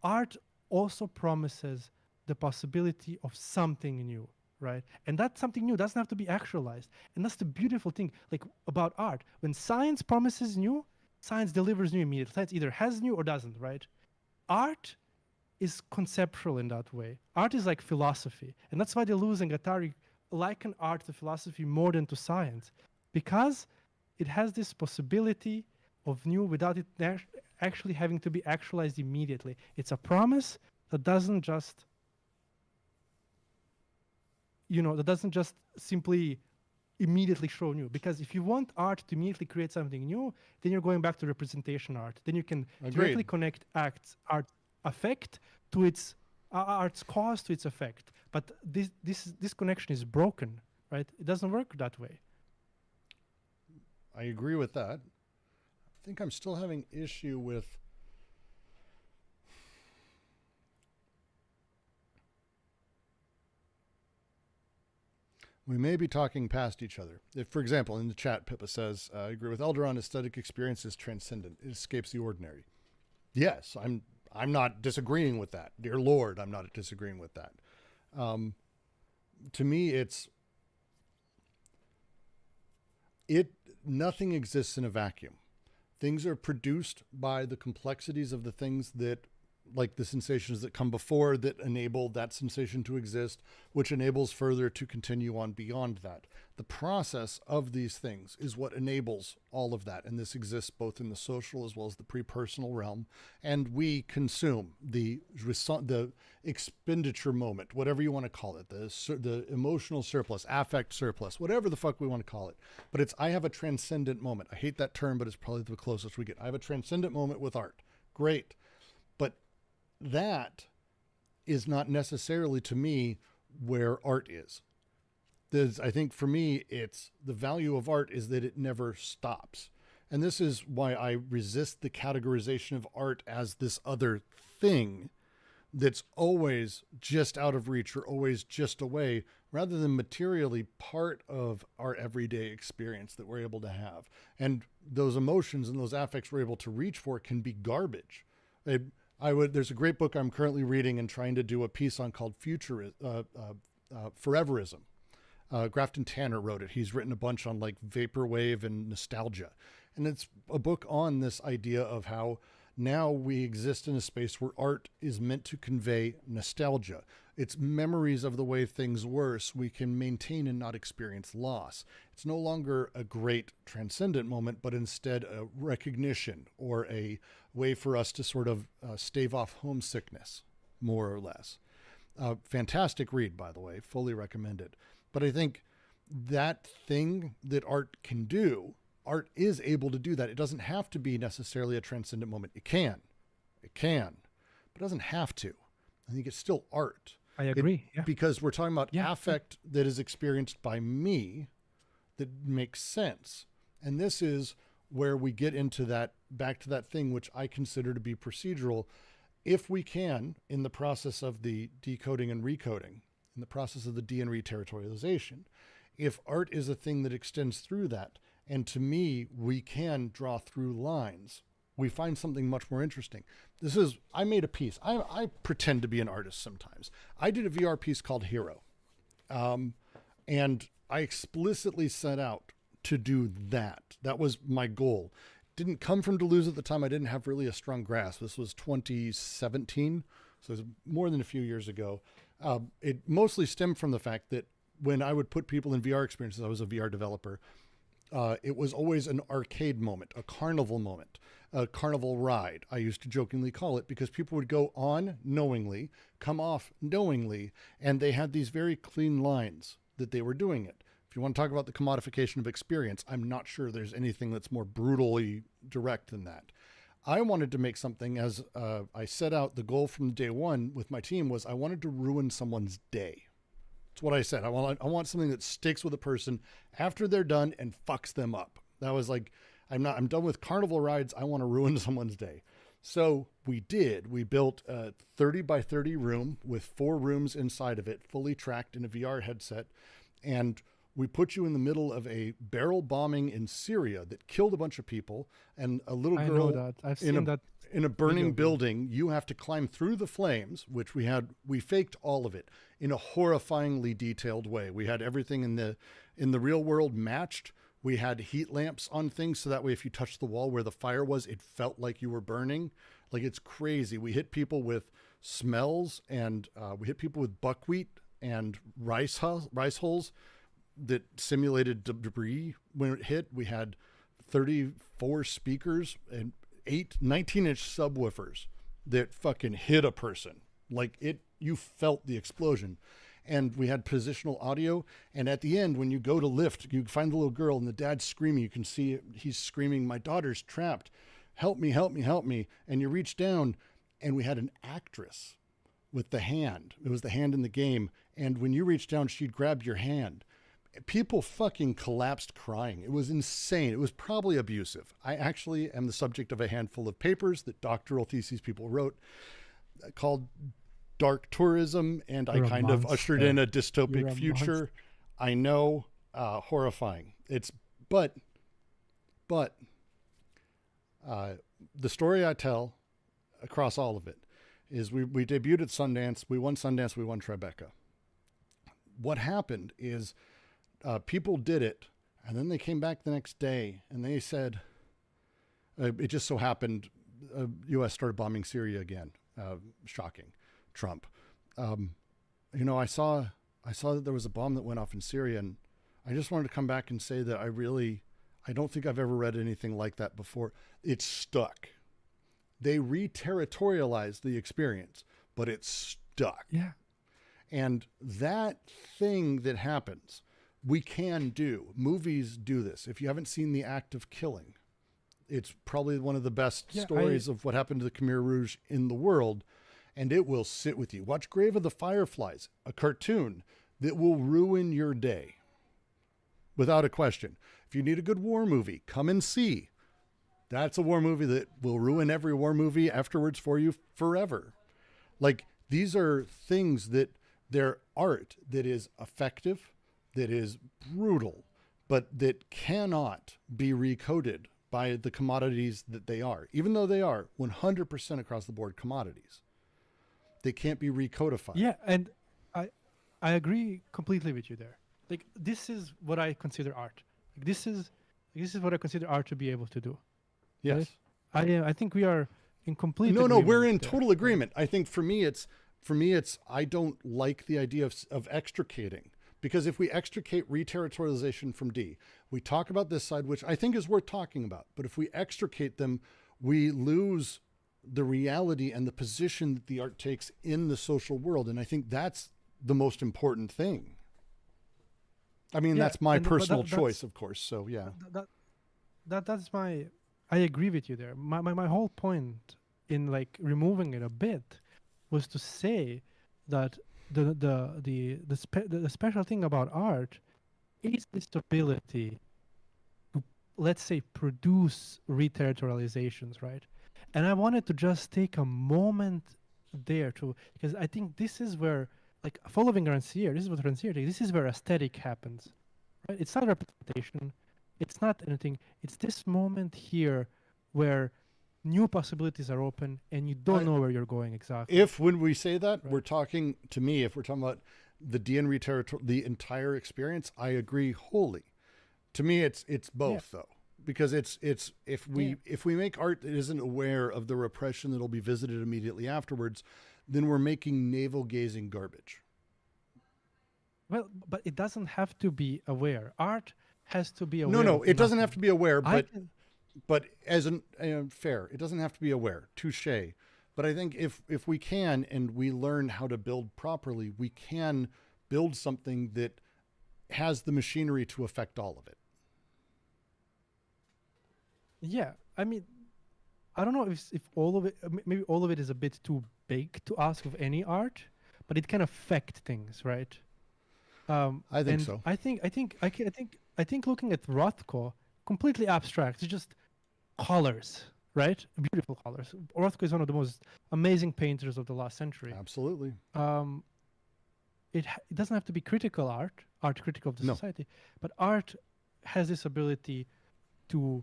Art also promises the possibility of something new, right? And that something new doesn't have to be actualized. And that's the beautiful thing, like about art. When science promises new, science delivers new immediately. Science either has new or doesn't, right? Art is conceptual in that way. Art is like philosophy. And that's why Deleuze and Guattari liken art to philosophy more than to science, because it has this possibility of new without it actually having to be actualized immediately. It's a promise that doesn't just, that doesn't just simply immediately show new. Because if you want art to immediately create something new, then you're going back to representation art. Then you can directly connect art effect to its art's cause to its effect. But this connection is broken, right? It doesn't work that way. I agree with that. I think I'm still having issue with we may be talking past each other. If, for example, in the chat, Pippa says, I agree with Elderan, aesthetic experience is transcendent. It escapes the ordinary. Yes, I'm not disagreeing with that. Dear Lord, I'm not disagreeing with that. To me, nothing exists in a vacuum. Things are produced by the complexities of the things that like the sensations that come before that enable that sensation to exist, which enables further to continue on beyond that. The process of these things is what enables all of that. And this exists both in the social as well as the pre-personal realm. And we consume the expenditure moment, whatever you want to call it, the emotional surplus, affect surplus, whatever the fuck we want to call it. But it's, I have a transcendent moment. I hate that term, but it's probably the closest we get. I have a transcendent moment with art. Great. But that is not necessarily to me where art is. I think for me, it's the value of art is that it never stops. And this is why I resist the categorization of art as this other thing that's always just out of reach or always just away, rather than materially part of our everyday experience that we're able to have. And those emotions and those affects we're able to reach for can be garbage. There's a great book I'm currently reading and trying to do a piece on called Foreverism. Grafton Tanner wrote it. He's written a bunch on like vaporwave and nostalgia. And it's a book on this idea of how now we exist in a space where art is meant to convey nostalgia. It's memories of the way things were so we can maintain and not experience loss. It's no longer a great transcendent moment, but instead a recognition or a way for us to sort of stave off homesickness, more or less. Fantastic read, by the way, fully recommend it. But I think that thing that art can do, art is able to do that. It doesn't have to be necessarily a transcendent moment. It can, but it doesn't have to. I think it's still art. I agree. Because we're talking about affect that is experienced by me that makes sense. And this is where we get into that, back to that thing, which I consider to be procedural. If we can, in the process of the decoding and recoding, in the process of the de and re-territorialization, if art is a thing that extends through that, and to me, we can draw through lines, we find something much more interesting. I made a piece. I pretend to be an artist sometimes. I did a VR piece called Hero. And I explicitly set out to do that. That was my goal. Didn't come from Deleuze at the time. I didn't have really a strong grasp. This was 2017, so it was more than a few years ago. It mostly stemmed from the fact that when I would put people in VR experiences, I was a VR developer, it was always an arcade moment, a carnival moment, a carnival ride, I used to jokingly call it, because people would go on knowingly, come off knowingly, and they had these very clean lines that they were doing it. If you want to talk about the commodification of experience, I'm not sure there's anything that's more brutally direct than that. I wanted to make something, as I set out, the goal from day one with my team was I wanted to ruin someone's day. That's what I said. I want something that sticks with a person after they're done and fucks them up. That was like, I'm done with carnival rides. I want to ruin someone's day. So we did. We built a 30 by 30 room with 4 rooms inside of it, fully tracked in a VR headset. And we put you in the middle of a barrel bombing in Syria that killed a bunch of people, and a little girl I know that. I've seen that in a burning building. You have to climb through the flames, which we faked all of it in a horrifyingly detailed way. We had everything in the real world matched. We had heat lamps on things, so that way if you touched the wall where the fire was, it felt like you were burning. Like, it's crazy. We hit people with smells, and we hit people with buckwheat and rice hulls that simulated debris when it hit. We had 34 speakers and 8 19-inch subwoofers that fucking hit a person. Like, you felt the explosion. And we had positional audio. And at the end, when you go to lift, you find the little girl and the dad's screaming. You can see he's screaming, "My daughter's trapped. Help me, help me, help me." And you reach down, and we had an actress with the hand. It was the hand in the game. And when you reached down, she'd grab your hand. People fucking collapsed crying. It was insane. It was probably abusive. I actually am the subject of a handful of papers that doctoral theses people wrote called Dark Tourism, and I kind of ushered in a dystopic future. I know, horrifying. But the story I tell across all of it is we debuted at Sundance. We won Sundance. We won Tribeca. What happened is people did it, and then they came back the next day and they said, it just so happened U.S. started bombing Syria again. shocking. Trump. You know, I saw that there was a bomb that went off in Syria, and I just wanted to come back and say that I don't think I've ever read anything like that before. It's stuck. They re-territorialized the experience, but it's stuck. Yeah. And that thing that happens, we can do. Movies do this. If you haven't seen The Act of Killing, it's probably one of the best stories of what happened to the Khmer Rouge in the world, and it will sit with you. Watch Grave of the Fireflies, a cartoon that will ruin your day, without a question. If you need a good war movie, come and see. That's a war movie that will ruin every war movie afterwards for you forever. Like, these are things that they're art that is effective, that is brutal, but that cannot be recoded by the commodities that they are, even though they are 100% across the board commodities. They can't be recodified. Yeah, and I agree completely with you there. Like, this is what I consider art. Like, this is what I consider art to be able to do. Yes. Right? I think we are in complete No, agreement we're in there. total agreement. I think for me it's I don't like the idea of extricating, because if we extricate re-territorialization from D, we talk about this side, which I think is worth talking about. But if we extricate them, we lose the reality and the position that the art takes in the social world. And I think that's the most important thing. I mean, that's my personal choice, of course. So yeah, that's my. I agree with you there. My whole point in like removing it a bit was to say that the special thing about art is this ability to, let's say, produce re-territorializations, right? And I wanted to just take a moment there to, because I think this is where, like, following Ranciere, this is what Ranciere takes, this is where aesthetic happens, right? It's not representation, it's not anything, it's this moment here where new possibilities are open and you don't know where you're going exactly. If when we say that, we're talking, to me, if we're talking about the DN territory, the entire experience, I agree wholly. To me, it's both though, because it's if we make art that isn't aware of the repression that'll be visited immediately afterwards, then we're making navel gazing garbage. Well, but it doesn't have to be aware. Art has to be aware. No, it doesn't have to be aware, but as an fair, it doesn't have to be aware. Touche. But I think if we can and we learn how to build properly, we can build something that has the machinery to affect all of it. Yeah, I mean, I don't know if all of it, maybe all of it is a bit too big to ask of any art, but it can affect things, right? I think so. I think looking at Rothko, completely abstract. It's just colors, right? Beautiful colors. Rothko is one of the most amazing painters of the last century. Absolutely. It doesn't have to be critical art critical of the society, but art has this ability to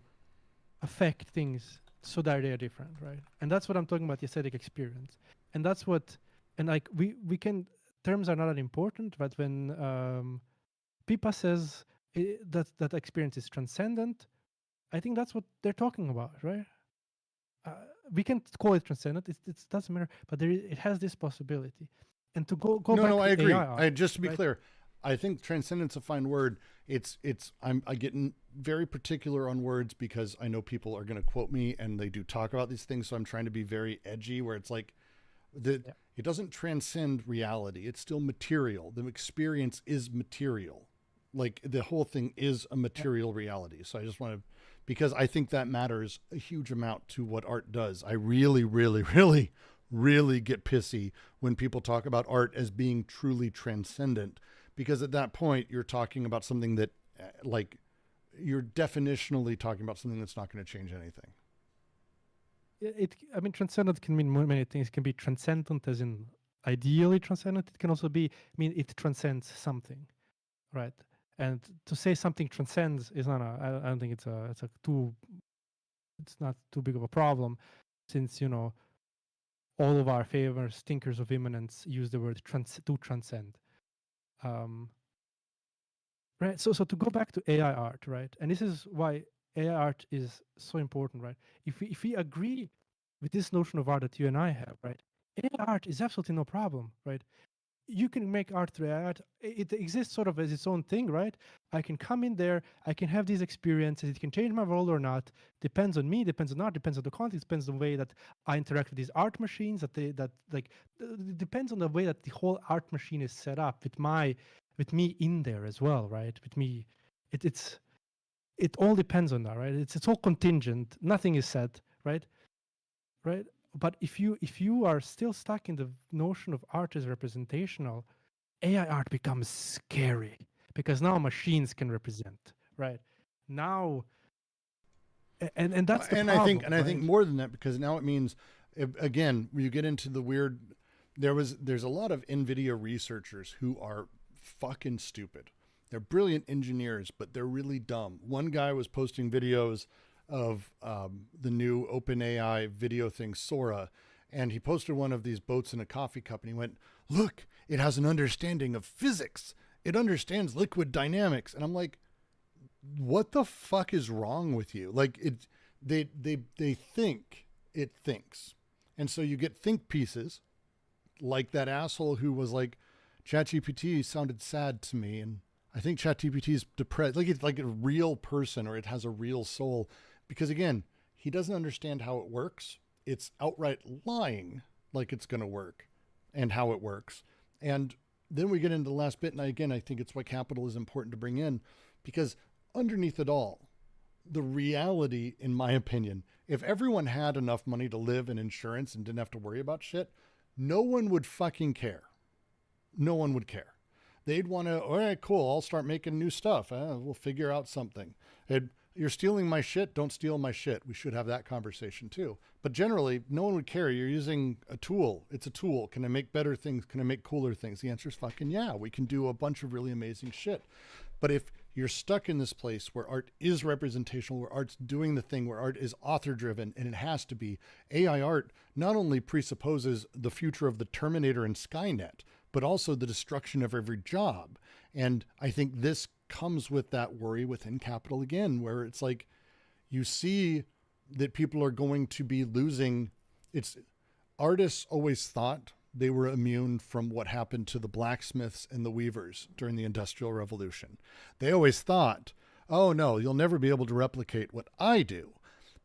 affect things so that they are different, right? And that's what I'm talking about, the aesthetic experience. And that's what, and like we can, terms are not that important, but when Pipa says that experience is transcendent, I think that's what they're talking about, right? We can call it transcendent, it doesn't matter, but it has this possibility. And to go back to I agree. AI art, Just to be clear, I think transcendent's a fine word. I get very particular on words because I know people are going to quote me and they do talk about these things. So I'm trying to be very edgy where it's like it doesn't transcend reality. It's still material. The experience is material. Like the whole thing is a material reality. So I just want to, because I think that matters a huge amount to what art does. I really, really, really, really get pissy when people talk about art as being truly transcendent, because at that point you're talking about something that like you're definitionally talking about something that's not going to change anything. I mean, transcendent can mean many things. It can be transcendent as in ideally transcendent. It can also be, it transcends something, right? And to say something transcends is not I don't think it's not too big of a problem, since, all of our famous thinkers of immanence use the word to transcend. Right. So to go back to AI art, right? And this is why AI art is so important, right? If we agree with this notion of art that you and I have, right? AI art is absolutely no problem, right? You can make art through art. It exists sort of as its own thing, right? I can come in there, I can have these experiences. It can change my world or not. Depends on me. Depends on art. Depends on the context. Depends on the way that I interact with these art machines. It depends on the way that the whole art machine is set up with me in there as well, right? With me, it all depends on that, right? It's all contingent. Nothing is set, right? Right. But if you are still stuck in the notion of art as representational, AI art becomes scary because now machines can represent, right? Now, and that's the And problem, I right? think more than that, because now it means, again, you get into the weird. There's a lot of NVIDIA researchers who are fucking stupid. They're brilliant engineers, but they're really dumb. One guy was posting videos of the new OpenAI video thing, Sora, and he posted one of these boats in a coffee cup, and he went, "Look, it has an understanding of physics. It understands liquid dynamics." And I'm like, what the fuck is wrong with you? Like they think it thinks. And so you get think pieces like that asshole who was like, ChatGPT sounded sad to me, and I think ChatGPT is depressed. Like it's like a real person, or it has a real soul. Because again, he doesn't understand how it works. It's outright lying like it's going to work and how it works. And then we get into the last bit. And again, I think it's why capital is important to bring in, because underneath it all, the reality, in my opinion, if everyone had enough money to live in insurance and didn't have to worry about shit, no one would fucking care. No one would care. They'd want to, all right, cool, I'll start making new stuff. We'll figure out something. You're stealing my shit, don't steal my shit. We should have that conversation too. But generally, no one would care. You're using a tool. It's a tool. Can I make better things? Can I make cooler things? The answer is fucking yeah. We can do a bunch of really amazing shit. But if you're stuck in this place where art is representational, where art's doing the thing, where art is author driven, and it has to be, AI art not only presupposes the future of the Terminator and Skynet, but also the destruction of every job. And I think this comes with that worry within capital again, where it's like you see that people are going to be losing. It's artists always thought they were immune from what happened to the blacksmiths and the weavers during the Industrial Revolution. They always thought, oh no, you'll never be able to replicate what I do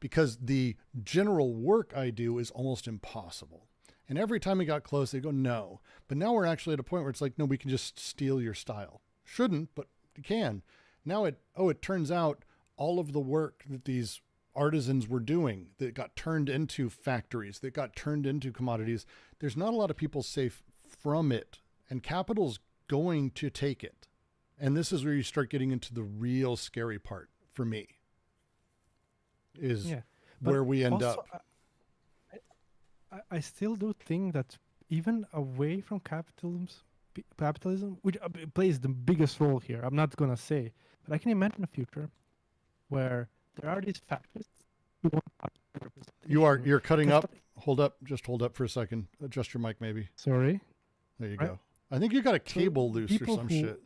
because the general work I do is almost impossible. And every time we got close, they go, no. But now we're actually at a point where it's like, no, we can just steal your style. Shouldn't, but you can. Now it turns out all of the work that these artisans were doing that got turned into factories, that got turned into commodities, there's not a lot of people safe from it. And capital's going to take it. And this is where you start getting into the real scary part for me, is where we end also, up. I still do think that even away from capitalism, which plays the biggest role here, I'm not going to say, but I can imagine a future where there are these factors. You're cutting up. Just hold up for a second. Adjust your mic, maybe. Sorry. There you go. I think you got a cable loose or some shit.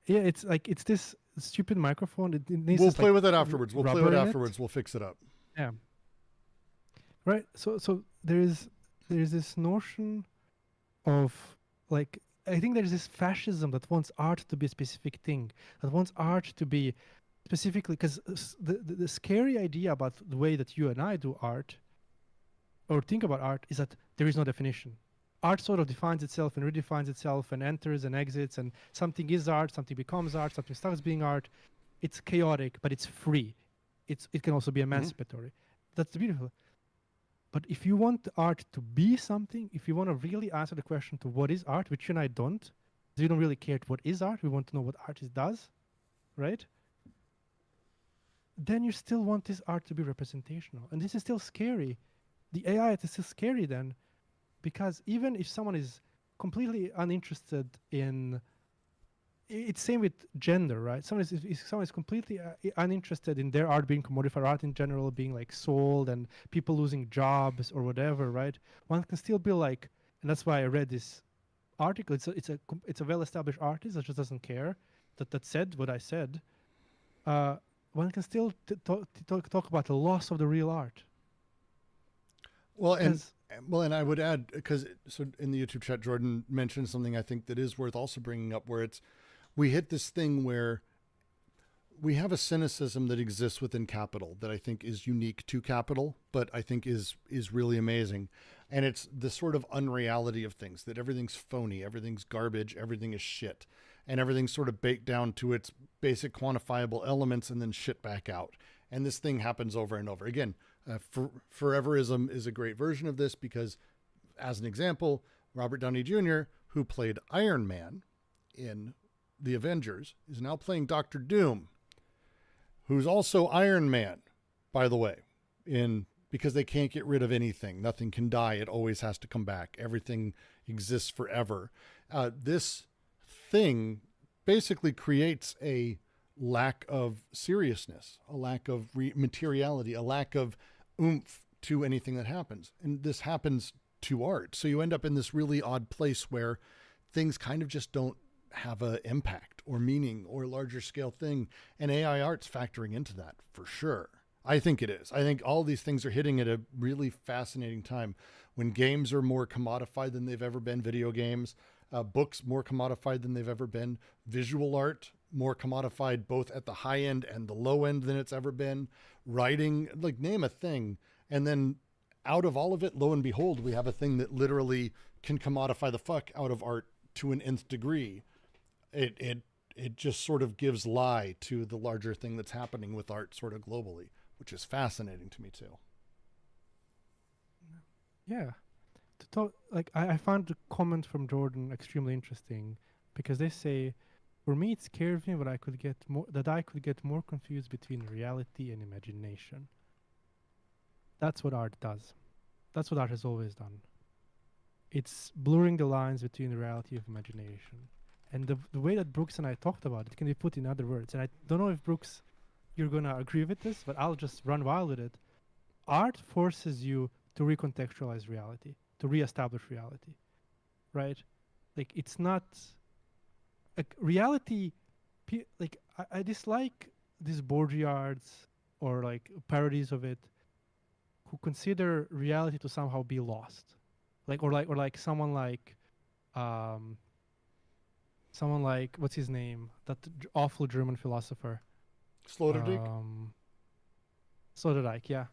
Yeah, it's this stupid microphone. It needs we'll play with it afterwards. We'll play with it afterwards. We'll fix it up. Yeah. Right. So there's this notion of like, I think there's this fascism that wants art to be a specific thing, that wants art to be specifically, because the scary idea about the way that you and I do art or think about art is that there is no definition. Art sort of defines itself and redefines itself and enters and exits, and something is art, something becomes art, something stops being art. It's chaotic, but it's free. It can also be emancipatory. That's beautiful. But if you want art to be something, if you want to really answer the question to what is art, which you and I don't, we don't really care what is art. We want to know what art does, right? Then you still want this art to be representational. And this is still scary. The AI is still scary then, because even if someone is completely uninterested in, it's same with gender, right? If someone is completely uninterested in their art being commodified, art in general being like sold and people losing jobs or whatever, right? One can still be like, and that's why I read this article. It's a well-established artist that just doesn't care that said what I said. One can still talk about the loss of the real art. Well, and Because and I would add, because so in the YouTube chat, Jordan mentioned something I think that is worth also bringing up, where it's we hit this thing where we have a cynicism that exists within capital that I think is unique to capital, but I think is really amazing. And it's the sort of unreality of things, that everything's phony, everything's garbage, everything is shit, and everything's sort of baked down to its basic quantifiable elements and then shit back out. And this thing happens over and over again. Foreverism is a great version of this because, as an example, Robert Downey Jr., who played Iron Man in the Avengers, is now playing Doctor Doom, who's also Iron Man, by the way, because they can't get rid of anything. Nothing can die. It always has to come back. Everything exists forever. This thing basically creates a lack of seriousness, a lack of materiality, a lack of oomph to anything that happens. And this happens to art. So you end up in this really odd place where things kind of just don't have an impact or meaning or larger scale thing. And AI art's factoring into that for sure. I think it is. I think all these things are hitting at a really fascinating time when games are more commodified than they've ever been, video games, books more commodified than they've ever been, visual art more commodified both at the high end and the low end than it's ever been, writing, like name a thing. And then out of all of it, lo and behold, we have a thing that literally can commodify the fuck out of art to an nth degree. It just sort of gives lie to the larger thing that's happening with art sort of globally, which is fascinating to me too. yeah, to talk, like I found the comment from Jordan extremely interesting because they say, for me, it scares me that I could get more confused between reality and imagination. That's what art does. That's what art has always done. It's blurring the lines between the reality of imagination. And the way that Brooks and I talked about it can be put in other words. And I don't know if Brooks, you're going to agree with this, but I'll just run wild with it. Art forces you to recontextualize reality, to reestablish reality, right? Like, it's not like reality. Like, I dislike these bourgeoids or like parodies of it who consider reality to somehow be lost. Like someone like what's his name? That awful German philosopher. Sloterdijk? Sloterdijk, yeah.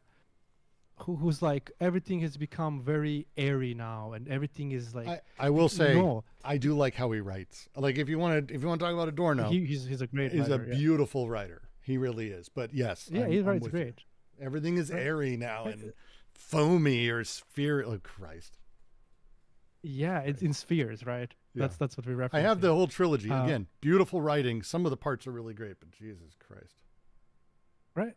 Who's like everything has become very airy now, and everything is like. I will say, no. I do like how he writes. Like if you want to talk about Adorno, He's a great. He's writer, a beautiful writer. He really is. But yes, yeah, he writes great. You. Everything is airy now and foamy or sphere. Oh Christ. Yeah, it's in spheres, right? Yeah. That's what we reference. I have the whole trilogy. Again, beautiful writing. Some of the parts are really great, but Jesus Christ. Right.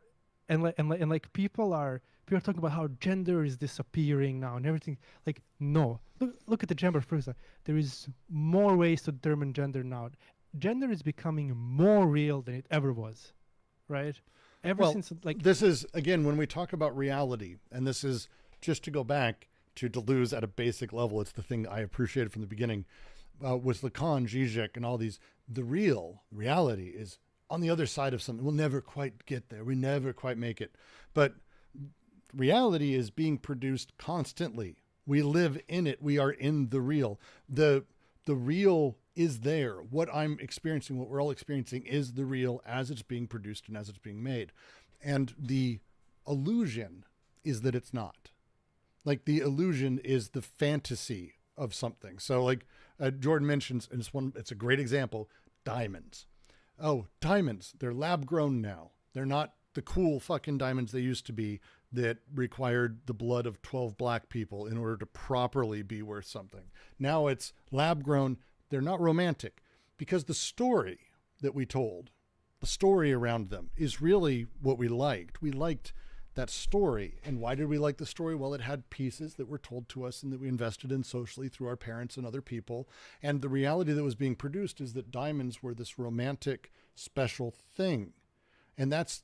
And like people are talking about how gender is disappearing now and everything. Like, no. Look at the gender first. There is more ways to determine gender now. Gender is becoming more real than it ever was. Right? Since like this is again when we talk about reality, and this is just to go back to Deleuze at a basic level. It's the thing I appreciated from the beginning with Lacan, Zizek, and all these. The reality is on the other side of something. We'll never quite get there. We never quite make it. But reality is being produced constantly. We live in it. We are in the real. The real is there. What I'm experiencing, what we're all experiencing is the real as it's being produced and as it's being made. And the illusion is that it's not. Like the illusion is the fantasy of something. So like Jordan mentions, and it's a great example, diamonds. Oh, diamonds, they're lab grown now. They're not the cool fucking diamonds they used to be that required the blood of 12 black people in order to properly be worth something. Now it's lab grown. They're not romantic because the story that we told, the story around them is really what we liked. We liked that story. And why did we like the story? Well, it had pieces that were told to us and that we invested in socially through our parents and other people. And the reality that was being produced is that diamonds were this romantic, special thing. And that's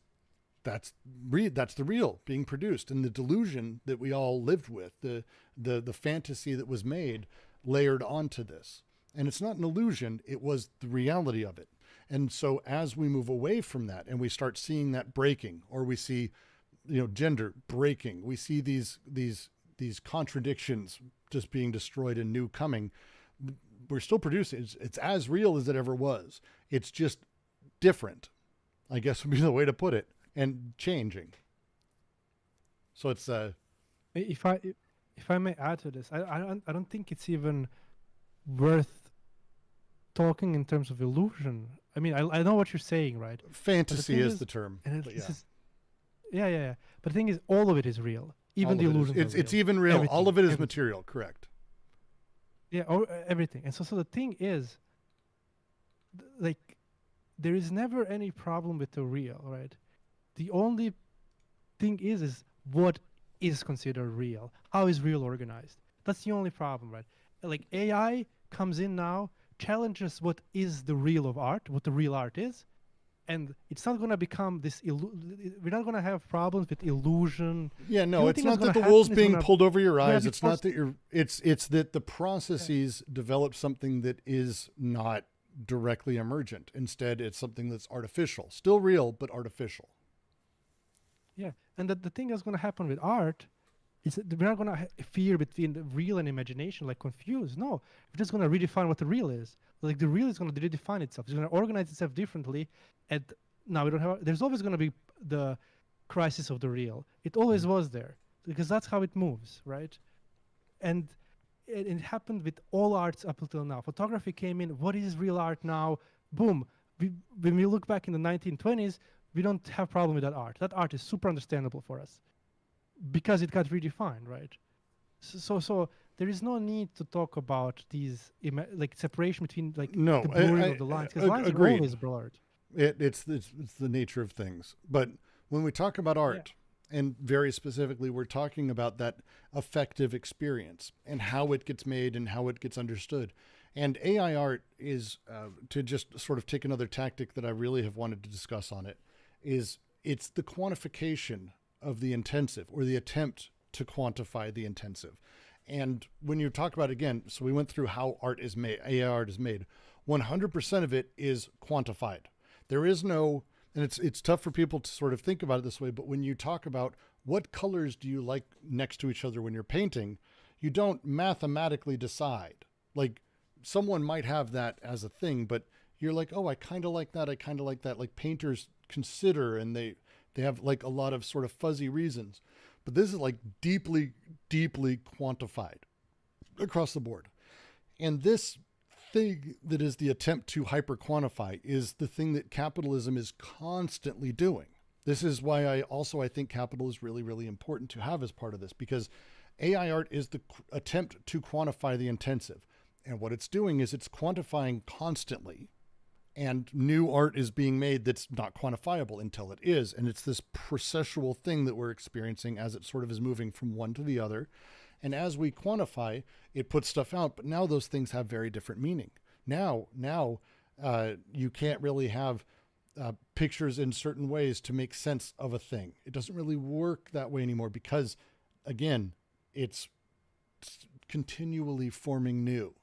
the real being produced, and the delusion that we all lived with, the fantasy that was made layered onto this. And it's not an illusion. It was the reality of it. And so as we move away from that and we start seeing that breaking, or we see, gender breaking, we see these these contradictions just being destroyed and new coming. We're still producing. It's as real as it ever was. It's just different, I guess would be the way to put it, and changing. So it's If I may add to this, I don't think it's even worth talking in terms of illusion. I mean, I know what you're saying, right? fantasy is the term. And But this yeah. is, yeah. But the thing is, all of it is real. Even All the of it is- illusions. it's are real. even real. Everything, All of it is everything. material. Correct. Yeah, or everything. And so the thing is, like, there is never any problem with the real, right? The only thing is what is considered real. How is real organized? That's the only problem, right? Like AI comes in now, challenges what is the real of art, what the real art is, and it's not going to become this. We're not going to have problems with illusion. Yeah, The no, only it's thing not that's that the gonna wool's happen is being gonna- pulled over your gonna eyes. be It's not forced- that you're. It's that the processes develop something that is not directly emergent. Instead, it's something that's artificial, still real but artificial. Yeah, and the thing that's going to happen with art is that we're not going to fear between the real and imagination, like confused. No, we're just going to redefine what the real is. Like the real is going to redefine itself. It's going to organize itself differently. And now we don't have. There's always going to be the crisis of the real. It always was there because that's how it moves, right? And it happened with all arts up until now. Photography came in. What is real art now? Boom. When we look back in the 1920s, we don't have problem with that art. That art is super understandable for us because it got redefined, right? So there is no need to talk about these like separation between like No, the blurring of the lines because lines agreed. are always blurred. It's the nature of things. But when we talk about art, and very specifically, we're talking about that affective experience and how it gets made and how it gets understood. And AI art is, to just sort of take another tactic that I really have wanted to discuss on it, is it's the quantification of the intensive or the attempt to quantify the intensive. And when you talk about, again, so we went through how art is made, AI art is made, 100% of it is quantified. There is no, and it's tough for people to sort of think about it this way, but when you talk about what colors do you like next to each other when you're painting, you don't mathematically decide. Like someone might have that as a thing, but you're like, oh, I kind of like that. I kind of like that. Like painters consider, and they have like a lot of sort of fuzzy reasons, but this is like deeply, deeply quantified across the board. And this thing that is the attempt to hyper quantify is the thing that capitalism is constantly doing. This is why I think capital is really, really important to have as part of this, because AI art is the attempt to quantify the intensive. And what it's doing is it's quantifying constantly, and new art is being made that's not quantifiable until it is. And it's this processual thing that we're experiencing as it sort of is moving from one to the other. And as we quantify, it puts stuff out, but now those things have very different meaning. Now, you can't really have pictures in certain ways to make sense of a thing. It doesn't really work that way anymore because, again, it's continually forming new.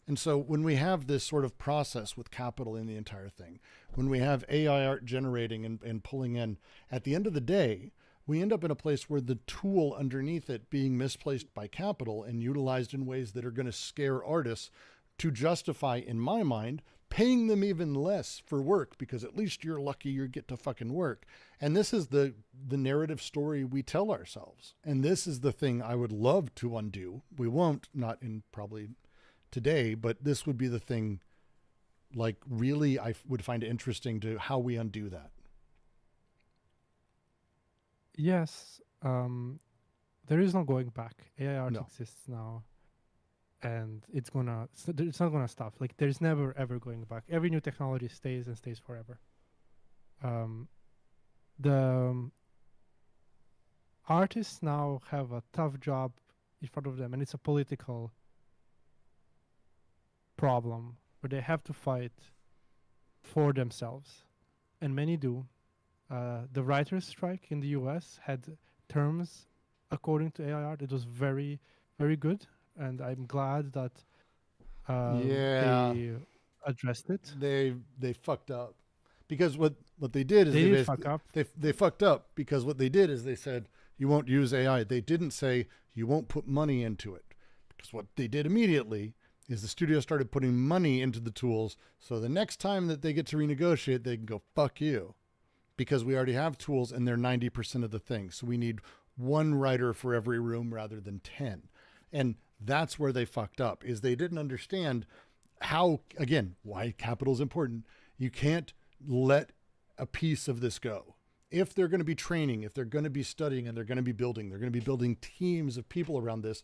And so when we have this sort of process with capital in the entire thing, when we have AI art generating and pulling in, at the end of the day, we end up in a place where the tool underneath it being misplaced by capital and utilized in ways that are going to scare artists to justify, in my mind, paying them even less for work, because at least you're lucky you get to fucking work. And this is the narrative story we tell ourselves. And this is the thing I would love to undo. We won't, not in probably today, but this would be the thing, like, really I would find it interesting to how we undo that. Yes, there is no going back. AI art No. exists now, and it's not gonna stop. Like there's never ever going back. Every new technology stays and stays forever. The artists now have a tough job in front of them, and it's a political problem where they have to fight for themselves, and many do. The writers' strike in the U.S. had terms according to AI art. It was very, very good, and I'm glad that they addressed it. They fucked up, because what they did is They did basically- fuck up. They fucked up because what they did is they said you won't use AI. They didn't say you won't put money into it. Because what they did immediately is the studio started putting money into the tools, so the next time that they get to renegotiate, they can go, fuck you. Because we already have tools and they're 90% of the thing. So we need one writer for every room rather than 10. And that's where they fucked up, is they didn't understand how, again, why capital is important. You can't let a piece of this go. If they're going to be training, if they're going to be studying, and they're going to be building teams of people around this,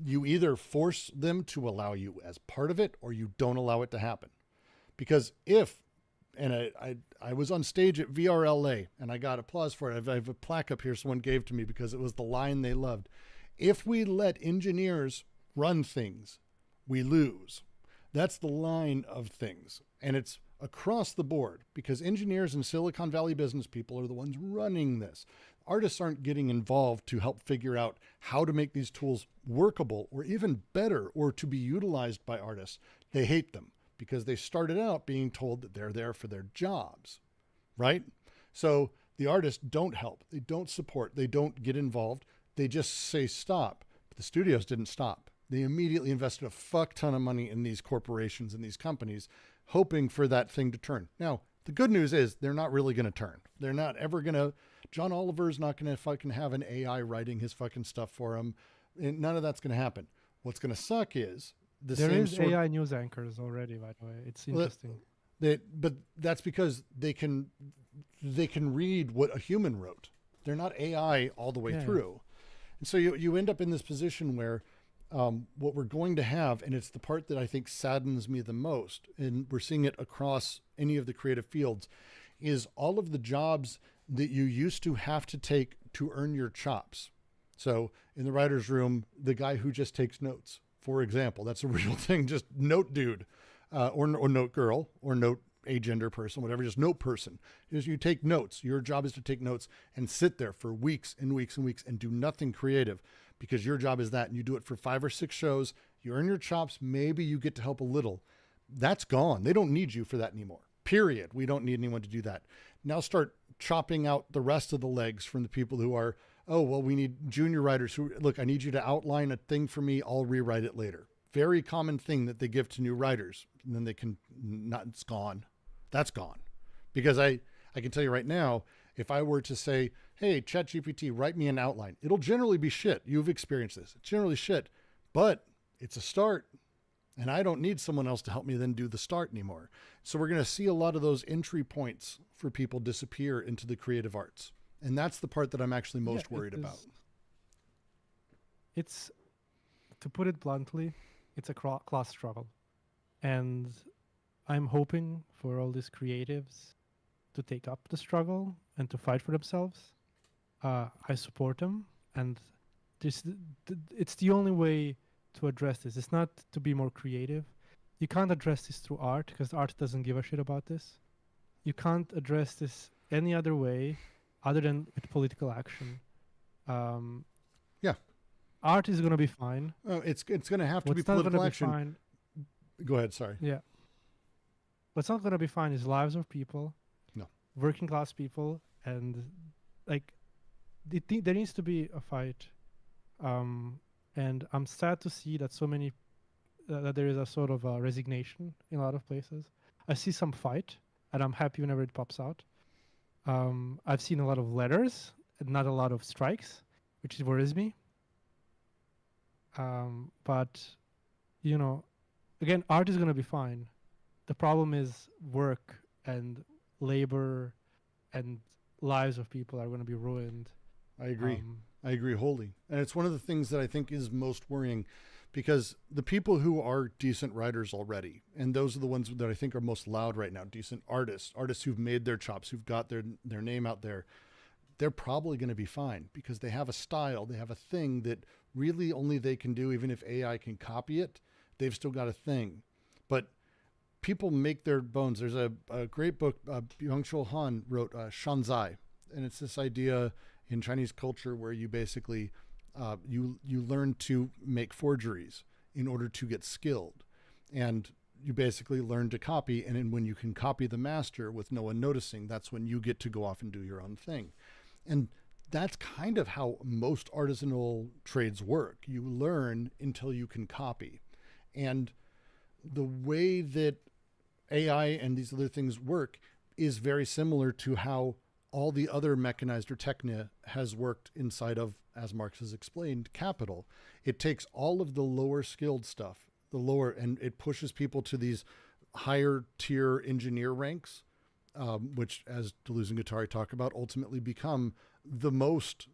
you either force them to allow you as part of it, or you don't allow it to happen. Because I was on stage at VRLA and I got applause for it. I have a plaque up here someone gave to me because it was the line they loved. If we let engineers run things, we lose. That's the line of things. And it's across the board, because engineers and Silicon Valley business people are the ones running this. Artists aren't getting involved to help figure out how to make these tools workable or even better, or to be utilized by artists. They hate them because they started out being told that they're there for their jobs, right? So the artists don't help, they don't support, they don't get involved. They just say stop. But the studios didn't stop. They immediately invested a fuck ton of money in these corporations and these companies, hoping for that thing to turn. Now, the good news is they're not really going to turn. They're not ever going to, John Oliver's not going to fucking have an AI writing his fucking stuff for him. And none of that's going to happen. What's going to suck is there is AI news anchors already, by the way. It's interesting. But that's because they can read what a human wrote. They're not AI all the way through. And so you end up in this position where what we're going to have, and it's the part that I think saddens me the most, and we're seeing it across any of the creative fields, is all of the jobs that you used to have to take to earn your chops. So in the writer's room, the guy who just takes notes, for example, that's a real thing, just note dude, or note girl, or note agender person, whatever, just note person. Is you take notes. Your job is to take notes and sit there for weeks and weeks and weeks and do nothing creative, because your job is that, and you do it for 5 or 6 shows. You earn your chops. Maybe you get to help a little. That's gone. They don't need you for that anymore. Period. We don't need anyone to do that. Now start chopping out the rest of the legs from the people who are, oh, well, we need junior writers who, look, I need you to outline a thing for me. I'll rewrite it later. Very common thing that they give to new writers. And then they can not, it's gone. That's gone. Because I can tell you right now, if I were to say, hey, ChatGPT, write me an outline, it'll generally be shit. You've experienced this. It's generally shit, but it's a start. And I don't need someone else to help me then do the start anymore. So we're going to see a lot of those entry points for people disappear into the creative arts. And that's the part that I'm actually most worried about. It's, to put it bluntly, it's a class struggle. And I'm hoping for all these creatives to take up the struggle and to fight for themselves. I support them, and it's the only way to address this. It's not to be more creative. You can't address this through art, because art doesn't give a shit about this. You can't address this any other way other than with political action. Yeah. Art is going to be fine. It's going to have to What's be not political gonna action. be fine, Go ahead. Sorry. yeah. What's not going to be fine is lives of people, No. working class people, and like there needs to be a fight. And I'm sad to see that so many that there is a sort of a resignation in a lot of places. I see some fight, and I'm happy whenever it pops out. I've seen a lot of letters and not a lot of strikes, which worries me. But you know, again, art is going to be fine. The problem is work and labor and lives of people are going to be ruined. I agree. I agree wholly. And it's one of the things that I think is most worrying, because the people who are decent writers already, and those are the ones that I think are most loud right now, decent artists who've made their chops, who've got their name out there, they're probably going to be fine, because they have a style, they have a thing that really only they can do. Even if AI can copy it, they've still got a thing. But people make their bones. There's a great book, Byung-Chul Han wrote, Shanzai, and it's this idea in Chinese culture where you basically you learn to make forgeries in order to get skilled, and you basically learn to copy, and then when you can copy the master with no one noticing, that's when you get to go off and do your own thing. And that's kind of how most artisanal trades work. You learn until you can copy. And the way that AI and these other things work is very similar to how all the other mechanized or technia has worked inside of, as Marx has explained, capital. It takes all of the lower skilled stuff, and it pushes people to these higher tier engineer ranks, which, as Deleuze and Guattari talk about, ultimately become the most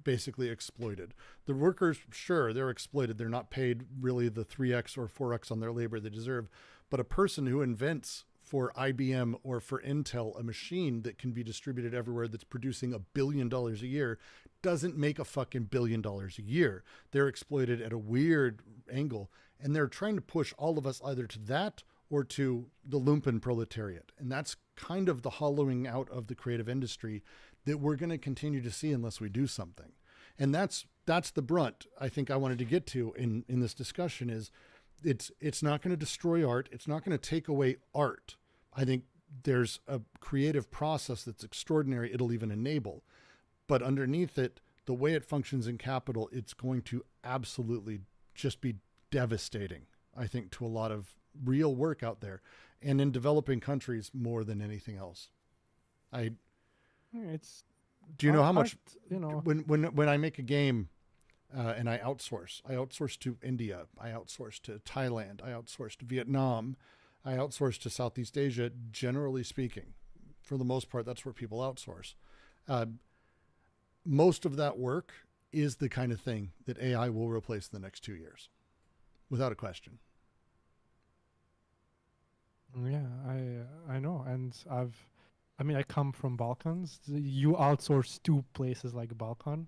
basically exploited. The workers, sure, they're exploited. They're not paid really the 3x or 4x on their labor they deserve. But a person who invents for IBM or for Intel a machine that can be distributed everywhere that's producing $1 billion a year doesn't make a fucking $1 billion a year. They're exploited at a weird angle, and they're trying to push all of us either to that or to the lumpen proletariat. And that's kind of the hollowing out of the creative industry that we're going to continue to see unless we do something. And that's the brunt I think I wanted to get to in this discussion is it's not going to destroy art. It's not going to take away art. I think there's a creative process that's extraordinary. It'll even enable, but underneath it, the way it functions in capital, it's going to absolutely just be devastating, I think, to a lot of real work out there and in developing countries more than anything else. Do you know how much, when I make a game, and I outsource to India, I outsource to Thailand, I outsource to Vietnam, I outsource to Southeast Asia, generally speaking. For the most part, that's where people outsource. Most of that work is the kind of thing that AI will replace in the next 2 years, without a question. Yeah, I know. And I come from Balkans. You outsource to places like Balkan.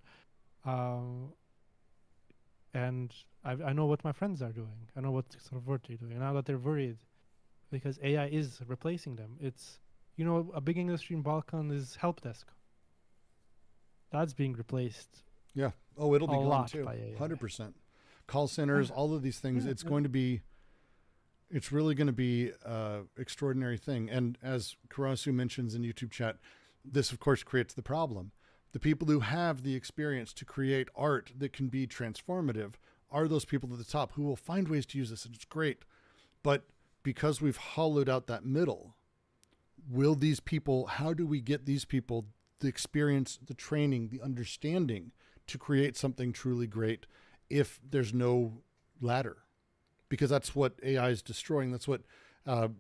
And I know what my friends are doing. I know what sort of work they're doing. And I know that they're worried because AI is replacing them. It's, a big industry in Balkan is help desk. That's being replaced. Yeah. Oh, it'll be gone too. By AI. 100%. Call centers, all of these things. It's really going to be an extraordinary thing. And as Karasu mentions in YouTube chat, this of course creates the problem. The people who have the experience to create art that can be transformative are those people at the top who will find ways to use this, and it's great. But because we've hollowed out that middle, how do we get these people the experience, the training, the understanding to create something truly great if there's no ladder? Because that's what AI is destroying. That's what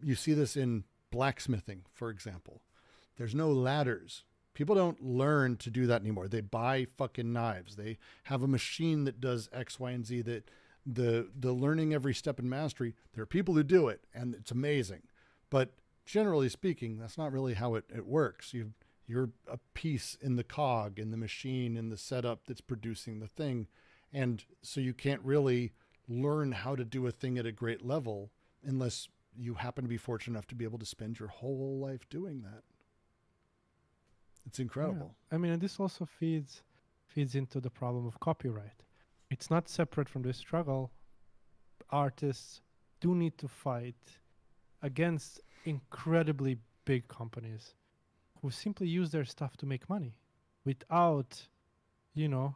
you see this in blacksmithing, for example. There's no ladders. People don't learn to do that anymore. They buy fucking knives. They have a machine that does X, Y, and Z. That the learning every step in mastery, there are people who do it, and it's amazing. But generally speaking, that's not really how it works. You're a piece in the cog, in the machine, in the setup that's producing the thing. And so you can't really learn how to do a thing at a great level unless you happen to be fortunate enough to be able to spend your whole life doing that. It's incredible. Yeah. And this also feeds into the problem of copyright. It's not separate from this struggle. Artists do need to fight against incredibly big companies who simply use their stuff to make money without, and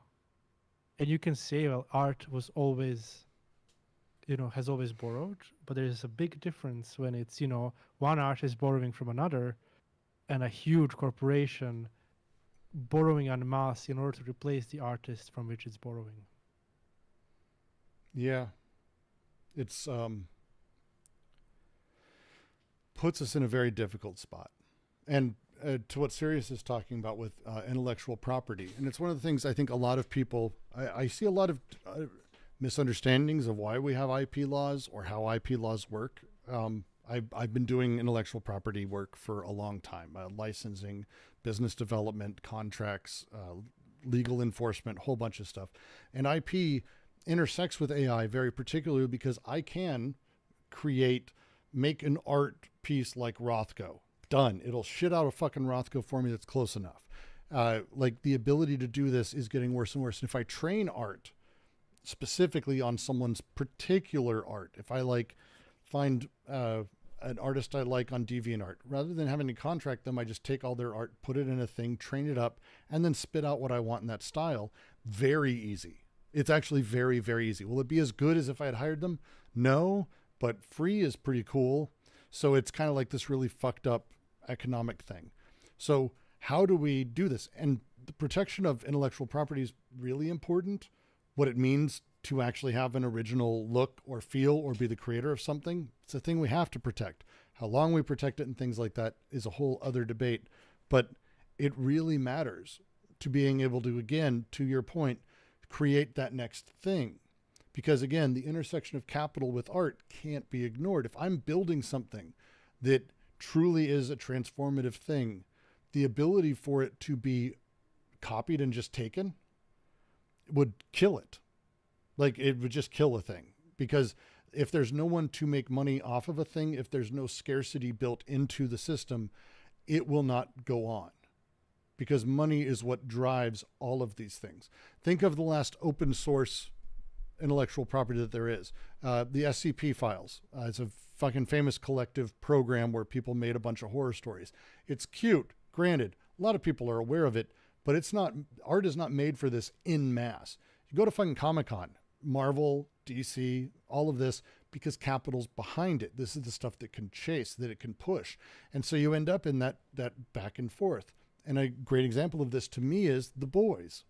you can say, well, art was always, has always borrowed, but there's a big difference when it's, one artist borrowing from another and a huge corporation borrowing en masse in order to replace the artist from which it's borrowing. Yeah. It's puts us in a very difficult spot. And to what Sirius is talking about with intellectual property. And it's one of the things I think a lot of people, I see a lot of misunderstandings of why we have IP laws or how IP laws work. I've been doing intellectual property work for a long time, licensing, business development, contracts, legal enforcement, whole bunch of stuff. And IP intersects with AI very particularly because I can make an art piece like Rothko. Done. It'll shit out a fucking Rothko for me that's close enough. Like the ability to do this is getting worse and worse. And if I train art specifically on someone's particular art, if I find an artist I like on DeviantArt. Rather than having to contract them, I just take all their art, put it in a thing, train it up, and then spit out what I want in that style. Very easy. It's actually very, very easy. Will it be as good as if I had hired them? No, but free is pretty cool. So it's kind of like this really fucked up economic thing. So how do we do this? And the protection of intellectual property is really important. What it means to actually have an original look or feel or be the creator of something, it's a thing we have to protect. How long we protect it and things like that is a whole other debate, but it really matters to being able to, again, to your point, create that next thing. Because again, the intersection of capital with art can't be ignored. If I'm building something that truly is a transformative thing, the ability for it to be copied and just taken would kill it. Like, it would just kill a thing, because if there's no one to make money off of a thing, if there's no scarcity built into the system, it will not go on, because money is what drives all of these things. Think of the last open source intellectual property that there is, the SCP files. It's a fucking famous collective program where people made a bunch of horror stories. It's cute, granted. A lot of people are aware of it, but it's not, art is not made for this in mass. You go to fucking Comic-Con, Marvel, DC, all of this, because capital's behind it. This is the stuff that can chase, that it can push. And so you end up in that back and forth. And a great example of this to me is The Boys.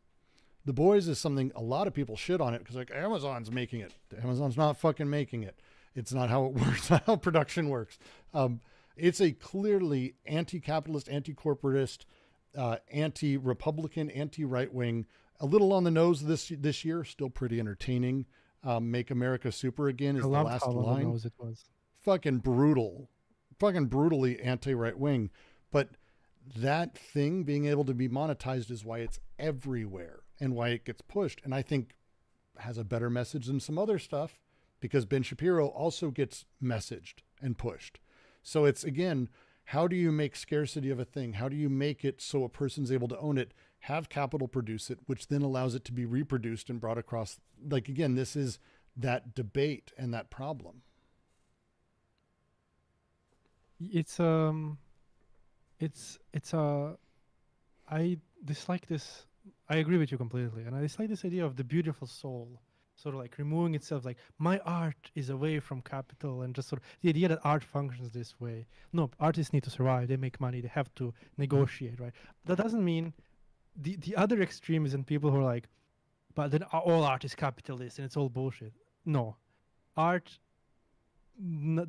The Boys is something a lot of people shit on it because, like, Amazon's making it. Amazon's not fucking making it. It's not how it works, not how production works. It's a clearly anti-capitalist, anti-corporatist, anti-Republican, anti-right-wing, a little on the nose this year, still pretty entertaining. Make America Super Again is the last line. On the nose it was. Fucking brutal. Fucking brutally anti-right wing. But that thing being able to be monetized is why it's everywhere and why it gets pushed. And I think has a better message than some other stuff, because Ben Shapiro also gets messaged and pushed. So it's, again, how do you make scarcity of a thing? How do you make it so a person's able to own it, have capital produce it, which then allows it to be reproduced and brought across? Like, again, this is that debate and that problem. I dislike this. I agree with you completely. And I dislike this idea of the beautiful soul sort of like removing itself, like my art is away from capital, and just sort of the idea that art functions this way. No, artists need to survive. They make money. They have to negotiate, right? That doesn't mean the other extreme is in people who are like, but then all art is capitalist and it's all bullshit. No, art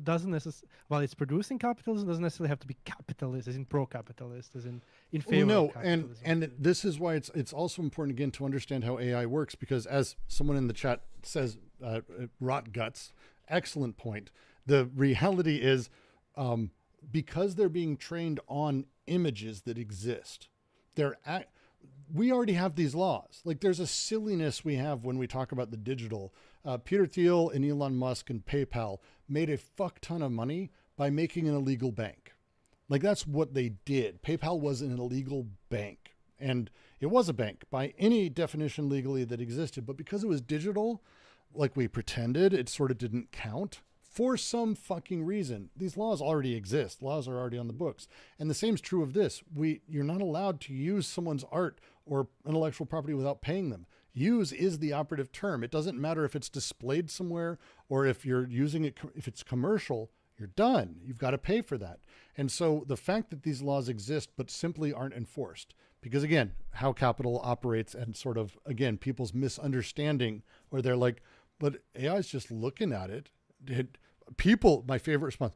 doesn't necessarily, while it's producing capitalism, doesn't necessarily have to be capitalist, as in pro-capitalist, as in favor of capitalism. And this is why it's also important, again, to understand how AI works, because as someone in the chat says, rot guts, excellent point. The reality is, because they're being trained on images that exist, we already have these laws. Like, there's a silliness we have when we talk about the digital. Peter Thiel and Elon Musk and PayPal made a fuck ton of money by making an illegal bank. Like, that's what they did. PayPal was an illegal bank, and it was a bank by any definition legally that existed. But because it was digital, like we pretended, it sort of didn't count for some fucking reason. These laws already exist. Laws are already on the books. And the same is true of this. You're not allowed to use someone's art or intellectual property without paying them. Use is the operative term. It doesn't matter if it's displayed somewhere or if you're using it, if it's commercial, you're done. You've got to pay for that. And so the fact that these laws exist but simply aren't enforced, because again, how capital operates and sort of, again, people's misunderstanding where they're like, but AI is just looking at it. People, my favorite response,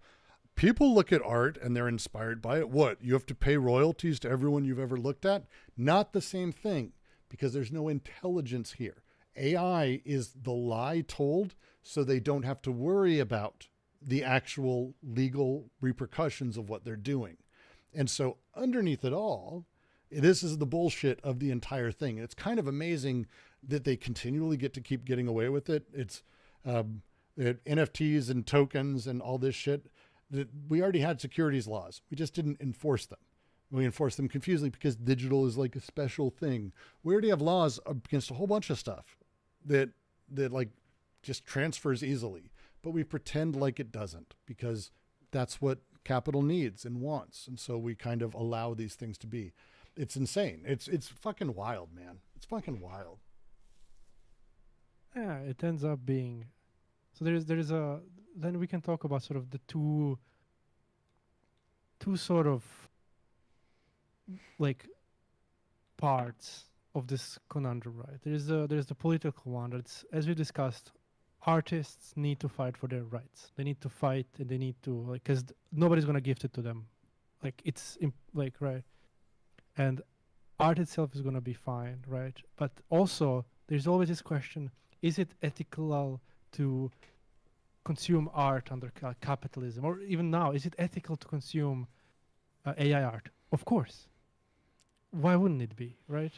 people look at art and they're inspired by it. What? You have to pay royalties to everyone you've ever looked at? Not the same thing, because there's no intelligence here. AI is the lie told so they don't have to worry about the actual legal repercussions of what they're doing. And so underneath it all, this is the bullshit of the entire thing. It's kind of amazing that they continually get to keep getting away with it. It's NFTs and tokens and all this shit. That we already had securities laws. We just didn't enforce them. We enforce them confusingly because digital is like a special thing. We already have laws against a whole bunch of stuff that like just transfers easily, but we pretend like it doesn't because that's what capital needs and wants. And so we kind of allow these things to be. It's insane. It's fucking wild, man. It's fucking wild. Yeah, it ends up being. So there is a. Then we can talk about sort of the two sort of like parts of this conundrum, right? There's the political one. That's, as we discussed, artists need to fight for their rights. They need to fight, and they need to, like, because nobody's gonna gift it to them, like like, right. And art itself is gonna be fine, right? But also there's always this question: is it ethical to consume art under capitalism, or even now, is it ethical to consume AI art? Of course. Why wouldn't it be, right?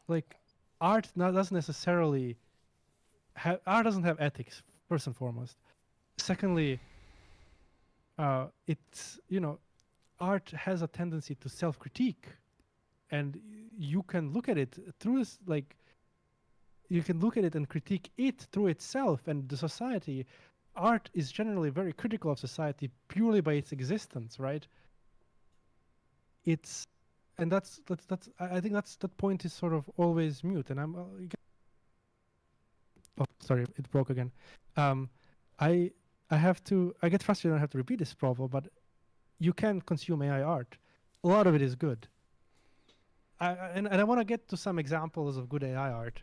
Like, art doesn't necessarily art doesn't have ethics, first and foremost. Secondly, it's, art has a tendency to self-critique, and you can look at it through this, like, you can look at it and critique it through itself and the society. Art is generally very critical of society purely by its existence, right? And that's I think that point is sort of always mute. And oh, sorry, it broke again. I get frustrated. I have to repeat this problem, but you can consume AI art. A lot of it is good. And I want to get to some examples of good AI art.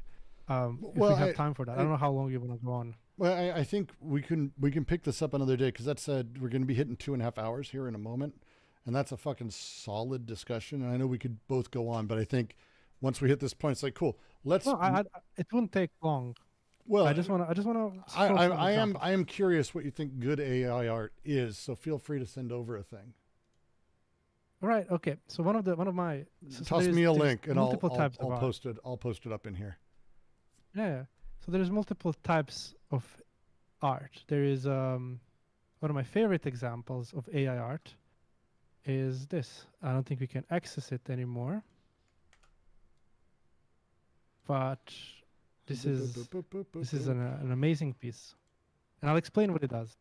If we have time for that. I don't know how long you want to go on. Well, I think we can pick this up another day, because that said we're going to be hitting 2.5 hours here in a moment, and that's a fucking solid discussion. And I know we could both go on, but I think once we hit this point, it's like, cool. Let's. No, it wouldn't take long. Well, I just want to. I am curious what you think good AI art is. So feel free to send over a thing. All right. Okay. So one of my toss me a link, and I'll post it. I'll post it up in here. Yeah. So there's multiple types of art. There is one of my favorite examples of AI art is this. I don't think we can access it anymore, but this is an amazing piece, and I'll explain what it does.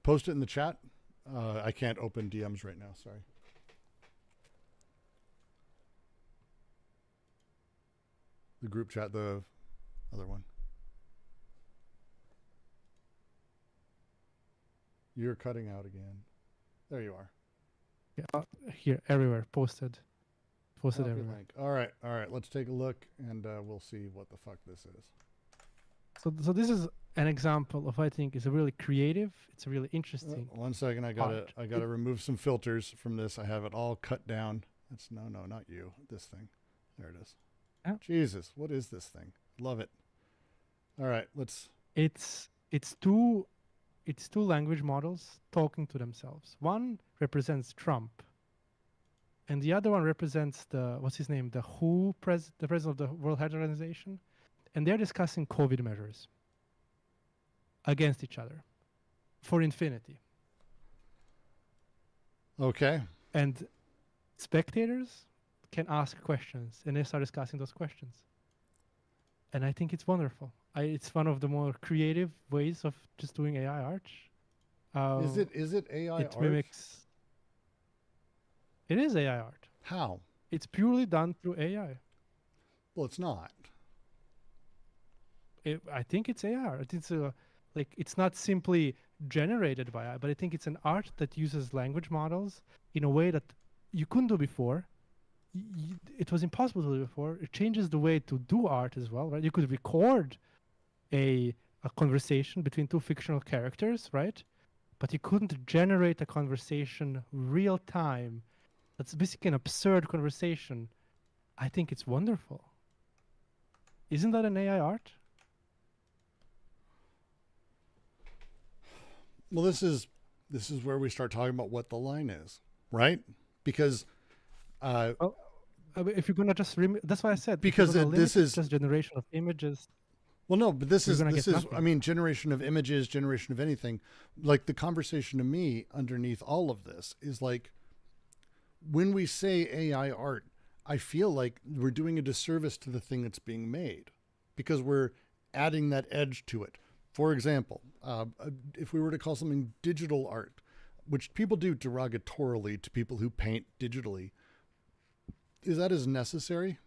Post it in the chat. I can't open DMs right now. Sorry. The group chat, the other one. You're cutting out again. There you are. Yeah, here, everywhere, posted everywhere. Link. All right. Let's take a look, and we'll see what the fuck this is. So this is an example of, I think, is a really creative. It's a really interesting. 1 second, I gotta remove some filters from this. I have it all cut down. That's no, not you. This thing. There it is. Yeah. Jesus, what is this thing? Love it. All right, let's. It's two language models talking to themselves. One represents Trump, and the other one represents the president of the World Health Organization, and they're discussing COVID measures against each other for infinity. Okay. And spectators can ask questions, and they start discussing those questions. And I think it's wonderful. It's one of the more creative ways of just doing AI art. Is it AI art? It is AI art. How? It's purely done through AI. Well, it's not. I think it's AI art. It's not simply generated by AI, but I think it's an art that uses language models in a way that you couldn't do before. It was impossible to do before. It changes the way to do art as well, right? You could record a conversation between two fictional characters, right? But you couldn't generate a conversation real time. That's basically an absurd conversation. I think it's wonderful. Isn't that an AI art? Well, this is where we start talking about what the line is, right? Because if you're gonna just that's why I said, because this is just generation of images. Well, no, but this is I mean, generation of images, generation of anything. Like, the conversation to me underneath all of this is like, when we say AI art, I feel like we're doing a disservice to the thing that's being made, because we're adding that edge to it. For example, if we were to call something digital art, which people do derogatorily to people who paint digitally, is that as necessary?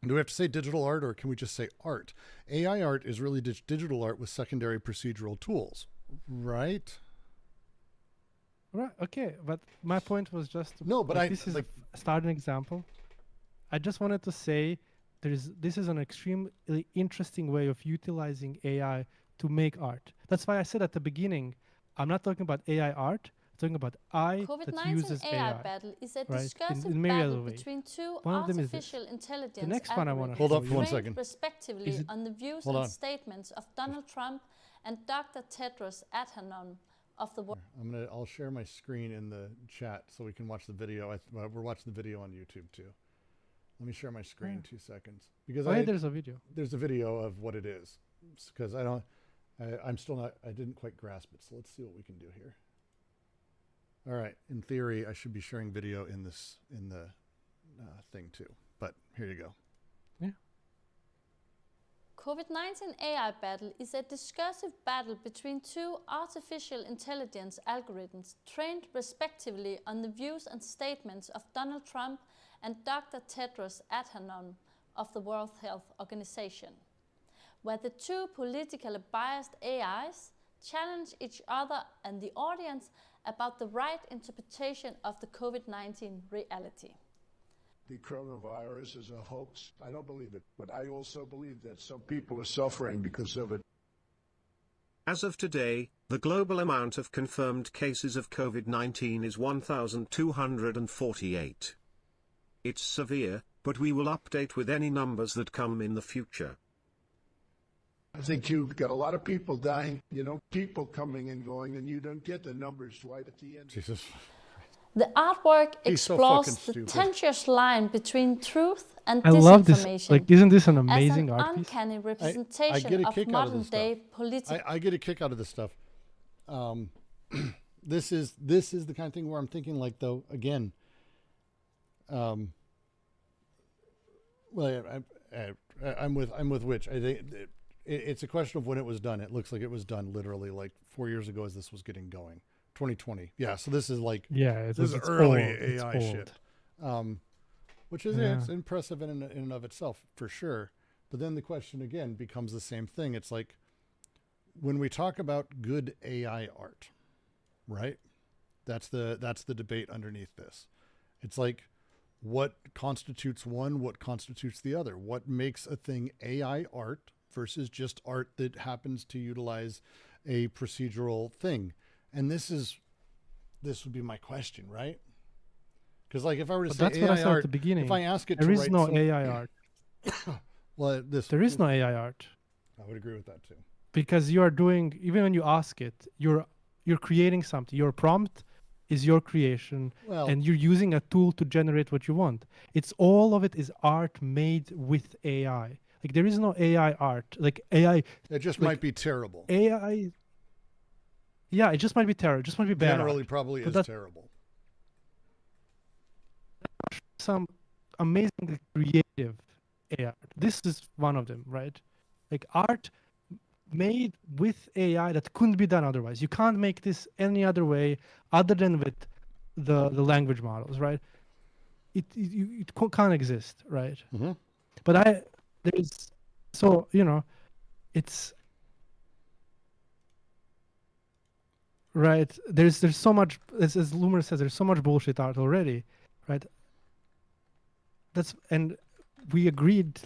Do we have to say digital art, or can we just say art? AI art is really digital art with secondary procedural tools, right? Right. Okay. But my point was just No, but this is a starting example. I just wanted to say this is an extremely interesting way of utilizing AI to make art. That's why I said at the beginning, I'm not talking about AI art. I'm talking about that uses AI battle is a right? discursive in battle between two artificial intelligence the next one I want to hold up algorithms for 1 trained second. respectively on the views and statements of Donald Trump and Dr. Tedros Adhanom of the world. I'll share my screen in the chat so we can watch the video. We're watching the video on YouTube too. Let me share my screen 2 seconds because there's a video. There's a video of what it is, because I'm still not. I didn't quite grasp it. So let's see what we can do here. All right. In theory, I should be sharing video in the thing too. But here you go. Yeah. COVID-19 AI battle is a discursive battle between two artificial intelligence algorithms trained respectively on the views and statements of Donald Trump and Dr. Tedros Adhanom of the World Health Organization, where the two politically biased AIs challenge each other and the audience about the right interpretation of the COVID-19 reality. The coronavirus is a hoax. I don't believe it, but I also believe that some people are suffering because of it. As of today, the global amount of confirmed cases of COVID-19 is 1,248. It's severe, but we will update with any numbers that come in the future. I think you've got a lot of people dying, people coming and going, and you don't get the numbers right at the end. Jesus. The artwork explores the tenuous line between truth and disinformation. I love this. Isn't this an amazing art piece? Uncanny representation of modern-day politics. I get a kick out of this stuff. This is the kind of thing where I'm thinking, though, again. I'm with Witch. I think it's a question of when it was done. It looks like it was done literally 4 years ago as this was getting going. 2020. Yeah. So this is this is early AI shit. Which is it's impressive in and of itself for sure. But then the question again becomes the same thing. It's when we talk about good AI art, right? That's the debate underneath this. It's what constitutes one, what constitutes the other? What makes a thing AI art versus just art that happens to utilize a procedural thing? And this would be my question, right? Because if I were to say that's AI what I said art, at the beginning. if I ask it there to is write no some, AI art. Well, there is no AI art. I would agree with that too. Because you are doing, even when you ask it, you're creating something. Your prompt is your creation, and you're using a tool to generate what you want. All of it is art made with AI. There is no AI art. AI. It just might be terrible. AI. Yeah, it just might be terrible. It just might be bad. Generally, probably is terrible. Some amazingly creative AI. This is one of them, right? Art made with AI that couldn't be done otherwise. You can't make this any other way other than with the language models, right? It can't exist, right? Mm-hmm. But it's right. There's so much, as Loomer says, there's so much bullshit art already, right? And we agreed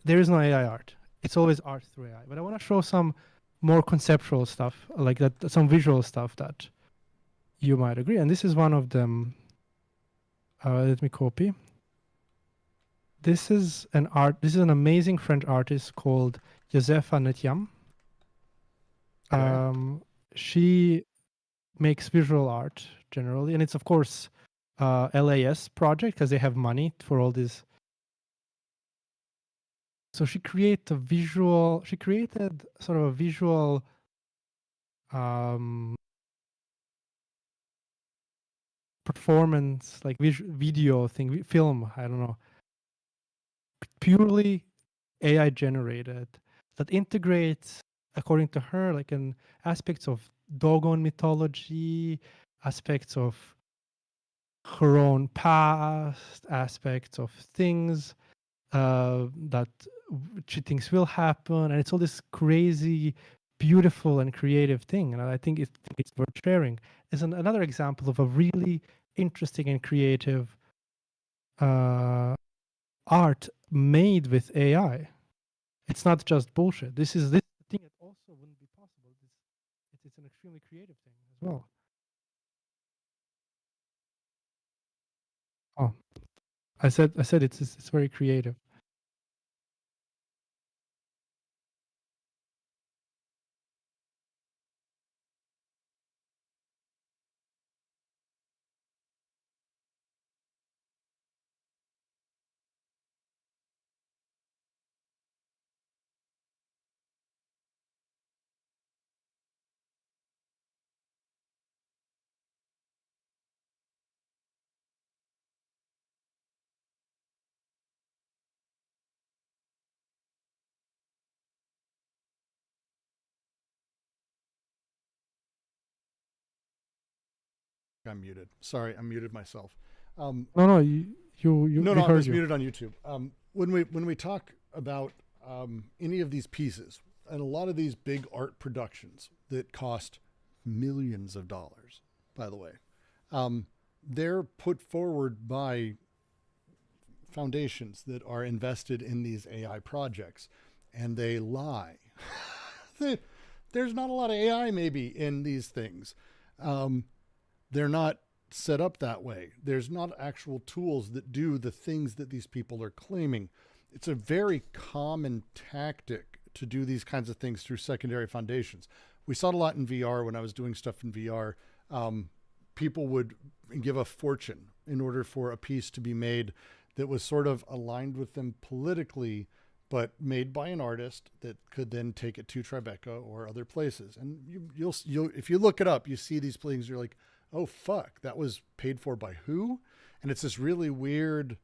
there is no AI art. It's always art through AI. But I want to show some more conceptual stuff, some visual stuff that you might agree. And this is one of them. Let me copy. This is an amazing French artist called Josefa Netiam. She makes visual art generally, and it's of course LAS project because they have money for all this. So she created sort of a visual performance, video thing, film, I don't know, purely AI generated. that integrates, according to her, like an aspects of Dogon mythology, aspects of her own past, aspects of things that she thinks will happen, and it's all this crazy, beautiful, and creative thing. And I think it's worth sharing. It's another example of a really interesting and creative art made with AI. It's not just bullshit. This thing that also wouldn't be possible. It's an extremely creative thing as well. Oh, I said it's very creative. I'm muted. Sorry, I muted myself. No, you No, we I'm heard just you. muted on YouTube. When we talk about any of these pieces and a lot of these big art productions that cost millions of dollars, by the way, they're put forward by foundations that are invested in these AI projects, and they lie. There's not a lot of AI maybe in these things. They're not set up that way. There's not actual tools that do the things that these people are claiming. It's a very common tactic to do these kinds of things through secondary foundations. We saw it a lot in VR when I was doing stuff in VR. People would give a fortune in order for a piece to be made that was sort of aligned with them politically, but made by an artist that could then take it to Tribeca or other places. And you'll if you look it up, you see these things, you're like, oh fuck, that was paid for by who? And it's this really weird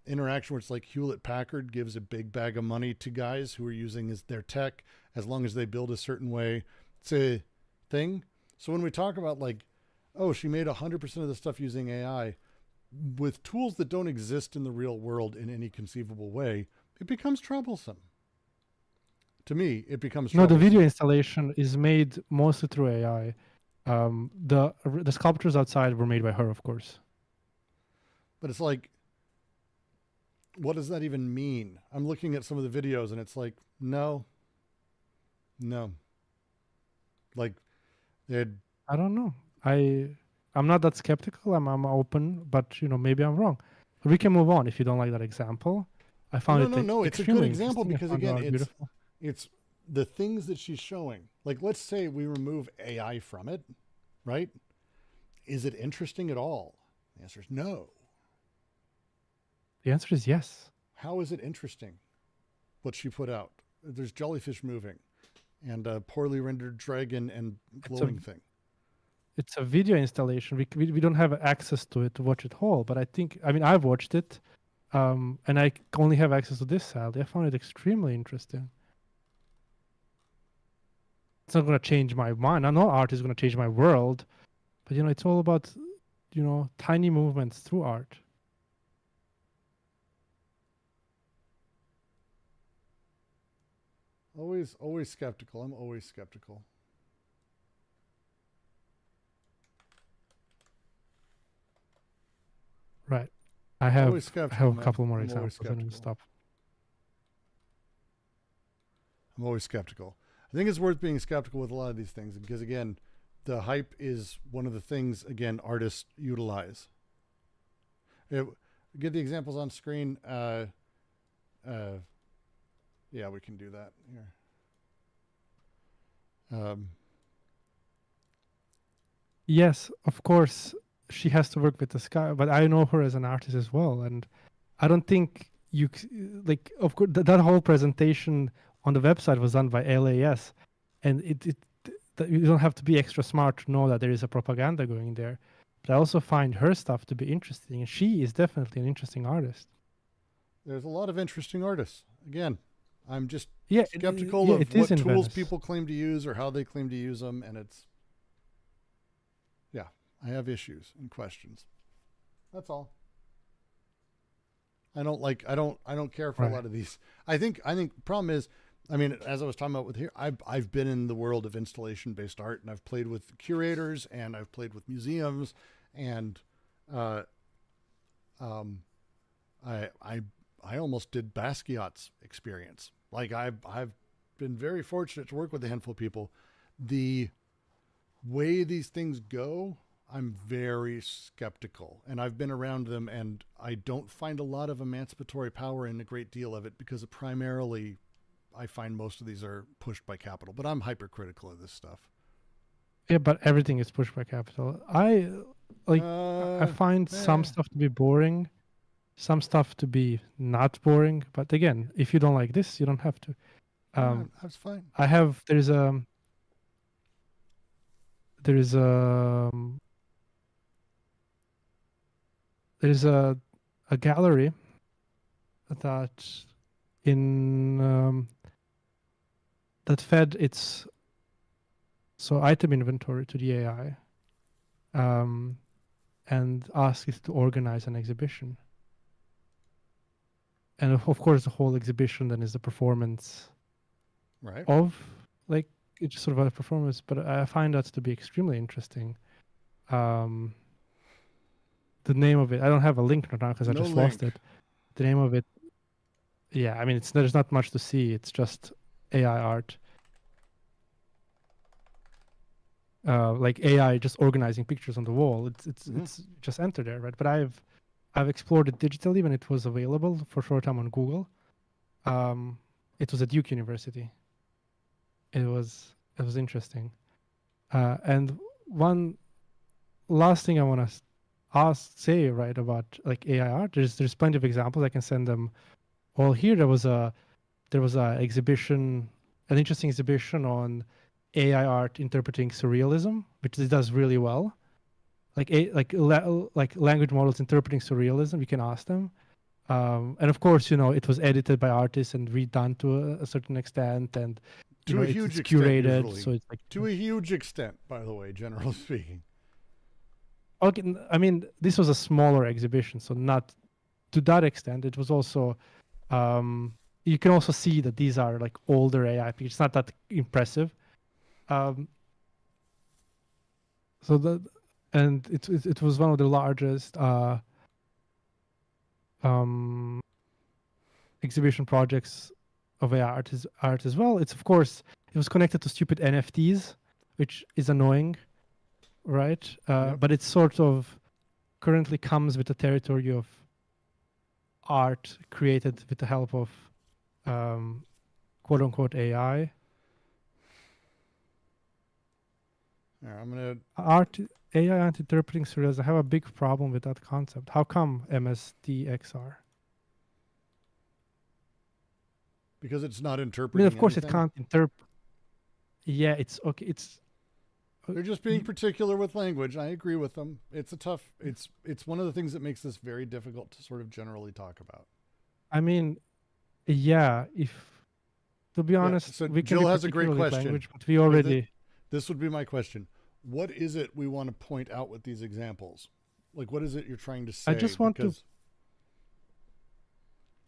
interaction where it's like Hewlett Packard gives a big bag of money to guys who are using their tech as long as they build a certain way. It's a thing. So when we talk about like, oh, she made 100% of the stuff using AI with tools that don't exist in the real world in any conceivable way, it becomes troublesome. To me, it becomes No, the troublesome. video installation is made mostly through AI. The sculptures outside were made by her, of course. But it's like, what does that even mean? I'm looking at some of the videos and it's like, no. Like, I don't know. I'm not that skeptical. I'm open, but maybe I'm wrong. But we can move on if you don't like that example. I found no. It's a good example because again, it's the things that she's showing. Like, let's say we remove AI from it, right? Is it interesting at all? The answer is no. The answer is yes. How is it interesting? What she put out? There's jellyfish moving, and a poorly rendered dragon and glowing thing. It's a video installation. We don't have access to it to watch it whole, but I've watched it, and I only have access to this sadly. I found it extremely interesting. It's not going to change my mind. I know art is going to change my world, but it's all about tiny movements through art. Always skeptical. I'm always skeptical. Right. I have a couple more I'm examples and we'll stop. I'm always skeptical. I think it's worth being skeptical with a lot of these things because, again, the hype is one of the things, again, artists utilize. Get the examples on screen. Yeah, we can do that here. Yes, of course, she has to work with the sky, but I know her as an artist as well, and I don't think of course that whole presentation on the website was done by LAS, and you don't have to be extra smart to know that there is a propaganda going there. But I also find her stuff to be interesting, and she is definitely an interesting artist. There's a lot of interesting artists. Again, I'm just Yeah, skeptical of it is what in tools Venice. people claim to use or how they claim to use them, and I have issues and questions. That's all. I don't care for a lot of these. I think problem is, I mean, as I was talking about with here, I've been in the world of installation based art, and I've played with curators, and I've played with museums, and I almost did Basquiat's experience. Like I've been very fortunate to work with a handful of people. The way these things go, I'm very skeptical, and I've been around them, and I don't find a lot of emancipatory power in a great deal of it, because primarily I find most of these are pushed by capital, but I'm hypercritical of this stuff. Yeah, but everything is pushed by capital. I find some stuff to be boring, some stuff to be not boring. But again, if you don't like this, you don't have to. That's fine. There's a gallery that that fed its item inventory to the AI, and asked it to organize an exhibition. And of course, the whole exhibition then is the performance, right? Of like it's sort of a performance. But I find that to be extremely interesting. The name of it, I don't have a link right now because I just lost it. The name of it, yeah, I mean, there's not much to see. It's just AI art. Like AI just organizing pictures on the wall. It's just enter there, right? But I've explored it digitally when it was available for a short time on Google. It was at Duke University. It was interesting. And one last thing I want to say right about like AI art. There's plenty of examples. I can send them all here. There was a exhibition, an interesting exhibition on AI art interpreting surrealism, which it does really well. Like language models interpreting surrealism. You can ask them, and of course, it was edited by artists and redone to a certain extent, and to a huge it's curated. Usually. So it's like to a huge extent, by the way, generally speaking. Okay, I mean, this was a smaller exhibition, so not to that extent. It was also, you can also see that these are like older AI pictures. It's not that impressive. It was one of the largest exhibition projects of AI art as well. It was connected to stupid NFTs, which is annoying. Right, but it sort of currently comes with the territory of art created with the help of quote unquote AI. I'm gonna AI art interpreting surrealism. I have a big problem with that concept. How come MSDXR? Because it's not interpreting. I mean, of course, anything. it can't interpret. Yeah, it's okay. They're just being particular with language. I agree with them. It's it's one of the things that makes this very difficult to sort of generally talk about. I mean, yeah, to be honest, so we can Jill has a great question. Language, but we already. This would be my question. What is it we want to point out with these examples? Like, what is it you're trying to say? I just want to.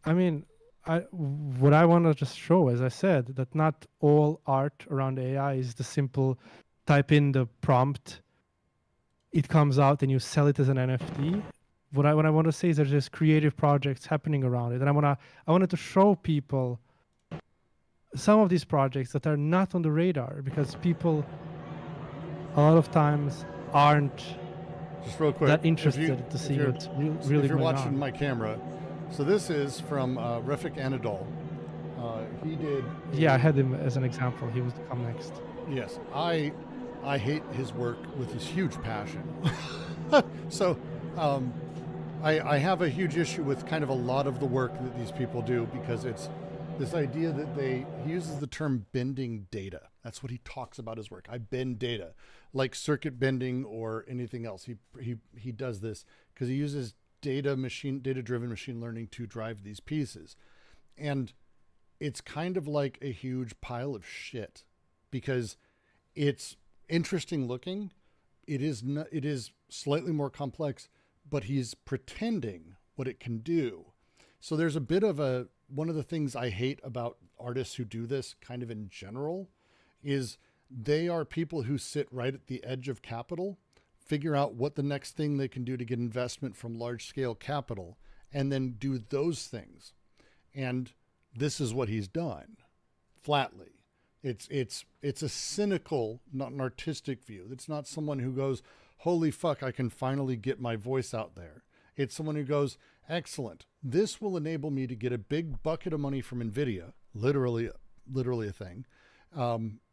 I mean, what I want to just show, as I said, that not all art around AI is the simple type in the prompt, it comes out and you sell it as an NFT. What I want to say is there's creative projects happening around it, and I wanted to show people some of these projects that are not on the radar because people a lot of times aren't just real quick that interested to see what's really if you're going watching on. My camera. So this is from Refik Anadol. He did. Yeah, I had him as an example. He was to come next. Yes, I hate his work with this huge passion. So I have a huge issue with kind of a lot of the work that these people do because it's this idea that he uses the term bending data. That's what he talks about his work. I bend data, like circuit bending or anything else. He does this because he uses data-driven machine learning to drive these pieces. And it's kind of like a huge pile of shit, because it's interesting looking. It is slightly more complex, but he's pretending what it can do. So there's a bit of one of the things I hate about artists who do this kind of in general is they are people who sit right at the edge of capital, figure out what the next thing they can do to get investment from large scale capital, and then do those things. And this is what he's done, flatly. It's a cynical, not an artistic view. It's not someone who goes, holy fuck, I can finally get my voice out there. It's someone who goes, excellent. This will enable me to get a big bucket of money from NVIDIA, literally a thing,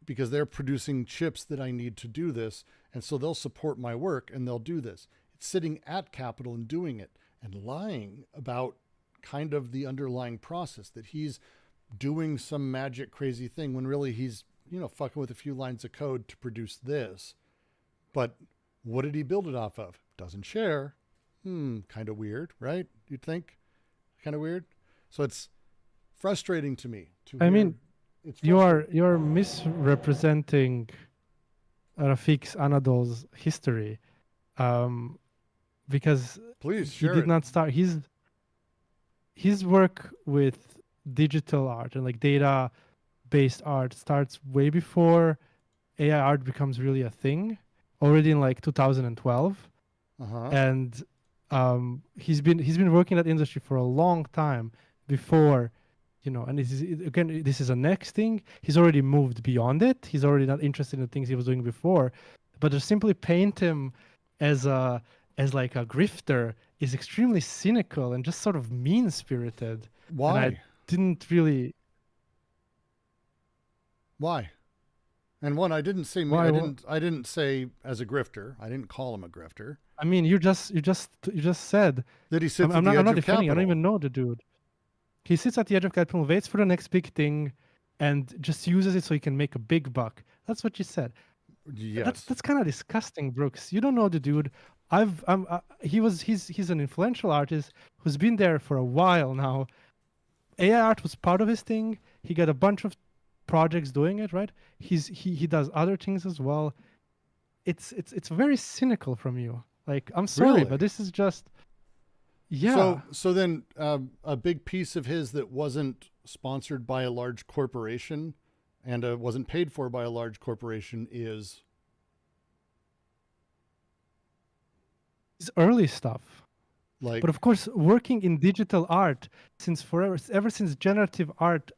because they're producing chips that I need to do this. And so they'll support my work and they'll do this. It's sitting at capital and doing it and lying about kind of the underlying process that he's doing some magic crazy thing when really he's, fucking with a few lines of code to produce this. But what did he build it off of? Doesn't share. Kind of weird, right? You'd think? Kind of weird. So it's frustrating to me. You're misrepresenting Rafiq's Anadol's history, because please he did not start his work with digital art and like data based art starts way before AI art becomes really a thing, already in like 2012. And he's been working in that industry for a long time before, and this is a next thing. He's already moved beyond it. He's already not interested in the things he was doing before, but to simply paint him as like a grifter is extremely cynical and just sort of mean-spirited. Why? And I didn't really. Why? And one, I didn't say I didn't say as a grifter. I didn't call him a grifter. I mean, you just said that he sits I'm at the edge not of defending. capital. I don't even know the dude. He sits at the edge of capital, waits for the next big thing, and just uses it so he can make a big buck. That's what you said. Yes. That's kind of disgusting, Brooks. You don't know the dude. He's an influential artist who's been there for a while now. AI art was part of his thing. He got a bunch of projects doing it, right? He does other things as well. It's very cynical from you. Like, I'm sorry, Really? but this is just, yeah. So then a big piece of his that wasn't sponsored by a large corporation and wasn't paid for by a large corporation is his early stuff. like, But of course, working in digital art since forever, ever since generative art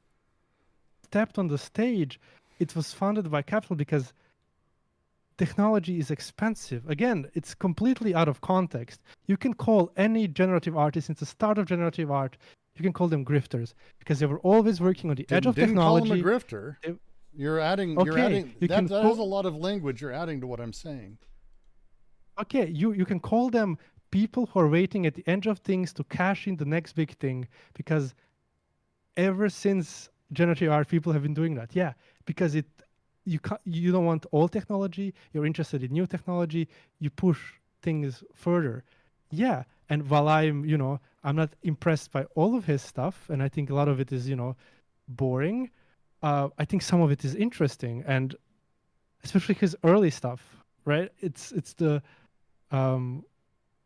stepped on the stage, it was funded by capital because technology is expensive. Again, it's completely out of context. You can call any generative artist since the start of generative art, you can call them grifters because they were always working on the edge of technology. Didn't call him a grifter. You're adding that is a lot of language you're adding to what I'm saying. Okay, you can call them people who are waiting at the edge of things to cash in the next big thing, because ever since generative art, people have been doing that. Yeah, because you don't want old technology. You're interested in new technology. You push things further. Yeah, and while I'm not impressed by all of his stuff, and I think a lot of it is boring. I think some of it is interesting, and especially his early stuff. Right? It's the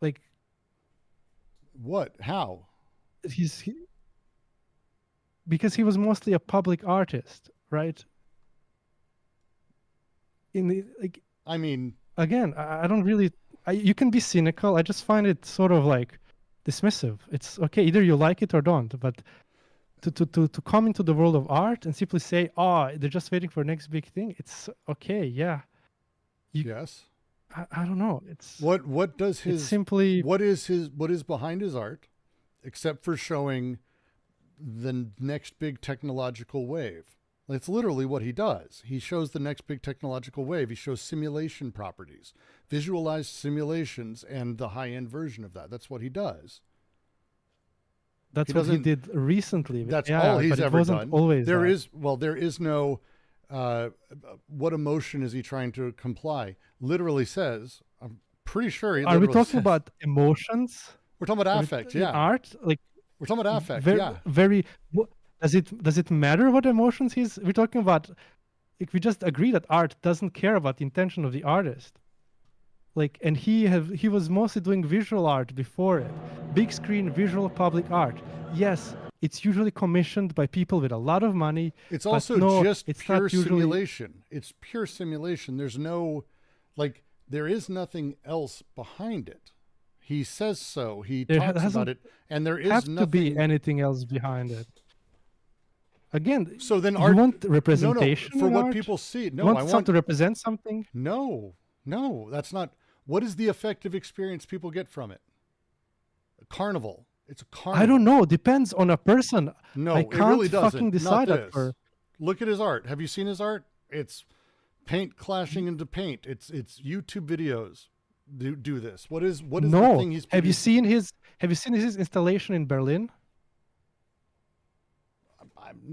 like what? How? Because he was mostly a public artist, right? I mean, again, I don't really. You can be cynical. I just find it sort of like dismissive. It's okay, either you like it or don't. But to come into the world of art and simply say, "Oh, they're just waiting for the next big thing," it's okay. Yeah. Yes. I don't know. It's what does his simply what is behind his art, except for showing the next big technological wave. It's literally what he does. He shows the next big technological wave. He shows simulation properties, visualized simulations, and the high-end version of that. That's what he does. That's what he did recently. That's all he's ever done. Always there is no what emotion is he trying to comply? Literally says, I'm pretty sure he Are we talking about emotions? We're talking about affect, yeah. Art? Like we're talking about affect, very, yeah. Very Does it matter what emotions we're talking about? Like, we just agree that art doesn't care about the intention of the artist. Like, and he was mostly doing visual art before it. Big screen visual public art. Yes, it's usually commissioned by people with a lot of money. It's but also no, just it's pure not usually, simulation. It's pure simulation. There's no, like, there is nothing else behind it. He says so. He talks about it, and there is have nothing to be anything else behind it. Again, so then you art, want representation for in what art? people see. No, you want I something want to represent something. No, that's not. What is the affective experience people get from it? A carnival. It's a carnival. I don't know. Depends on a person. No, I it can't really doesn't. fucking Not decide that this. for. Look at his art. Have you seen his art? It's paint clashing into paint. It's YouTube videos. Do this. What is No. the thing he's Have you producing? seen his installation in Berlin?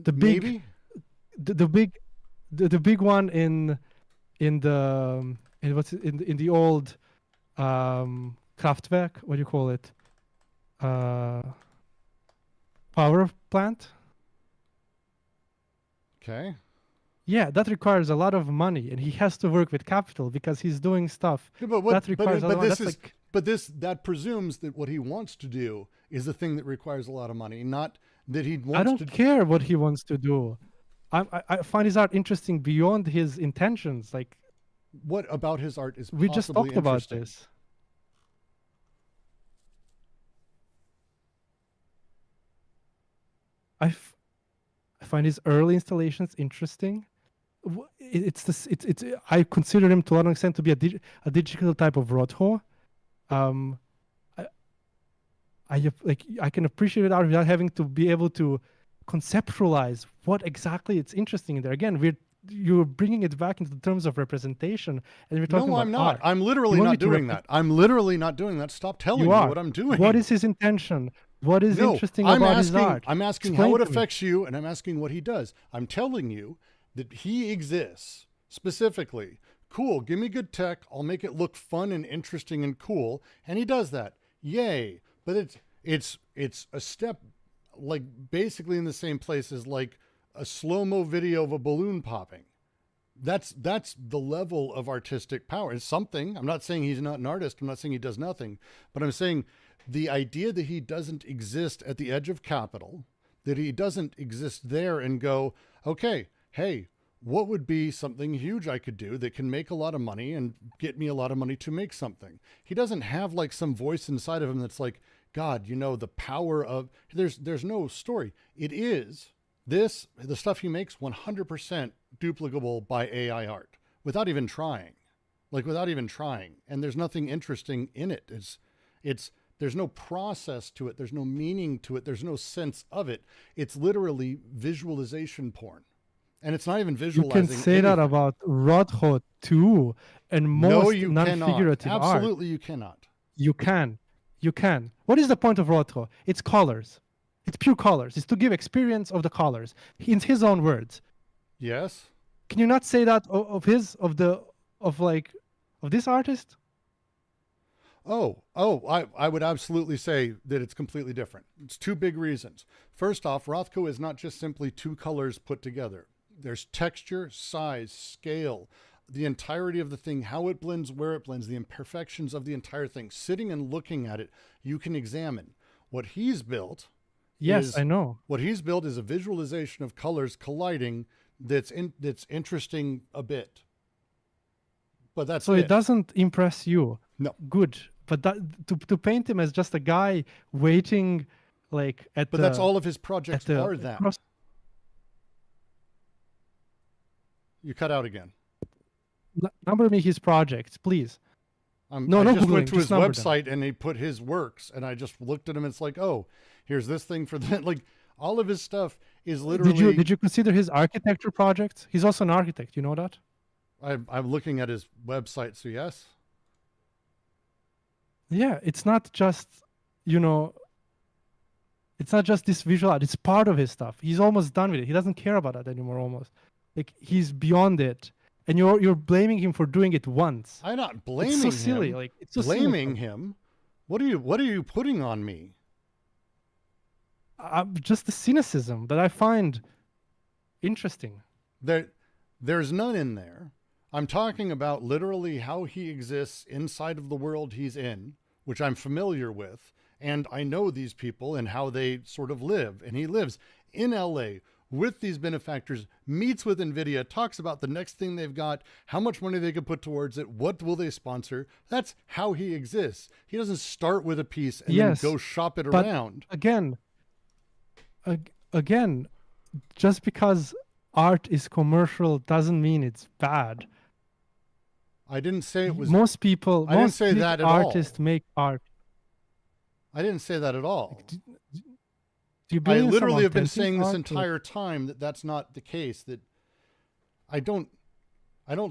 The Maybe. big, the big one in the old Kraftwerk. What do you call it? Power plant. Okay. Yeah, that requires a lot of money, and he has to work with capital because he's doing stuff Yeah, but what, that requires a lot. this That's is like, but that presumes that what he wants to do is the thing that requires a lot of money, not that he wants I don't to. care what he wants to do. I find his art interesting beyond his intentions. Like, What about his art is we just possibly talked about interesting? this. I find his early installations interesting. I consider him to a large extent to be a digital type of Rothko. I can appreciate art without having to be able to conceptualize what exactly it's interesting in there. Again, you're bringing it back into the terms of representation, and we're talking No, about I'm not. art. I'm literally You want not me to doing that. I'm literally not doing that. Stop telling You me are. what I'm doing. What is his intention? What is interesting about his art? I'm asking Explain how it to me. affects you, and I'm asking what he does. I'm telling you that he exists specifically. Cool. Give me good tech. I'll make it look fun and interesting and cool. And he does that. Yay. But it's a step, like, basically in the same place as like a slow-mo video of a balloon popping. That's the level of artistic power. It's something. I'm not saying he's not an artist. I'm not saying he does nothing, but I'm saying the idea that he doesn't exist at the edge of capital, that he doesn't exist there and go, okay, hey, what would be something huge I could do that can make a lot of money and get me a lot of money to make something? He doesn't have like some voice inside of him that's like, God, the power of, there's no story. It is the stuff he makes 100% duplicable by AI art without even trying. And there's nothing interesting in it. There's no process to it. There's no meaning to it. There's no sense of it. It's literally visualization porn. And it's not even You visualizing can say that anything. about Rothko too, and No, most you non-figurative cannot. art. Absolutely, you cannot. You can. What is the point of Rothko? It's colors. It's pure colors. It's to give experience of the colors. In his own words. Yes. Can you not say that of this artist? I would absolutely say that it's completely different. It's two big reasons. First off, Rothko is not just simply two colors put together. There's texture, size, scale, the entirety of the thing, how it blends, where it blends, the imperfections of the entire thing. Sitting and looking at it, you can examine. What he's built Yes, I know. What he's built is a visualization of colors colliding that's interesting a bit. But that's So it doesn't impress you. No. Good. But to paint him as just a guy waiting like at But that's all of his projects are that. You cut out again. Number me his projects, please. I no just Googling, went to his just number website and he put his works, and I just looked at him. And it's like, oh, here's this thing for that. Like, all of his stuff is literally. Did you consider his architecture projects? He's also an architect. You know that? I'm looking at his website, so yes. Yeah, it's not just it's not just this visual art. It's part of his stuff. He's almost done with it. He doesn't care about that anymore. Almost like he's beyond it. And you're blaming him for doing it once. I'm not blaming it's so him. silly. Like, it's so blaming silly. him. What are you putting on me? just the cynicism that I find interesting. There's none in there. I'm talking about literally how he exists inside of the world he's in, which I'm familiar with. And I know these people and how they sort of live. And he lives in LA with these benefactors, meets with NVIDIA, talks about the next thing they've got, how much money they could put towards it, what will they sponsor. That's how he exists. He doesn't start with a piece and then go shop it around. Again, just because art is commercial doesn't mean it's bad. I didn't say it was. Most people, I didn't say that at all. Artists make art. I didn't say that at all. Do you I believe in literally some have been authentic saying this art? entire time that that's not the case. That I don't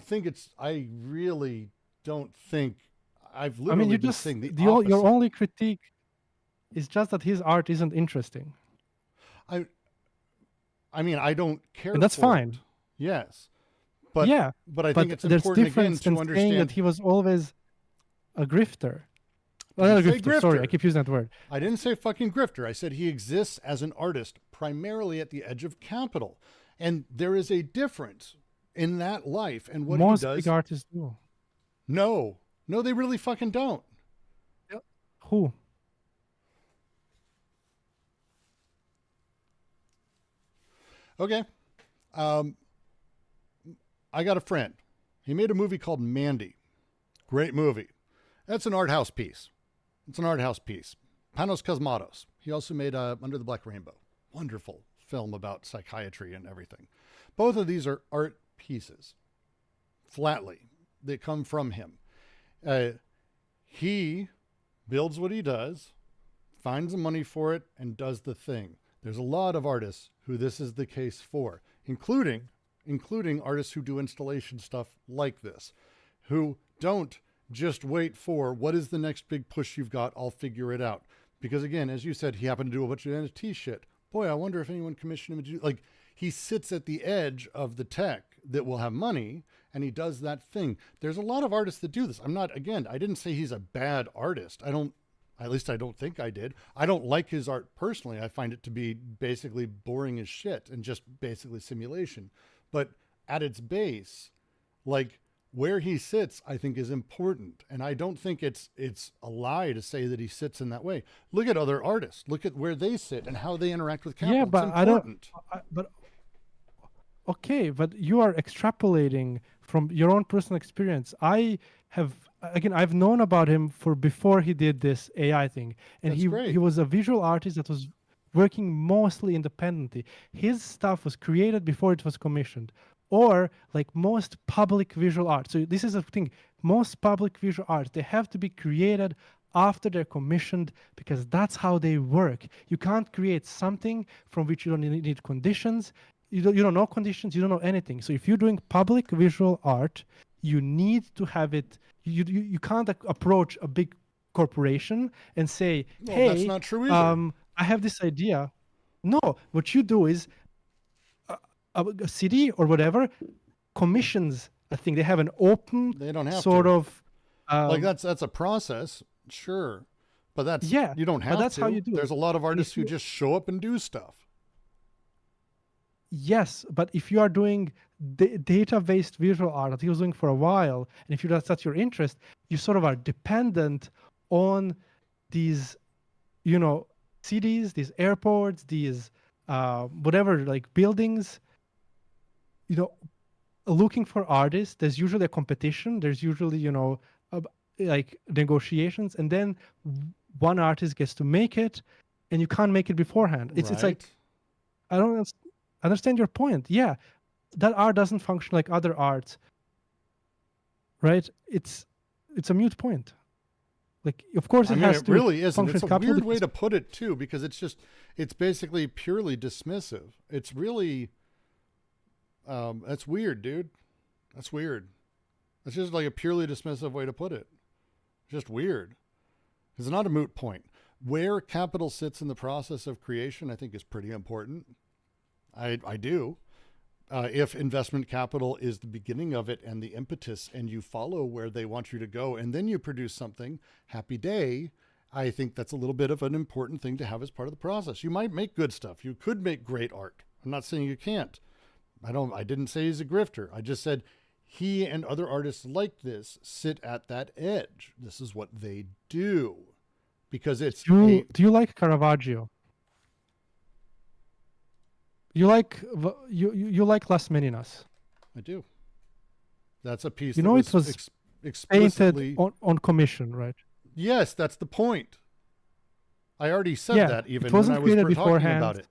think it's. I really don't think. I've literally been saying the opposite. Your only critique is just that his art isn't interesting. I mean, I don't care. And that's for fine. It. Yes, but yeah, but I think it's there's important again difference to in understand saying that he was always a grifter. Well, not a grifter. Sorry, I keep using that word. I didn't say fucking grifter. I said he exists as an artist primarily at the edge of capital, and there is a difference in that life and what Most he does. big artists do. No, they really fucking don't. Yep. Who? Okay. I got a friend. He made a movie called Mandy. Great movie. That's an art house piece. It's an art house piece. Panos Cosmatos. He also made Under the Black Rainbow. Wonderful film about psychiatry and everything. Both of these are art pieces. Flatly. They come from him. He builds what he does, finds the money for it, and does the thing. There's a lot of artists who this is the case for, including artists who do installation stuff like this, who don't just wait for what is the next big push you've got, I'll figure it out. Because again, as you said, he happened to do a bunch of NFT shit. Boy, I wonder if anyone commissioned him to do, like, he sits at the edge of the tech that will have money, and he does that thing. There's a lot of artists that do this. I didn't say he's a bad artist. At least I don't think I did. I don't like his art personally. I find it to be basically boring as shit and just basically simulation. But at its base, like, where he sits, I think is important. And I don't think it's a lie to say that he sits in that way. Look at other artists. Look at where they sit and how they interact with capital. Yeah, but it's important. Okay, but you are extrapolating from your own personal experience. I've known about him for before he did this AI thing. And he was a visual artist that was working mostly independently. His stuff was created before it was commissioned. Or like most public visual art. So this is the thing. Most public visual art, they have to be created after they're commissioned because that's how they work. You can't create something from which you don't need conditions. You don't know conditions. You don't know anything. So if you're doing public visual art, you need to have it. You can't approach a big corporation and say, "Hey, that's not true either. I have this idea." No, what you do is a city or whatever commissions a thing. They have an open. They don't have sort to. of like that's a process, sure, but that's you don't have. But that's to. how you do There's it. a lot of artists who just show up and do stuff. Yes, but if you are doing data-based visual art that he was doing for a while, and if that's your interest, you sort of are dependent on these, cities, these airports, these whatever, like buildings, looking for artists. There's usually a competition. There's usually, like negotiations, and then one artist gets to make it, and you can't make it beforehand. It's like, I don't understand your point. Yeah, that art doesn't function like other arts, right? It's a mute point. Like, of course, it has to. It really isn't. It's a weird way to put it too, because it's basically purely dismissive. It's really, that's weird, dude. That's weird. It's just like a purely dismissive way to put it. Just weird. It's not a moot point. Where capital sits in the process of creation, I think, is pretty important. I do. If investment capital is the beginning of it and the impetus, and you follow where they want you to go, and then you produce something, happy day. I think that's a little bit of an important thing to have as part of the process. You might make good stuff. You could make great art. I'm not saying you can't. I didn't say he's a grifter. I just said he and other artists like this sit at that edge. This is what they do because it's. Do you like Caravaggio? You like Las Meninas? I do. That's a piece. You know, it was explicitly painted on commission, right? Yes, that's the point. I already said that even it wasn't when I was created talking beforehand. about it.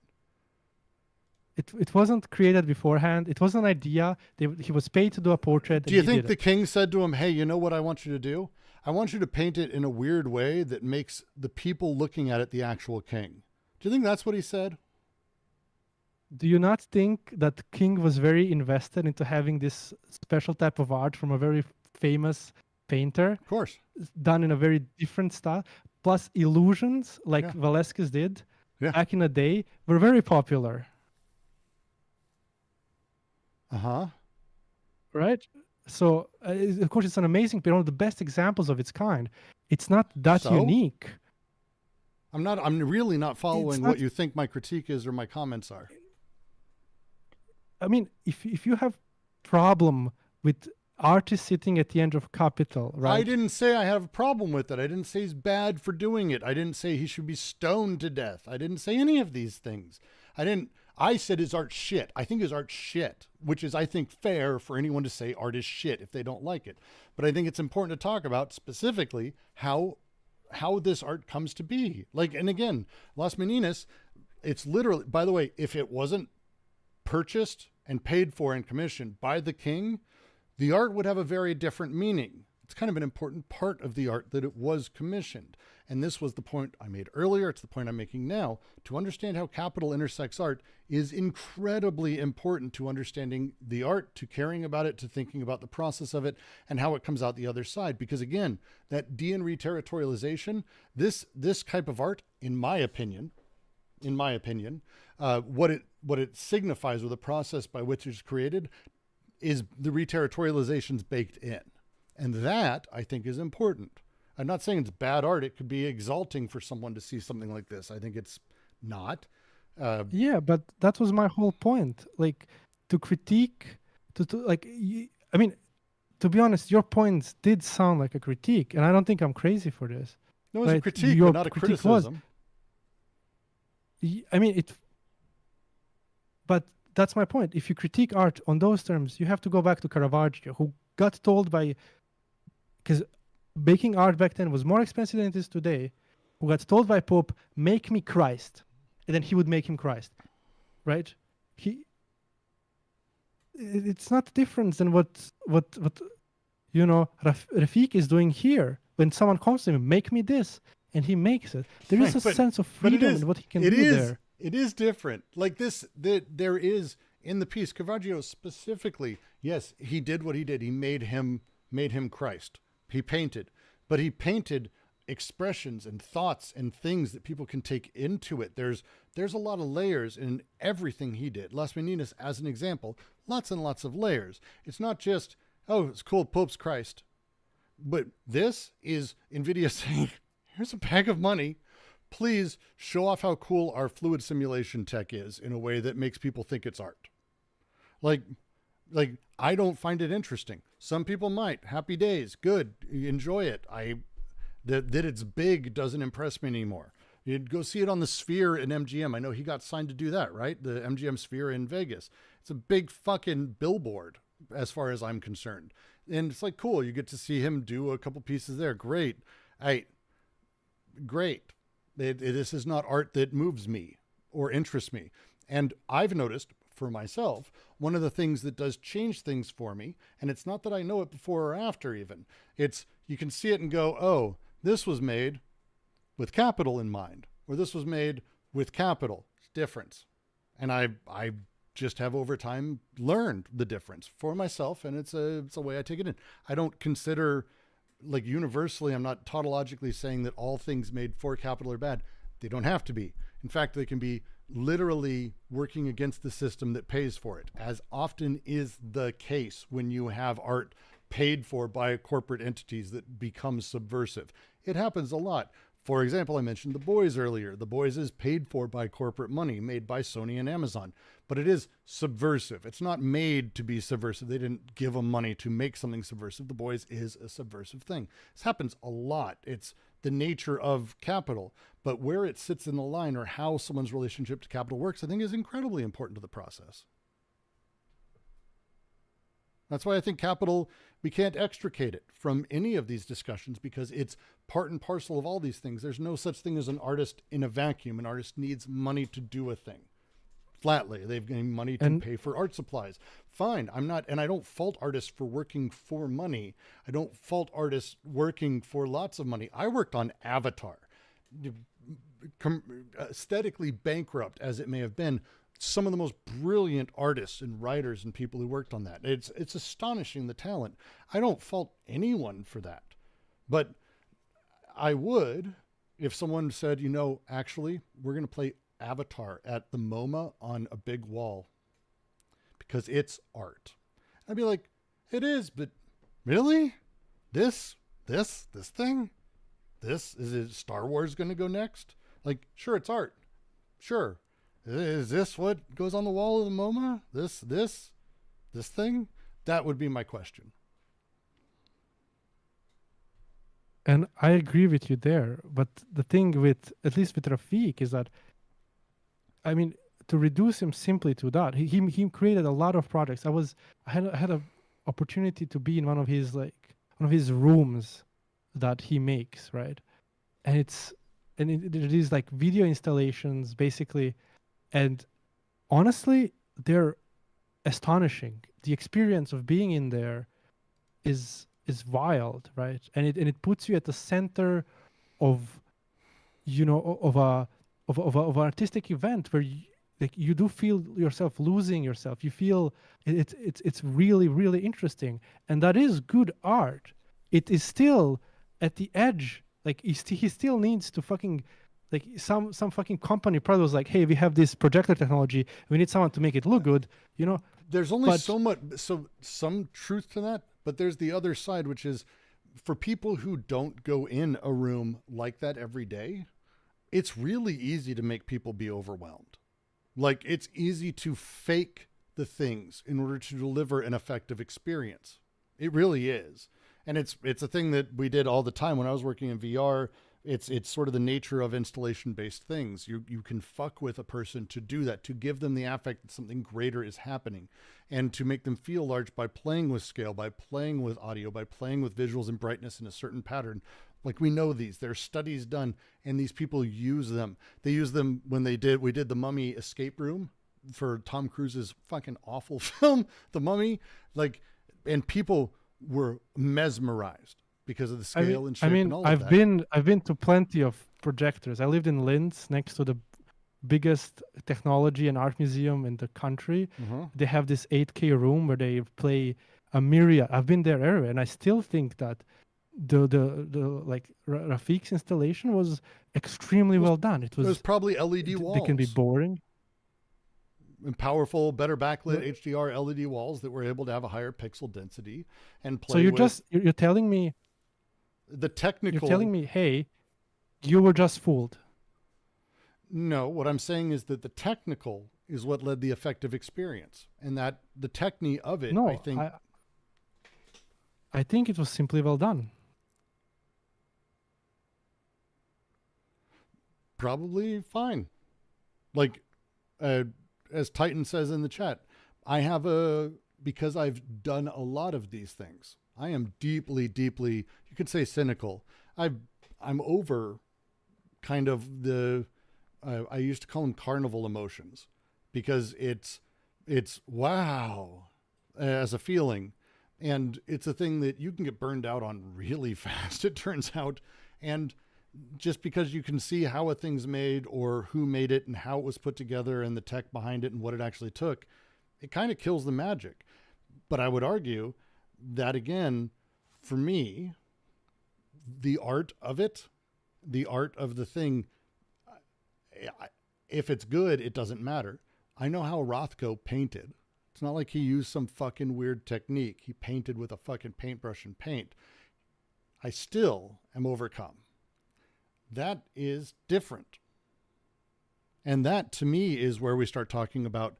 It wasn't created beforehand. It was an idea. He was paid to do a portrait. Do you think the king said to him, hey, you know what I want you to do? I want you to paint it in a weird way that makes the people looking at it the actual king. Do you think that's what he said? Do you not think that King was very invested into having this special type of art from a very famous painter? Of course. Done in a very different style. Plus illusions, like Yeah. Velasquez did Yeah. back in the day, were very popular. Uh-huh. Right? So, of course, it's an amazing, one of the best examples of its kind. It's not that So? unique. I'm really not following not- what you think my critique is or my comments are. I mean, if you have problem with artists sitting at the end of Capital, right? I didn't say I have a problem with it. I didn't say he's bad for doing it. I didn't say he should be stoned to death. I didn't say any of these things. I said his art shit. I think his art shit, which is, I think, fair for anyone to say art is shit if they don't like it. But I think it's important to talk about specifically how this art comes to be. Like, and again, Las Meninas, it's literally, by the way, if it wasn't purchased and paid for and commissioned by the king, the art would have a very different meaning. It's kind of an important part of the art that it was commissioned. And this was the point I made earlier. It's the point I'm making now. To understand how capital intersects art is incredibly important to understanding the art, to caring about it, to thinking about the process of it, and how it comes out the other side. Because again, that de and reterritorialization, this type of art, in my opinion, what it signifies, or the process by which it's created, is the reterritorialization's baked in. And that, I think, is important. I'm not saying it's bad art. It could be exalting for someone to see something like this. I think it's not. Yeah, but that was my whole point. Like, to critique, I mean, to be honest, your points did sound like a critique, and I don't think I'm crazy for this. No, it's a Right, critique, your but not a critique was- criticism. I mean, but that's my point. If you critique art on those terms, you have to go back to Caravaggio, who got told because making art back then was more expensive than it is today, who got told by Pope, make me Christ. And then he would make him Christ, right? It's not different than what Rafik is doing here. When someone comes to him, make me this, and he makes it. There is a sense of freedom in what he can do there. It is different. Like this, there is in the piece, Caravaggio specifically, yes, he did what he did. He made him Christ. He painted, but he painted expressions and thoughts and things that people can take into it. There's a lot of layers in everything he did. Las Meninas, as an example, lots and lots of layers. It's not just, oh, it's cool, Pope's Christ. But this is NVIDIA saying, here's a bag of money. Please show off how cool our fluid simulation tech is in a way that makes people think it's art. Like I don't find it interesting. Some people might. Happy days. Good. Enjoy it. That it's big doesn't impress me anymore. You'd go see it on the Sphere in MGM. I know he got signed to do that, right? The MGM Sphere in Vegas. It's a big fucking billboard as far as I'm concerned. And it's like, cool. You get to see him do a couple pieces there. Great. Great. This is not art that moves me or interests me. And I've noticed for myself, one of the things that does change things for me, and it's not that I know it before or after even, it's you can see it and go, oh, this was made with capital in mind, or this was made with capital. It's difference. And I just have over time learned the difference for myself, and it's a way I take it in. I don't consider, like, universally, I'm not tautologically saying that all things made for capital are bad. They don't have to be. In fact, they can be literally working against the system that pays for it, as often is the case when you have art paid for by corporate entities that become subversive. It happens a lot. For example, I mentioned The Boys earlier. The Boys is paid for by corporate money, made by Sony and Amazon, but it is subversive. It's not made to be subversive. They didn't give them money to make something subversive. The Boys is a subversive thing. This happens a lot. It's the nature of capital, but where it sits in the line or how someone's relationship to capital works, I think is incredibly important to the process. That's why I think capital, we can't extricate it from any of these discussions because it's part and parcel of all these things. There's no such thing as an artist in a vacuum. An artist needs money to do a thing. Flatly, they've got money to pay for art supplies. Fine, I'm not, and I don't fault artists for working for money. I don't fault artists working for lots of money. I worked on Avatar. Aesthetically bankrupt as it may have been, some of the most brilliant artists and writers and people who worked on that. It's astonishing, the talent. I don't fault anyone for that. But I would if someone said, you know, actually, we're going to play Avatar at the MoMA on a big wall because it's art. I'd be like, it is, but really? This thing? Is it Star Wars going to go next? Like, sure, it's art. Sure. Is this what goes on the wall of the MoMA? This thing? That would be my question. And I agree with you there. But the thing with, at least with Rafik, is that, I mean, to reduce him simply to that, he created a lot of projects. I had a opportunity to be in one of his rooms that he makes, right? And it is like video installations basically. And honestly, they're astonishing. The experience of being in there is wild, right? And it puts you at the center of, you know, of an artistic event where you do feel yourself losing yourself. You feel it's really, really interesting, and that is good art. It is still at the edge. Like he still needs to fucking. Like some fucking company probably was like, hey, we have this projector technology. We need someone to make it look good, you know? There's only some truth to that, but there's the other side, which is for people who don't go in a room like that every day, it's really easy to make people be overwhelmed. Like it's easy to fake the things in order to deliver an effective experience. It really is. And it's a thing that we did all the time when I was working in VR. It's sort of the nature of installation-based things. You can fuck with a person to do that, to give them the affect that something greater is happening, and to make them feel large by playing with scale, by playing with audio, by playing with visuals and brightness in a certain pattern. Like we know these. There are studies done, and these people use them. They use them when we did the Mummy escape room for Tom Cruise's fucking awful film, The Mummy. Like, and people were mesmerized because of the scale and shape and all of that. I've been to plenty of projectors. I lived in Linz next to the biggest technology and art museum in the country. Mm-hmm. They have this 8K room where they play a myriad. I've been there everywhere, and I still think that the like Rafik's installation was extremely well done. It was probably LED walls. They can be boring. And powerful, better backlit HDR LED walls that were able to have a higher pixel density and play. So you're telling me the technical. You're telling me, hey, you were just fooled. No, what I'm saying is that the technical is what led the effective experience, and that the technique of it. No, I think it was simply well done. Probably fine. Like, as Titan says in the chat, because I've done a lot of these things, I am deeply, deeply, you could say cynical. I'm over kind of I used to call them carnival emotions, because it's wow as a feeling. And it's a thing that you can get burned out on really fast, it turns out. And just because you can see how a thing's made or who made it and how it was put together and the tech behind it and what it actually took, it kind of kills the magic. But I would argue that, again, for me, the art of it, the art of the thing, if it's good, it doesn't matter. I know how Rothko painted. It's not like he used some fucking weird technique. He painted with a fucking paintbrush and paint. I still am overcome. That is different. And that to me is where we start talking about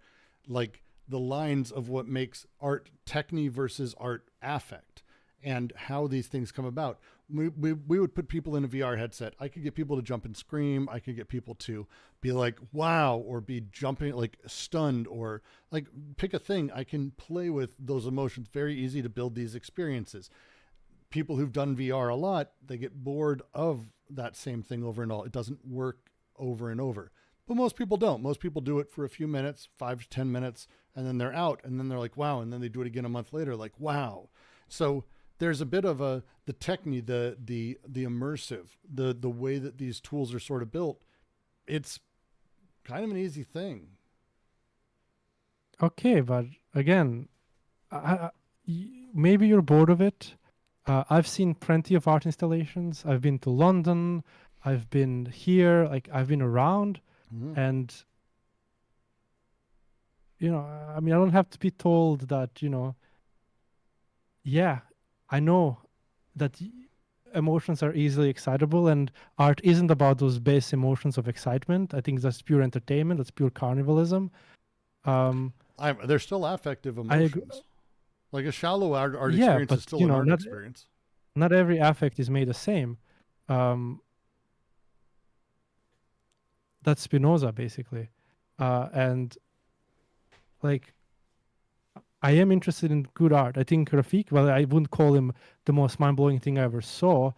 like the lines of what makes art techne versus art affect and how these things come about. We would put people in a VR headset. I could get people to jump and scream. I could get people to be like, wow, or be jumping, like stunned, or like pick a thing. I can play with those emotions. Very easy to build these experiences. People who've done VR a lot, they get bored of that same thing over and over. It doesn't work over and over. But most people don't. Most people do it for a few minutes, 5 to 10 minutes, and then they're out. And then they're like, wow. And then they do it again a month later, like, wow. So there's a bit of the technique, the immersive, the way that these tools are sort of built. It's kind of an easy thing. Okay, but again, maybe you're bored of it. I've seen plenty of art installations. I've been to London. I've been here. Like, I've been around. And, you know, I mean, I don't have to be told that, you know, yeah, I know that emotions are easily excitable, and art isn't about those base emotions of excitement. I think that's pure entertainment. That's pure carnivalism. They're still affective emotions. Like a shallow art yeah, experience but, is still you an know, art experience. Not every affect is made the same. That's Spinoza, basically. And like, I am interested in good art. I think Rafik, well, I wouldn't call him the most mind-blowing thing I ever saw.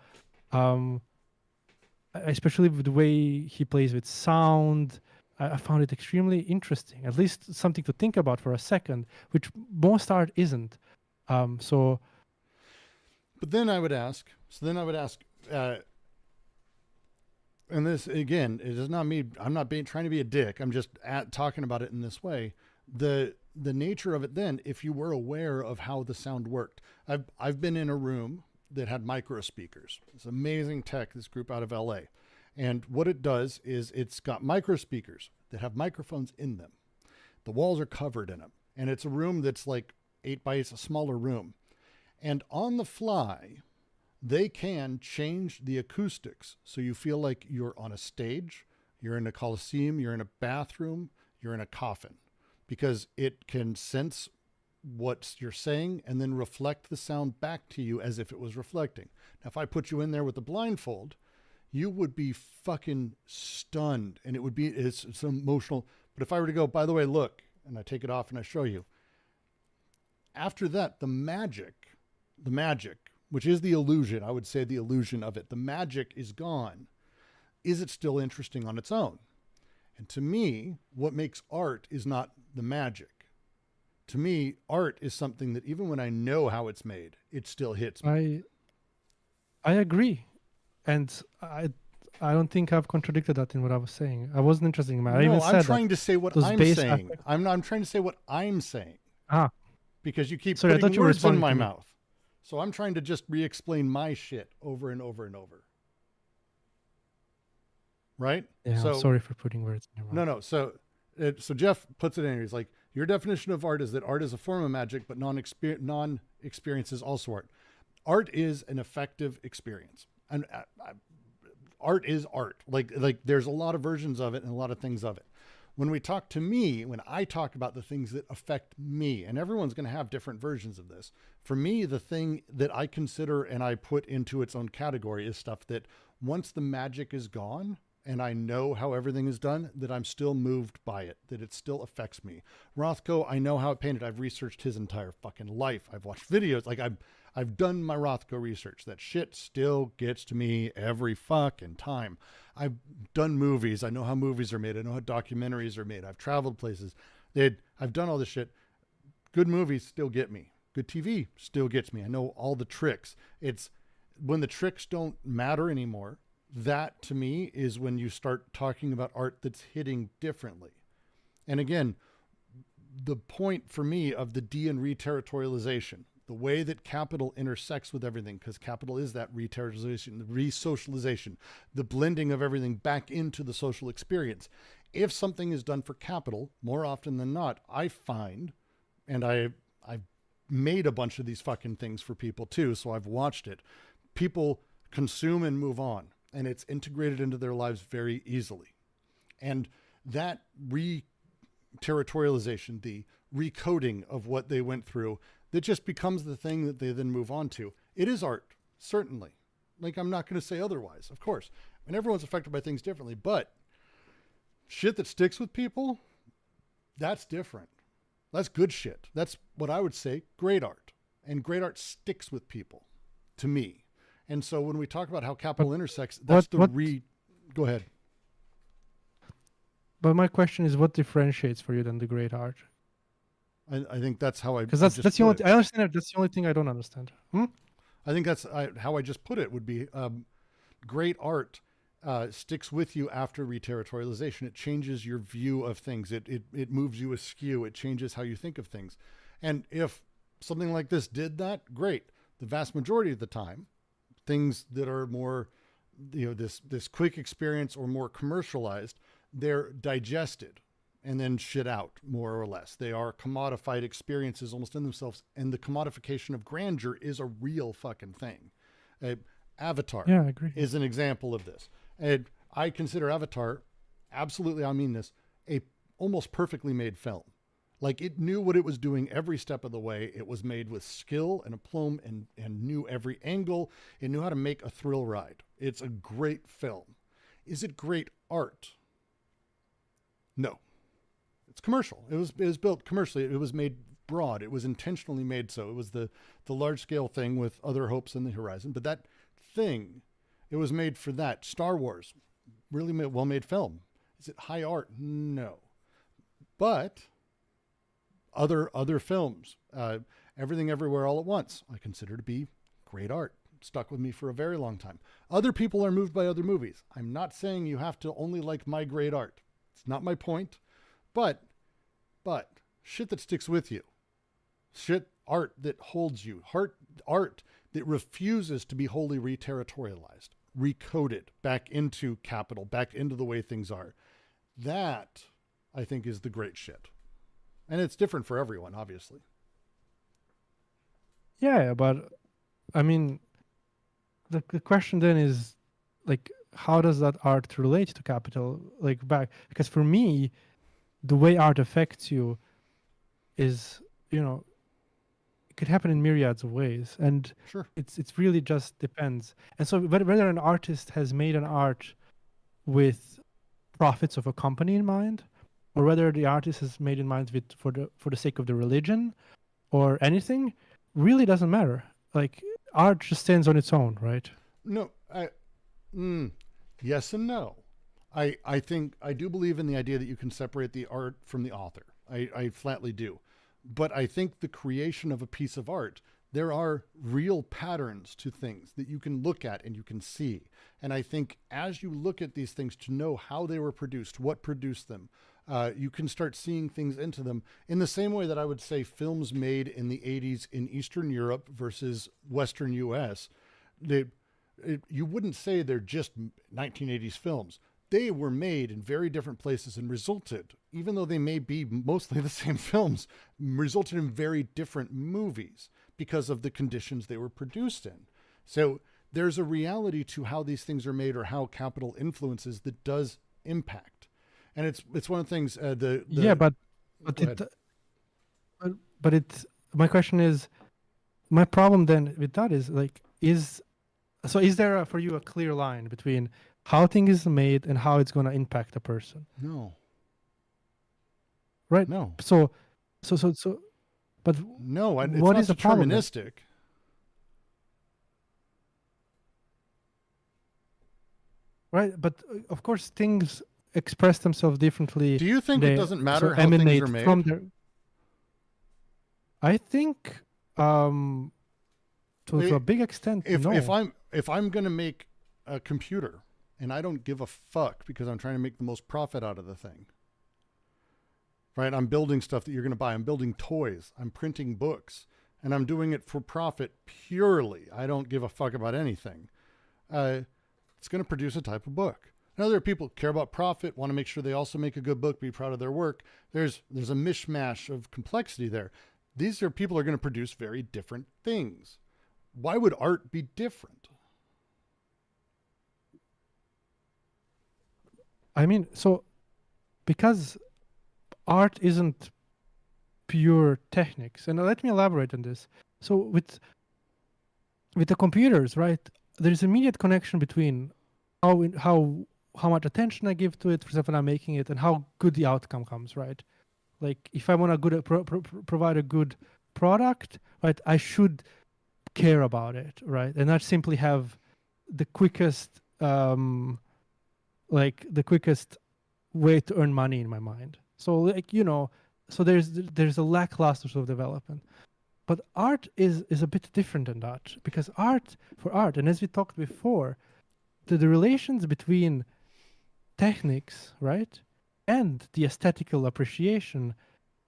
Especially with the way he plays with sound. I found it extremely interesting, at least something to think about for a second, which most art isn't. But then I would ask, and this, again, it is not me. I'm not trying to be a dick. I'm just talking about it in this way. The nature of it then, if you were aware of how the sound worked. I've been in a room that had micro speakers. It's amazing tech, this group out of LA. And what it does is it's got micro speakers that have microphones in them. The walls are covered in them. And it's a room that's like 8 by 8, a smaller room. And on the fly, they can change the acoustics. So you feel like you're on a stage, you're in a coliseum, you're in a bathroom, you're in a coffin, because it can sense what you're saying and then reflect the sound back to you as if it was reflecting. Now, if I put you in there with a blindfold, you would be fucking stunned, and it's emotional. But if I were to go, by the way, look, and I take it off and I show you, after that, the magic, which is the illusion, I would say the illusion of it, the magic is gone. Is it still interesting on its own? And to me, what makes art is not the magic. To me, art is something that even when I know how it's made, it still hits me. I agree. And I don't think I've contradicted that in what I was saying. I wasn't interested in that. No, I'm trying to say what I'm saying. I'm trying to say what I'm saying. Because you keep putting words in my mouth. So I'm trying to just re-explain my shit over and over and over. Right? Yeah, so, I'm sorry for putting words in your mouth. No. So Jeff puts it in here. He's like, your definition of art is that art is a form of magic, but non-experience is also art. Art is an effective experience. And art is art. Like there's a lot of versions of it and a lot of things of it. When I talk about the things that affect me, and everyone's going to have different versions of this. For me, the thing that I consider and I put into its own category is stuff that once the magic is gone and I know how everything is done, that I'm still moved by it, that it still affects me. Rothko, I know how it painted. I've researched his entire fucking life. I've watched videos. Like I've done my Rothko research. That shit still gets to me every fucking time. I've done movies. I know how movies are made. I know how documentaries are made. I've traveled places. I've done all this shit. Good movies still get me. Good TV still gets me. I know all the tricks. It's when the tricks don't matter anymore. That to me is when you start talking about art that's hitting differently. And again, the point for me of the de and re-territorialization, the way that capital intersects with everything, because capital is that re-territorialization, the re-socialization, the blending of everything back into the social experience. If something is done for capital, more often than not, I find, and I've made a bunch of these fucking things for people too, so I've watched it, people consume and move on. and it's integrated into their lives very easily. And that re-territorialization, the recoding of what they went through, that just becomes the thing that they then move on to. It is art, certainly. Like, I'm not going to say otherwise, of course. And everyone's affected by things differently, but shit that sticks with people, that's different. That's good shit. That's what I would say, great art. And great art sticks with people, to me. And so when we talk about how capital intersects, that's Go ahead. But my question is, what differentiates for you then the great art? I think that's how I... Because that's the only... I understand that. That's the only thing I don't understand. I think that's how I just put it would be great art sticks with you after reterritorialization. It changes your view of things. It moves you askew. It changes how you think of things. And if something like this did that, great. The vast majority of the time, things that are more, this quick experience or more commercialized, they're digested and then shit out, more or less. They are commodified experiences almost in themselves. And the commodification of grandeur is a real fucking thing. Avatar I agree. is an example of this. And I consider Avatar, absolutely, I mean this, a almost perfectly made film. Like, it knew what it was doing every step of the way. It was made with skill and aplomb and knew every angle. It knew how to make a thrill ride. It's a great film. Is it great art? No. It's commercial. It was built commercially. It was made broad. It was intentionally made so. It was the large scale thing with other hopes in the horizon. But that thing, it was made for that. Star Wars, really well made film. Is it high art? No. But other films, Everything Everywhere All at Once, I consider to be great art. Stuck with me for a very long time. Other people are moved by other movies. I'm not saying you have to only like my great art. It's not my point. But shit that sticks with you, shit, art that holds you, art that refuses to be wholly reterritorialized, recoded back into capital, back into the way things are. That, I think, is the great shit. And it's different for everyone, obviously. Yeah, but I mean, the question then is, like, how does that art relate to capital? Like, because for me, the way art affects you is, it could happen in myriads of ways, and sure, No, yes and no. I think I do believe in the idea that you can separate the art from the author. I flatly do. But I think the creation of a piece of art, there are real patterns to things that you can look at and you can see. And I think as you look at these things to know how they were produced, what produced them, you can start seeing things into them in the same way that I would say films made in the 80s in Eastern Europe versus Western US. You wouldn't say they're just 1980s films. They were made in very different places and resulted, even though they may be mostly the same films, resulted in very different movies because of the conditions they were produced in. So there's a reality to how these things are made or how capital influences that does impact. And it's one of the things, my question is, my problem then with that is, like, is there for you a clear line between how thing is made and how it's going to impact a person? No. Right? No. But no, it's what not is the problem? Deterministic. Right, but of course things express themselves differently. Do you think it doesn't matter how things are made? I think to a big extent, no. If I'm going to make a computer and I don't give a fuck because I'm trying to make the most profit out of the thing, right? I'm building stuff that you're going to buy. I'm building toys. I'm printing books, and I'm doing it for profit purely. I don't give a fuck about anything. It's going to produce a type of book. Now, there are people who care about profit, want to make sure they also make a good book, be proud of their work. There's a mishmash of complexity there. These are people who are going to produce very different things. Why would art be different? I mean, so because art isn't pure techniques, and let me elaborate on this. So with the computers, right? There's immediate connection between how much attention I give to it, for example, I'm making it, and how good the outcome comes, right? Like if I want to provide a good product, right, I should care about it, right, and not simply have the quickest the quickest way to earn money in my mind. So like, you know, so there's a lackluster sort of development. But art is a bit different than that, because for art, and as we talked before, the relations between techniques, right, and the aesthetical appreciation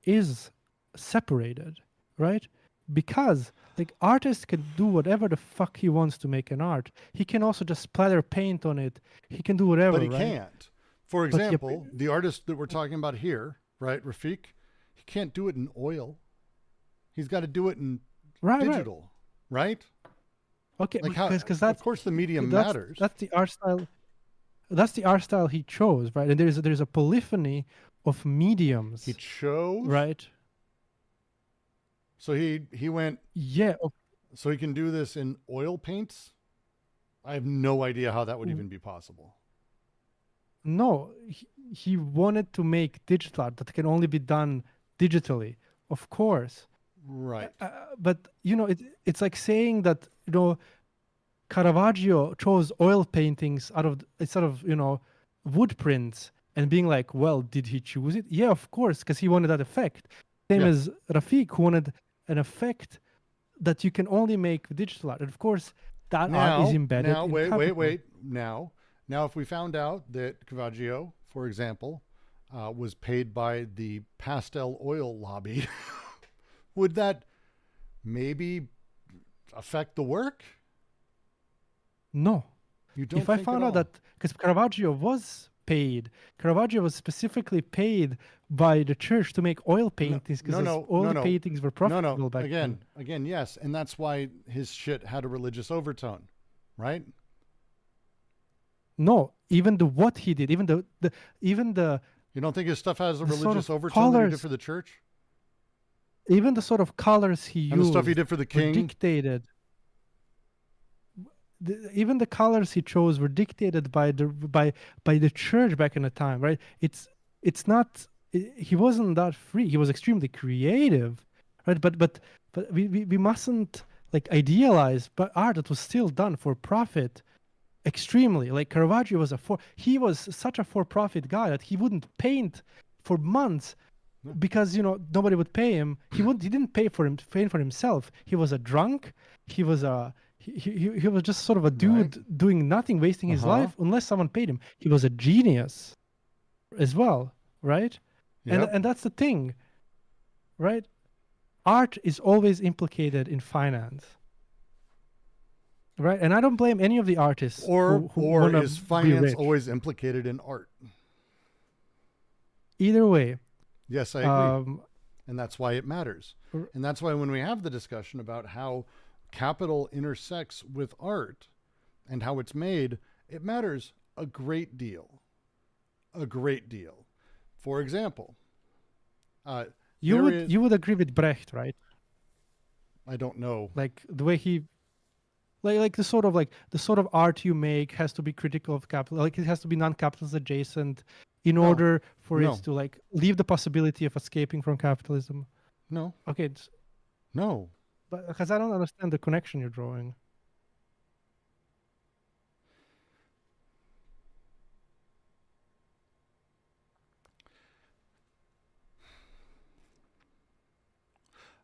is separated, right? Because like artist can do whatever the fuck he wants to make an art. He can also just splatter paint on it. He can do whatever, But he right? can't. For But yeah, example, the artist that we're talking about here, right, Rafik, he can't do it in oil. He's got to do it in right. digital, right? Okay, Like how? because Of that's course, the medium that's matters. that's the art style. That's the art style he chose, right? And there's a polyphony of mediums, He chose, right? So he went. Yeah. So he can do this in oil paints. I have no idea how that would even be possible. No, he wanted to make digital art that can only be done digitally, of course. Right. But you know, it's like saying that, you know, Caravaggio chose oil paintings instead of, you know, wood prints, and being like, well, did he choose it? Yeah, of course, because he wanted that effect. Same Yeah. as Rafik, who wanted an effect that you can only make with digital art. And of course, that art is embedded. Now, in wait. capital. Now, if we found out that Caravaggio, for example, was paid by the pastel oil lobby, would that maybe affect the work? No. You don't. If I found out that, because Caravaggio was specifically paid by the church to make oil paintings, because oil paintings were profitable back then. Again, yes, and that's why his shit had a religious overtone, right? No, even what he did, even the You don't think his stuff has a the sort religious of overtone that he did colors- for the church? even the sort of colors he And the used stuff he did for the were king? dictated. Even the colors he chose were dictated by the church back in the time, right? It's not. He wasn't that free. He was extremely creative, right? But we mustn't like idealize but art that was still done for profit. Extremely, like Caravaggio he was such a for-profit guy that he wouldn't paint for months because, you know, nobody would pay him. He didn't pay for himself. He was a drunk. He was he was just sort of a dude doing nothing, wasting his life unless someone paid him. He was a genius as well, right? Yep. And that's the thing, right? Art is always implicated in finance. Right, and I don't blame any of the artists. Or wanna is be finance rich. always implicated in art? Either way, Yes, I agree. And that's why it matters. And that's why when we have the discussion about how capital intersects with art and how it's made, it matters a great deal. A great deal. For example, you would agree with Brecht, right? I don't know. Like the way he, like the sort of art you make has to be critical of capital. Like it has to be non-capitalist adjacent in order for it to like leave the possibility of escaping from capitalism. No. Okay. No. But because I don't understand the connection you're drawing.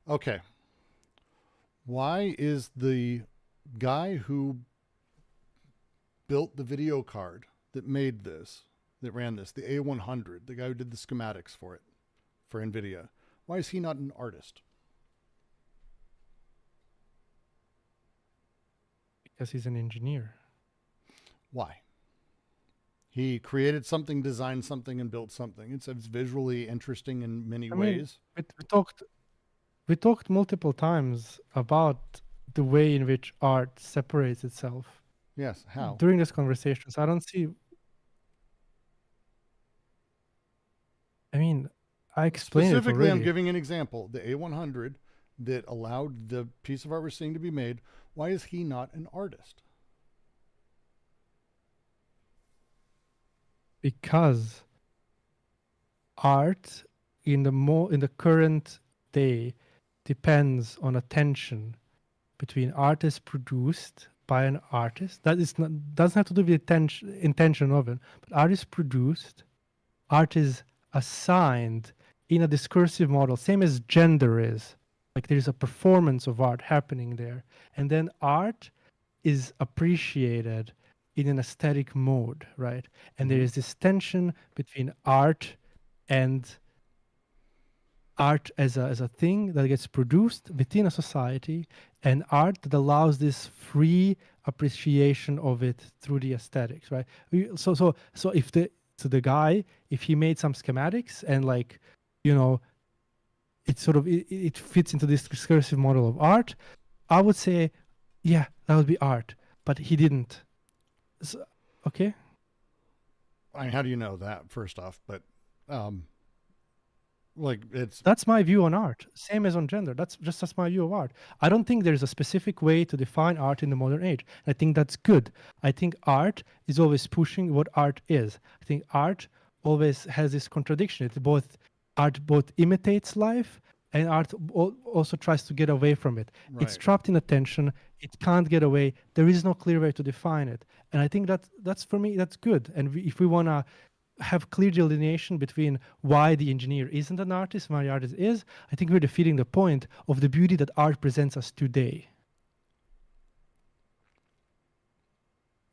Okay. Why is the guy who built the video card that made this, that ran this, the A100, the guy who did the schematics for it, for NVIDIA, why is he not an artist? Because he's an engineer. Why? He created something, designed something, and built something. It's visually interesting in many ways. We talked multiple times about the way in which art separates itself. Yes, how? During this conversation, so I don't see. I mean, I explained it Specifically, already. I'm giving an example. The A100 that allowed the piece of art we're seeing to be made, why is he not an artist? Because art in the current day depends on a tension between art is produced by an artist. That is not doesn't have to do with the intention of it, but art is produced, art is assigned in a discursive model, same as gender is. Like there is a performance of art happening there. And then art is appreciated in an aesthetic mode, right? And there is this tension between art and art as a thing that gets produced within a society, and art that allows this free appreciation of it through the aesthetics, right? So if the guy, if he made some schematics and like, you know, it fits into this discursive model of art, I would say, yeah, that would be art. But he didn't. So, okay. I mean, how do you know that, first off? But like that's my view on art, same as on gender. That's my view of art. I don't think there's a specific way to define art in the modern age. I think that's good. I think art is always pushing what art is. I think art always has this contradiction. Art both imitates life, and art also tries to get away from it. Right. It's trapped in a tension. It can't get away. There is no clear way to define it. And I think that's for me, that's good. And if we want to have clear delineation between why the engineer isn't an artist and why the artist is, I think we're defeating the point of the beauty that art presents us today.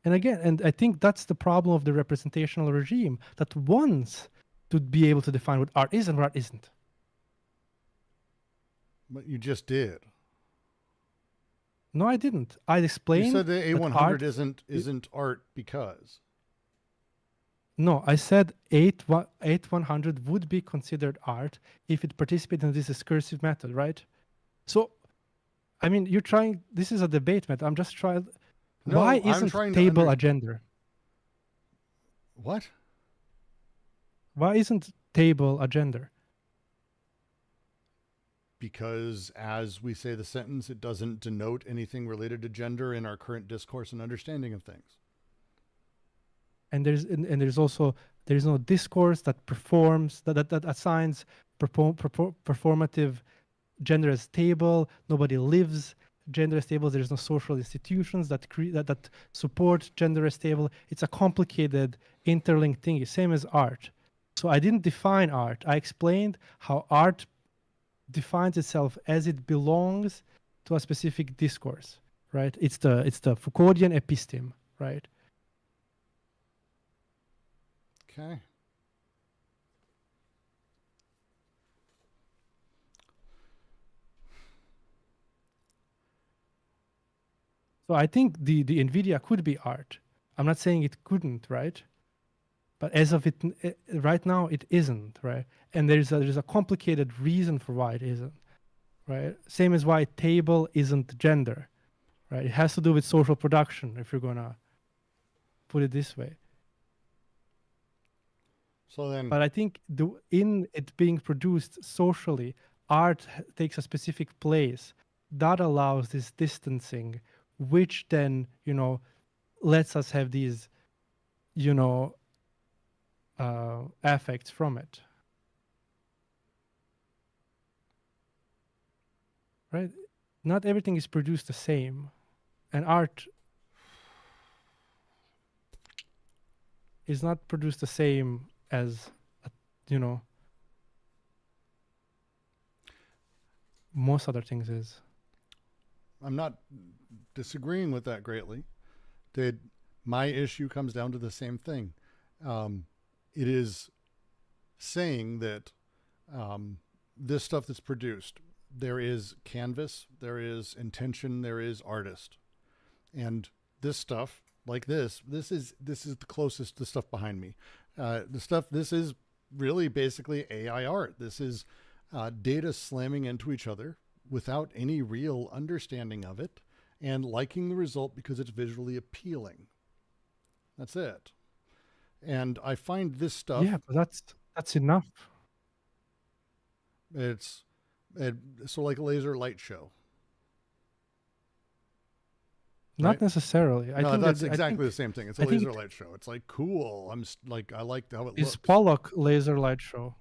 And again, and I think that's the problem of the representational regime that wants to be able to define what art is and what art isn't. But you just did. No, I didn't. I explained. You said the A100 isn't art because. No, I said 8100 would be considered art if it participated in this discursive method, right? So, I mean, you're trying. This is a debate method. I'm just trying. No, why I'm isn't trying table a gender? What? Why isn't table a gender? Because as we say the sentence, it doesn't denote anything related to gender in our current discourse and understanding of things. And there's also no discourse that performs that assigns performative gender as table. Nobody lives gender as table. There's no social institutions that support gender as table. It's a complicated interlinked thing, same as art. So I didn't define art. I explained how art defines itself as it belongs to a specific discourse, right? It's the Foucauldian episteme, right? Okay. So I think the NVIDIA could be art. I'm not saying it couldn't, right? But as of it right now, it isn't, right? And there's a complicated reason for why it isn't, right? Same as why table isn't gender, right? It has to do with social production, if you're gonna put it this way. So then, but I think in it being produced socially, art takes a specific place that allows this distancing, which then, lets us have these, affects from it. Right? Not everything is produced the same. And art is not produced the same as, most other things is. I'm not disagreeing with that greatly. My issue comes down to the same thing. It is saying that this stuff that's produced, there is canvas, there is intention, there is artist. And this stuff, like this is the closest to the stuff behind me. This is really basically AI art. This is data slamming into each other without any real understanding of it and liking the result because it's visually appealing. That's it. And I find this stuff... Yeah, but that's enough. It's so like a laser light show. Not Right? necessarily. I No, think that's that, exactly the same thing. It's a I think laser light show. It's like cool. Like I like how it it's looks. Pollock laser light show.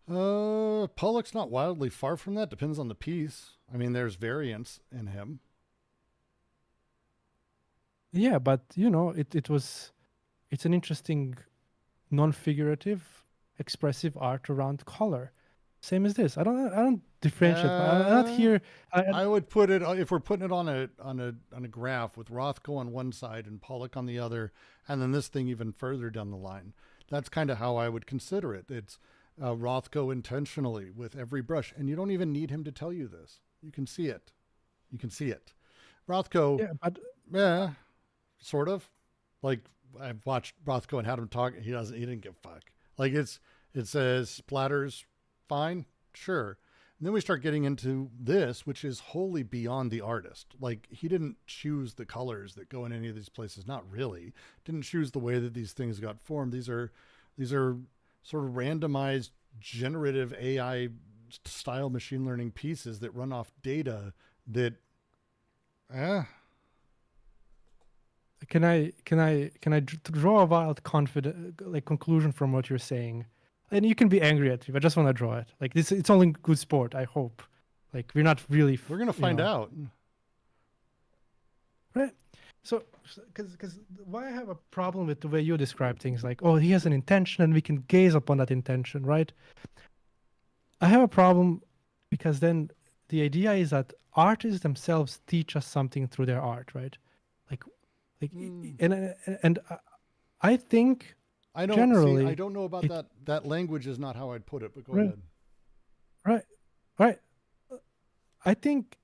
Pollock's not wildly far from that. Depends on the piece. I mean, there's variance in him. Yeah, but you know, it's an interesting non-figurative expressive art around color. Same as this. I don't differentiate. I'm not here. I would put it, if we're putting it on a graph with Rothko on one side and Pollock on the other, and then this thing even further down the line. That's kind of how I would consider it. It's Rothko intentionally with every brush, and you don't even need him to tell you this. You can see it. You can see it. Rothko, Yeah, but yeah, sort of. Like I've watched Rothko and had him talk. He didn't give a fuck. Like it says splatters, fine, sure. And then we start getting into this, which is wholly beyond the artist. Like he didn't choose the colors that go in any of these places. Not really. Didn't choose the way that these things got formed. These are sort of randomized generative AI style machine learning pieces that run off data that, can I draw a wild conclusion from what you're saying? And you can be angry at me. I just want to draw it. Like this, it's only good sport. I hope. Like we're not really. we're gonna find out. Right. So, because why I have a problem with the way you describe things, like, oh, he has an intention and we can gaze upon that intention, right? I have a problem because then the idea is that artists themselves teach us something through their art, right? And I think I don't generally, I don't know about that. That language is not how I'd put it, but go Right. ahead. right. I think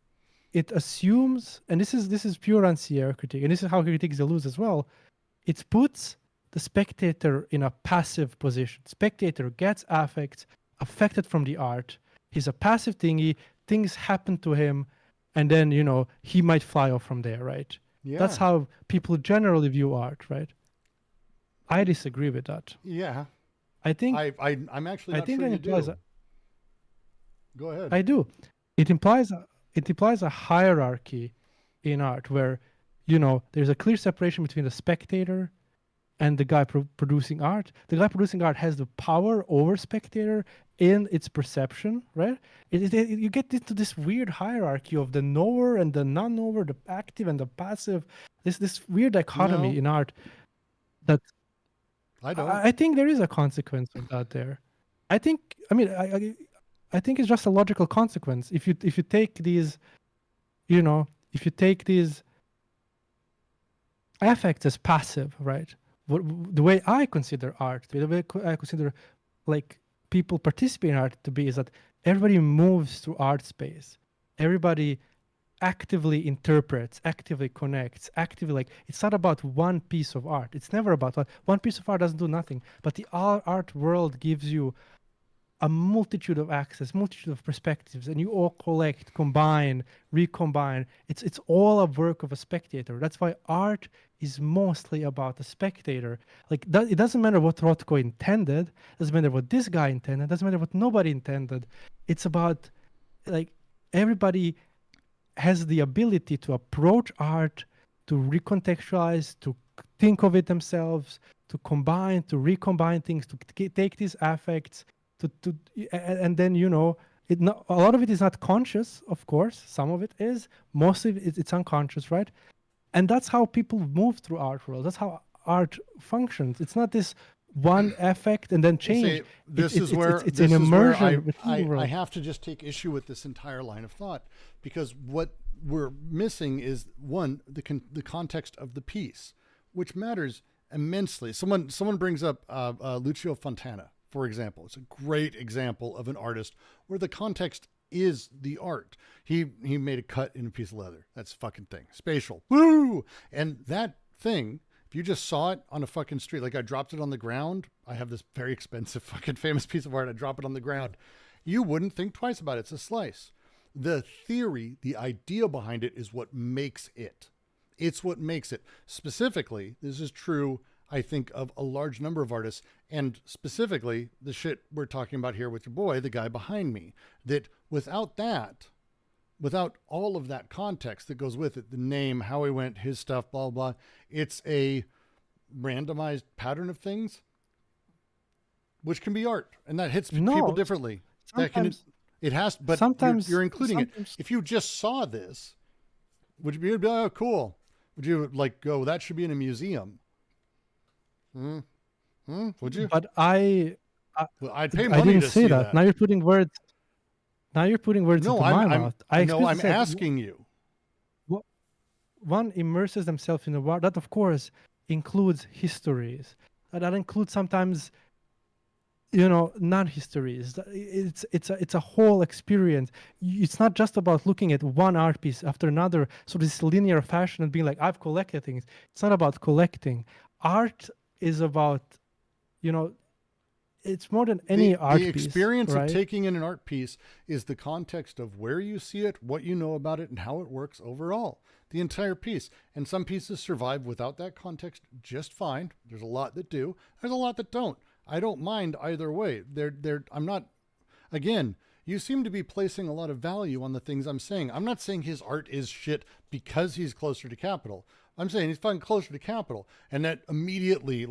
it assumes, and this is pure Ranciere critique, and this is how he critiques Deleuze as well. It puts the spectator in a passive position. Spectator gets affected from the art. He's a passive thingy. Things happen to him, and then he might fly off from there, right? Yeah. That's how people generally view art, right? I disagree with that. Yeah. I think I'm actually not think sure that you implies do. Go ahead. I do. It implies a hierarchy in art where there's a clear separation between the spectator and the guy producing art. The guy producing art has the power over spectator in its perception, right? You get into this weird hierarchy of the knower and the non-knower, the active and the passive. This weird dichotomy in art that I don't. I think there is a consequence of that there. I think it's just a logical consequence. If you take these, if you take these affects as passive, right? The way I consider art, the way I consider like people participate in art to be is that everybody moves through art space. Everybody actively interprets, actively connects, actively it's not about one piece of art. It's never about one piece of art doesn't do nothing. But the art world gives you a multitude of access, multitude of perspectives, and you all collect, combine, recombine. It's all a work of a spectator. That's why art is mostly about the spectator. It doesn't matter what Rothko intended. Doesn't matter what this guy intended. Doesn't matter what nobody intended. It's about everybody has the ability to approach art, to recontextualize, to think of it themselves, to combine, to recombine things, to take these affects. And then a lot of it is not conscious, of course. Some of it is. Mostly it's unconscious, right? And that's how people move through art world. That's how art functions. It's not this one effect and then change. See, this is where it's an immersion. I have to just take issue with this entire line of thought, because what we're missing is one, the context of the piece, which matters immensely. Someone brings up Lucio Fontana, for example. It's a great example of an artist where the context is the art. He made a cut in a piece of leather. That's a fucking thing. Spatial. Woo! And that thing, if you just saw it on a fucking street, like I dropped it on the ground. I have this very expensive fucking famous piece of art. I drop it on the ground. You wouldn't think twice about it. It's a slice. The theory, the idea behind it is what makes it. It's what makes it. Specifically, this is true I think, of a large number of artists, and specifically the shit we're talking about here with your boy, the guy behind me, that without all of that context that goes with it, the name, how he went, his stuff, blah, blah, it's a randomized pattern of things, which can be art. And that hits people differently. It has, but sometimes you're including it. If you just saw this, would you be like, oh, cool? Would you like go, that should be in a museum? Would you? But I'd pay money I didn't to say see that. Now you're putting words. Now you're putting words into my mouth. I'm asking you. One immerses themselves in the world. That, of course, includes histories. That includes sometimes, non-histories. It's a whole experience. It's not just about looking at one art piece after another, so this linear fashion and being like, I've collected things. It's not about collecting. Art is about, it's more than any art piece. The experience right? of taking in an art piece is the context of where you see it, what you know about it, and how it works overall. The entire piece. And some pieces survive without that context just fine. There's a lot that do. There's a lot that don't. I don't mind either way. I'm not, again, you seem to be placing a lot of value on the things I'm saying. I'm not saying his art is shit because he's closer to capital. I'm saying he's fucking closer to capital. And that immediately,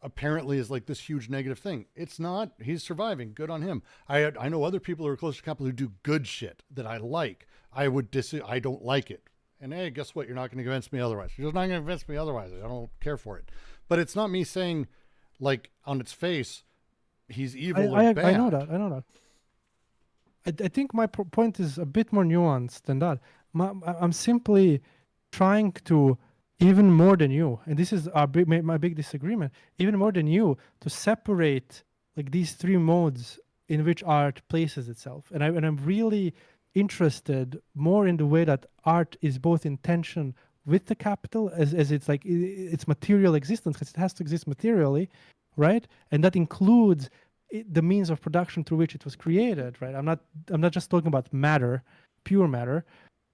apparently is like this huge negative thing. It's not. He's surviving. Good on him. I know other people who are closer to capital who do good shit that I like. I don't like it. And hey, guess what? You're not going to convince me otherwise. You're just not going to convince me otherwise. I don't care for it. But it's not me saying, on its face, he's evil or bad. I know that. I think my point is a bit more nuanced than that. I'm simply trying to, even more than you, and this is my big disagreement, even more than you, to separate these three modes in which art places itself. And I'm really interested more in the way that art is both in tension with the capital as it's its material existence, because it has to exist materially, right? And that includes the means of production through which it was created, right? I'm not just talking about matter, pure matter,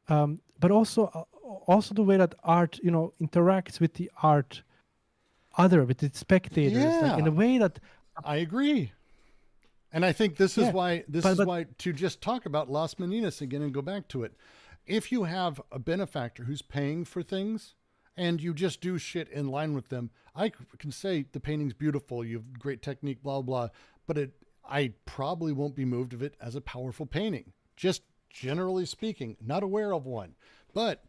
but also the way that art, interacts with the art with its spectators, in a way that I agree. And I think this is why to just talk about Las Meninas again and go back to it. If you have a benefactor who's paying for things and you just do shit in line with them, I can say the painting's beautiful, you have great technique, blah, blah, but I probably won't be moved of it as a powerful painting. Just generally speaking, not aware of one. But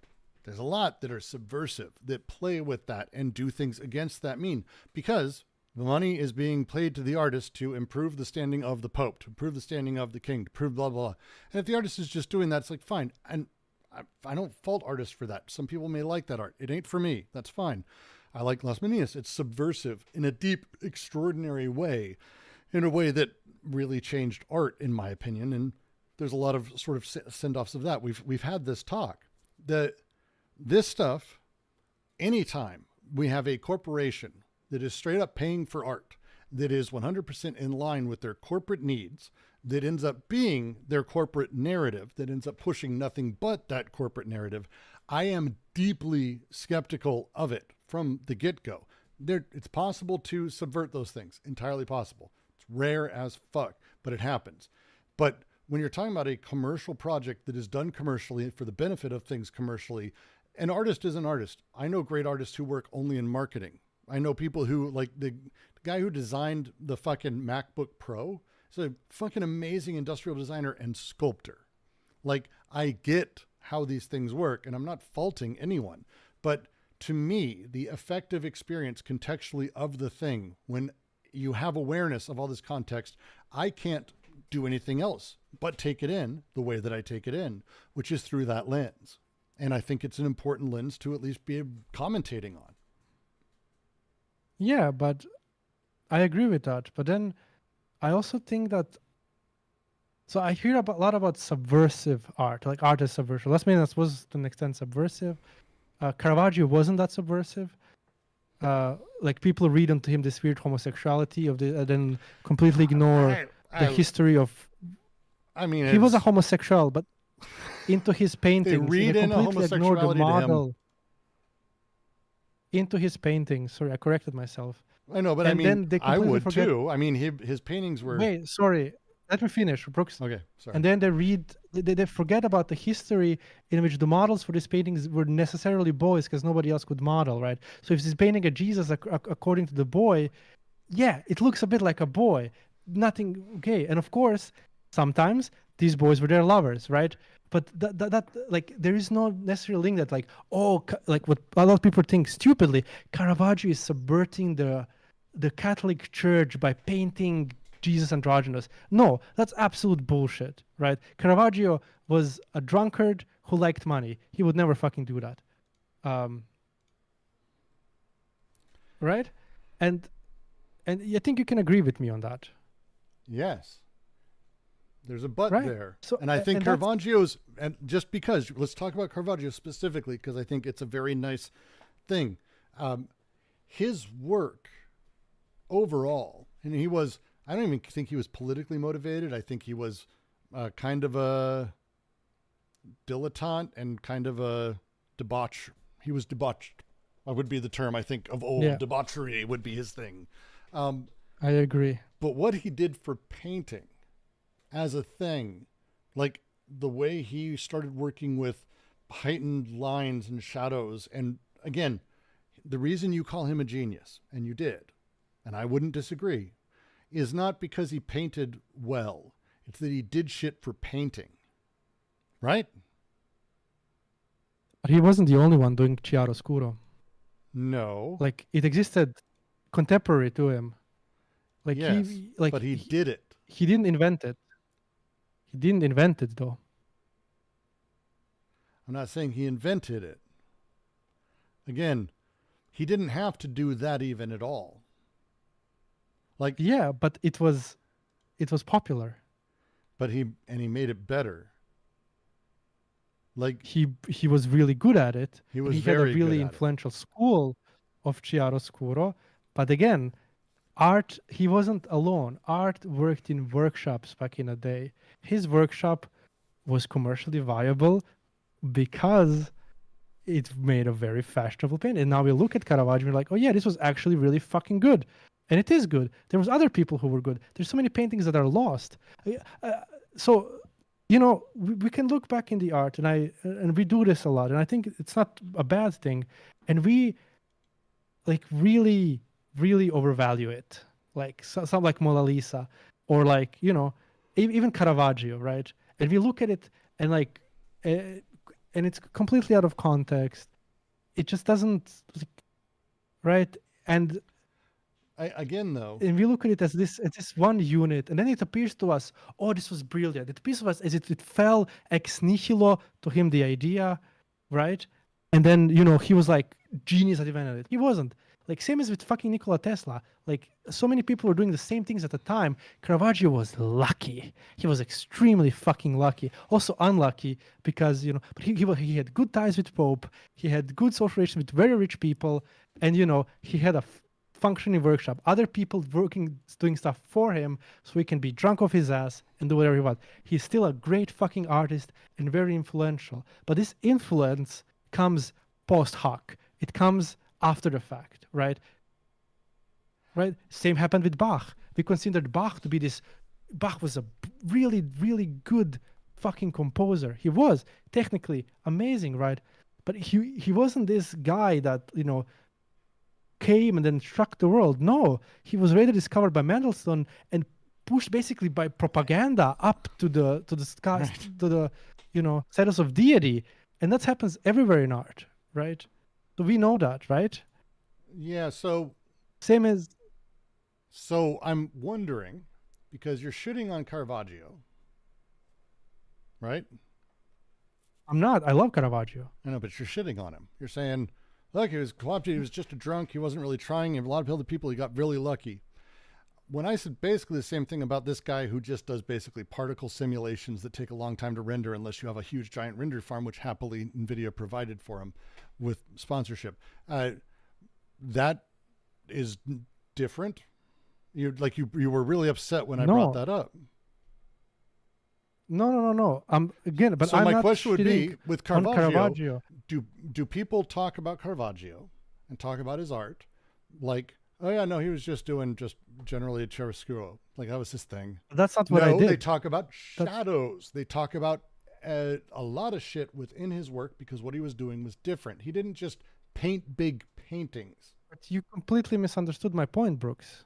there's a lot that are subversive, that play with that and do things against that mean, because the money is being paid to the artist to improve the standing of the Pope, to improve the standing of the king, to prove blah, blah, blah. And if the artist is just doing that, it's like, fine. And I don't fault artists for that. Some people may like that art. It ain't for me. That's fine. I like Las Meninas. It's subversive in a deep, extraordinary way, in a way that really changed art, in my opinion. And there's a lot of sort of send-offs of that. We've had this talk. This stuff, anytime we have a corporation that is straight up paying for art, that is 100% in line with their corporate needs, that ends up being their corporate narrative, that ends up pushing nothing but that corporate narrative, I am deeply skeptical of it from the get-go. It's possible to subvert those things, entirely possible. It's rare as fuck, but it happens. But when you're talking about a commercial project that is done commercially for the benefit of things commercially, an artist is an artist. I know great artists who work only in marketing. I know people who, like the guy who designed the fucking MacBook Pro, is a fucking amazing industrial designer and sculptor. Like, I get how these things work, and I'm not faulting anyone. But to me, the effective experience contextually of the thing, when you have awareness of all this context, I can't do anything else but take it in the way that I take it in, which is through that lens. And I think it's an important lens to at least be commentating on. Yeah, but I agree with that. But then I also think that, so I hear a lot about subversive art, like art is subversive. Las Meninas was to an extent subversive. Caravaggio wasn't that subversive. Like people read into him this weird homosexuality and then completely ignore the history of. I mean, he was a homosexual, but into his paintings, they read in a completely ignore the homosexuality model. into his paintings. Sorry, I corrected myself. I know, but And then they I completely would forget. too. I mean, his paintings were. Wait, sorry. Let me finish, Brooks. Okay, sorry. And then they forget about the history in which the models for these paintings were necessarily boys because nobody else could model, right? So if he's painting a Jesus according to the boy, yeah, it looks a bit like a boy, nothing gay. And of course, sometimes these boys were their lovers, right? But that like there is no necessary link that like, oh, like what a lot of people think stupidly, Caravaggio is subverting the Catholic Church by painting Jesus androgynous. No, that's absolute bullshit, right? Caravaggio was a drunkard who liked money. He would never fucking do that. Right? And I think you can agree with me on that. Yes. There's a but Right. there. So, and I think and that's- Caravaggio's, and just because, let's talk about Caravaggio specifically, because I think it's a very nice thing. His work overall, and I don't even think he was politically motivated. I think he was kind of a dilettante and kind of a debauch. He was debauched. That would be the term, I think, of old. Yeah. Debauchery would be his thing. I agree. But what he did for painting as a thing, like the way he started working with heightened lines and shadows, and again, the reason you call him a genius, and you did, and I wouldn't disagree, is not because he painted well. It's that he did shit for painting. Right? But he wasn't the only one doing chiaroscuro. No. Like it existed contemporary to him. Like yes, but he did it. He didn't invent it. He didn't invent it though. I'm not saying he invented it. Again, he didn't have to do that even at all. Like yeah, but it was popular. But he made it better. Like he was really good at it. He was he very had a really good at influential school of chiaroscuro. But again, art, he wasn't alone. Art worked in workshops back in the day. His workshop was commercially viable because it made a very fashionable paint. And now we look at Caravaggio and we're like, oh yeah, this was actually really fucking good. And it is good. There was other people who were good. There's so many paintings that are lost. So, you know, we can look back in the art, and we do this a lot, and I think it's not a bad thing. And we like really, really overvalue it. Like some like Mona Lisa, or like, you know, even Caravaggio, right? And we look at it and like, and it's completely out of context. It just doesn't, right? And again, though, and we look at it as this one unit, and then it appears to us, oh, this was brilliant. It appears to us as it fell ex nihilo to him, the idea, right? And then, you know, he was like genius at inventing it. He wasn't. Like same as with fucking Nikola Tesla. Like so many people were doing the same things at the time. Caravaggio was lucky. He was extremely fucking lucky. Also unlucky because, you know, but he had good ties with Pope. He had good social relations with very rich people, and you know, he had a functioning workshop. Other people doing stuff for him, so he can be drunk off his ass and do whatever he wants. He's still a great fucking artist and very influential. But this influence comes post hoc. It comes after the fact, right? Right? Same happened with Bach. We considered Bach to be this. Bach was a really, really good fucking composer. He was technically amazing, right? But he wasn't this guy that, you know, came and then struck the world. No, he was later discovered by Mendelssohn and pushed basically by propaganda up to the sky, right, to the, you know, status of deity. And that happens everywhere in art, right? So we know that, right? Yeah, so same as. So I'm wondering, because you're shitting on Caravaggio, right? I'm not. I love Caravaggio. I know, but you're shitting on him. You're saying, look, he was just a drunk. He wasn't really trying. And a lot of other people, he got really lucky. When I said basically the same thing about this guy who just does basically particle simulations that take a long time to render unless you have a huge giant render farm, which happily NVIDIA provided for him with sponsorship. That is different. You were really upset when I brought that up. No. Again, but my question would be with Caravaggio. Do people talk about Caravaggio and talk about his art like, oh yeah, no, he was just doing just generally a chiaroscuro. Like that was his thing. That's not what I No, did. they talk about shadows. They talk about a lot of shit within his work because what he was doing was different. He didn't just paint big paintings. But you completely misunderstood my point, Brooks.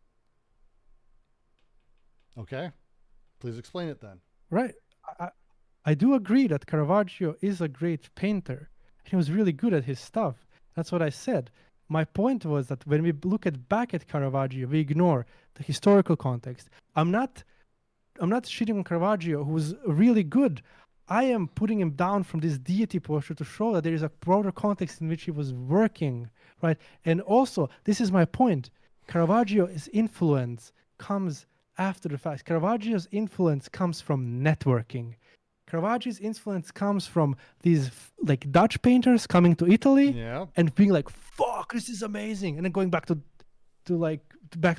Okay, please explain it then. Right. I do agree that Caravaggio is a great painter. He was really good at his stuff. That's what I said. My point was that when we look back at Caravaggio, we ignore the historical context. I'm not shitting on Caravaggio, who was really good. I am putting him down from this deity posture to show that there is a broader context in which he was working, right? And also, this is my point. Caravaggio's influence comes after the fact. Caravaggio's influence comes from networking. Caravaggio's influence comes from these like Dutch painters coming to Italy and being like, "Fuck, this is amazing," and then going back to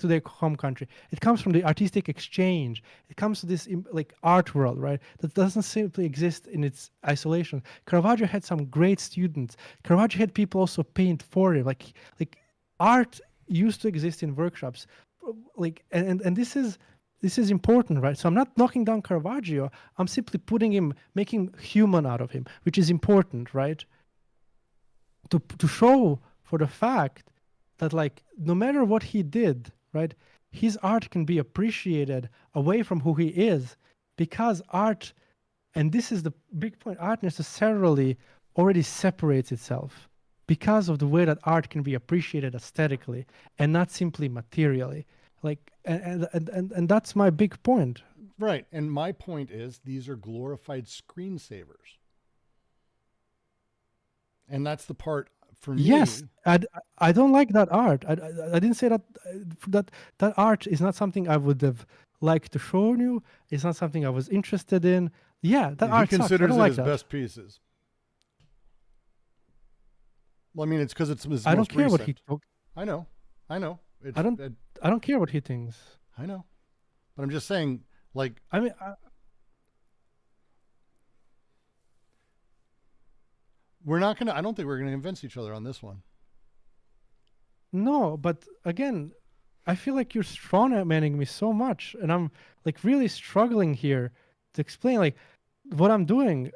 their home country. It comes from the artistic exchange. It comes to this like art world, right? That doesn't simply exist in its isolation. Caravaggio had some great students. Caravaggio had people also paint for him. Like art used to exist in workshops, like and this is important, right? So I'm not knocking down Caravaggio. I'm simply making human out of him, which is important, right? To show for the fact that like no matter what he did, right, his art can be appreciated away from who he is, because art, and this is the big point, art necessarily already separates itself because of the way that art can be appreciated aesthetically and not simply materially. Like and that's my big point. Right. And my point is these are glorified screensavers. And that's the part for me. Yes, I don't like that art. I didn't say that art is not something I would have liked to show you. It's not something I was interested in. Yeah, that art he sucks. considers I don't it like his that. best pieces. Well, I mean, it's because it's his I don't most care recent. what he took. I know. I don't care what he thinks. I know. But I'm just saying, like, I mean, I don't think we're going to convince each other on this one. no, but again, I feel like you're straw-manning me so much, and I'm like really struggling here to explain like what I'm doing.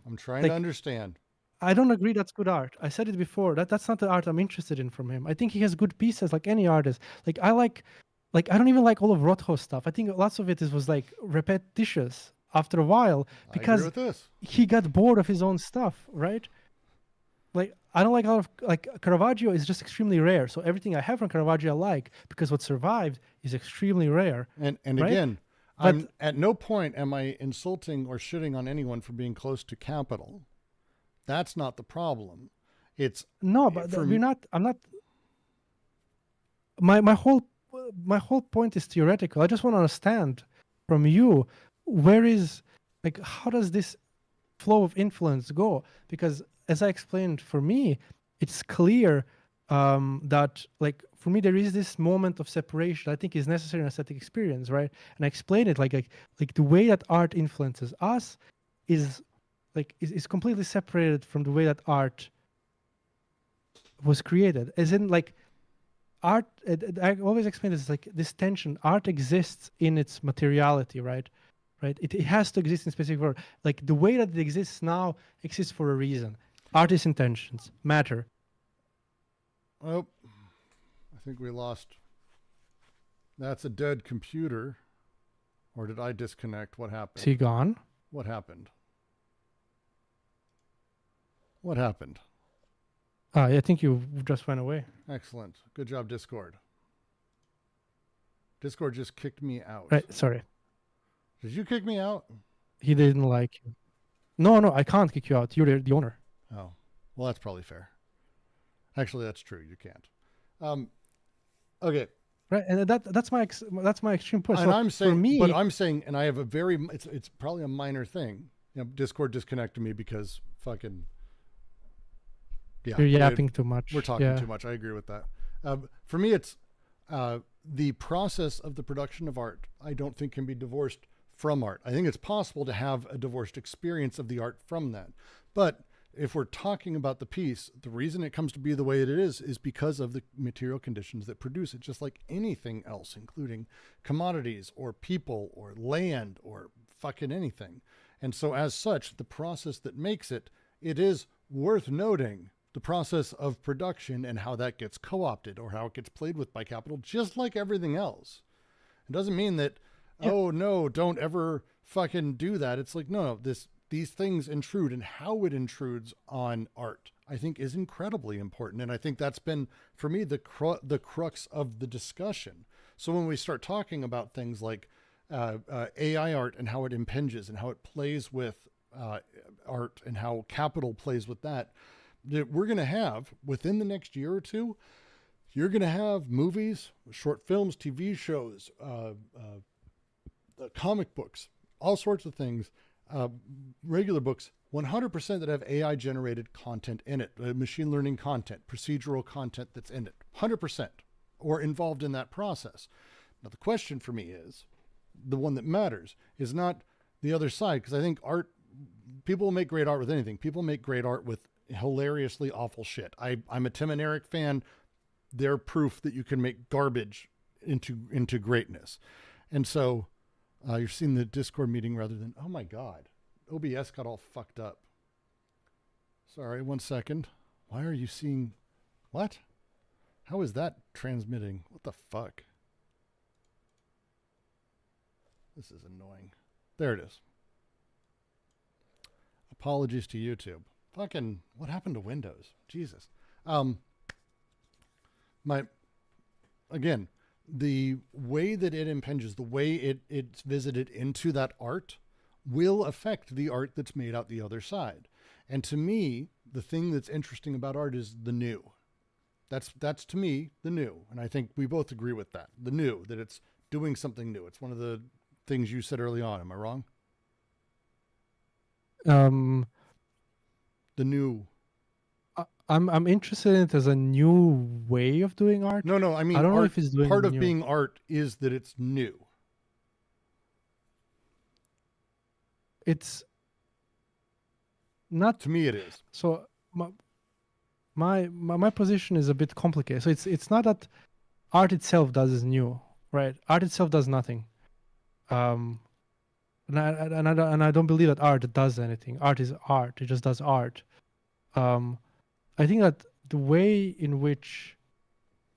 I'm trying like, to understand. I don't agree that's good art. I said it before. That's not the art I'm interested in from him. I think he has good pieces like any artist. Like I don't even like all of Rothko's stuff. I think lots of it was like repetitious after a while because I agree with this. he got bored of his own stuff, right? Like I don't like a lot of like Caravaggio is just extremely rare. So everything I have from Caravaggio I like because what survived is extremely rare. And right? again, But at no point am I insulting or shitting on anyone for being close to capital. That's not the problem. It's no, but we're not. I'm not. My whole point is theoretical. I just want to understand from you how does this flow of influence go? Because as I explained, for me, it's clear that like for me there is this moment of separation I think is necessary in aesthetic experience, right? And I explain it like the way that art influences us is completely separated from the way that art was created. As in like art, I always explain this like this tension. Art exists in its materiality, right? It has to exist in specific world. Like the way that it exists now exists for a reason. Artist intentions matter. Oh, I think we lost. That's a dead computer. Or did I disconnect? What happened? Is he gone? What happened? What happened? I think you just went away. Excellent. Good job, Discord. Discord just kicked me out. Right, sorry. Did you kick me out? He didn't like you. No, I can't kick you out. You're the owner. Oh, well, that's probably fair. Actually, that's true. You can't. Okay. Right, and that's my extreme point. And so I'm saying, for me, but I'm saying, and I have a very, it's probably a minor thing. You know, Discord disconnected me because fucking. Yeah, you're yapping too much. We're talking too much. I agree with that. For me, it's the process of the production of art. I don't think can be divorced from art. I think it's possible to have a divorced experience of the art from that. But if we're talking about the piece, the reason it comes to be the way it is because of the material conditions that produce it, just like anything else, including commodities or people or land or fucking anything. And so as such, the process that makes it, it is worth noting the process of production and how that gets co-opted or how it gets played with by capital, just like everything else. It doesn't mean that, oh no, don't ever fucking do that. It's like, no, these things intrude, and how it intrudes on art, I think, is incredibly important. And I think that's been, for me, the crux of the discussion. So when we start talking about things like AI art and how it impinges and how it plays with art and how capital plays with that, we're going to have, within the next year or two, you're going to have movies, short films, TV shows, comic books, all sorts of things, regular books, 100% that have AI generated content in it, machine learning content, procedural content that's in it, 100%, or involved in that process. Now, the question for me is, the one that matters is not the other side, because I think art, people make great art with anything. People make great art with hilariously awful shit. I'm a Tim and Eric fan. They're proof that you can make garbage into greatness. And so you're seeing the Discord meeting rather than, oh my God, OBS got all fucked up. Sorry, 1 second. Why are you seeing, what? How is that transmitting? What the fuck? This is annoying. There it is. Apologies to YouTube. Fucking, what happened to Windows? Jesus. Again, the way that it impinges, the way it's visited into that art will affect the art that's made out the other side. And to me, the thing that's interesting about art is the new. That's to me, the new. And I think we both agree with that. The new, that it's doing something new. It's one of the things you said early on. Am I wrong? The new. I'm interested in it as a new way of doing art. No, I mean, I don't know art, if it's doing part of new. being art is that it's new. It's not, To me, it is. so my position is a bit complicated. So it's not that art itself does new, right? Art itself does nothing. And I don't believe that art does anything. Art is art. It just does art. I think that the way in which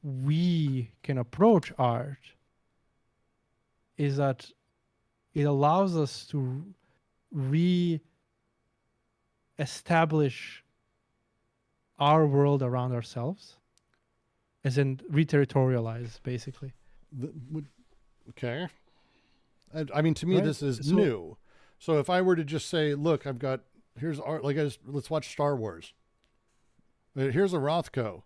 we can approach art is that it allows us to re-establish our world around ourselves, as in re-territorialize, basically. Okay. I mean, to me, Right? this is So- new. So if I were to just say, look, here's art, let's watch Star Wars. Here's a Rothko.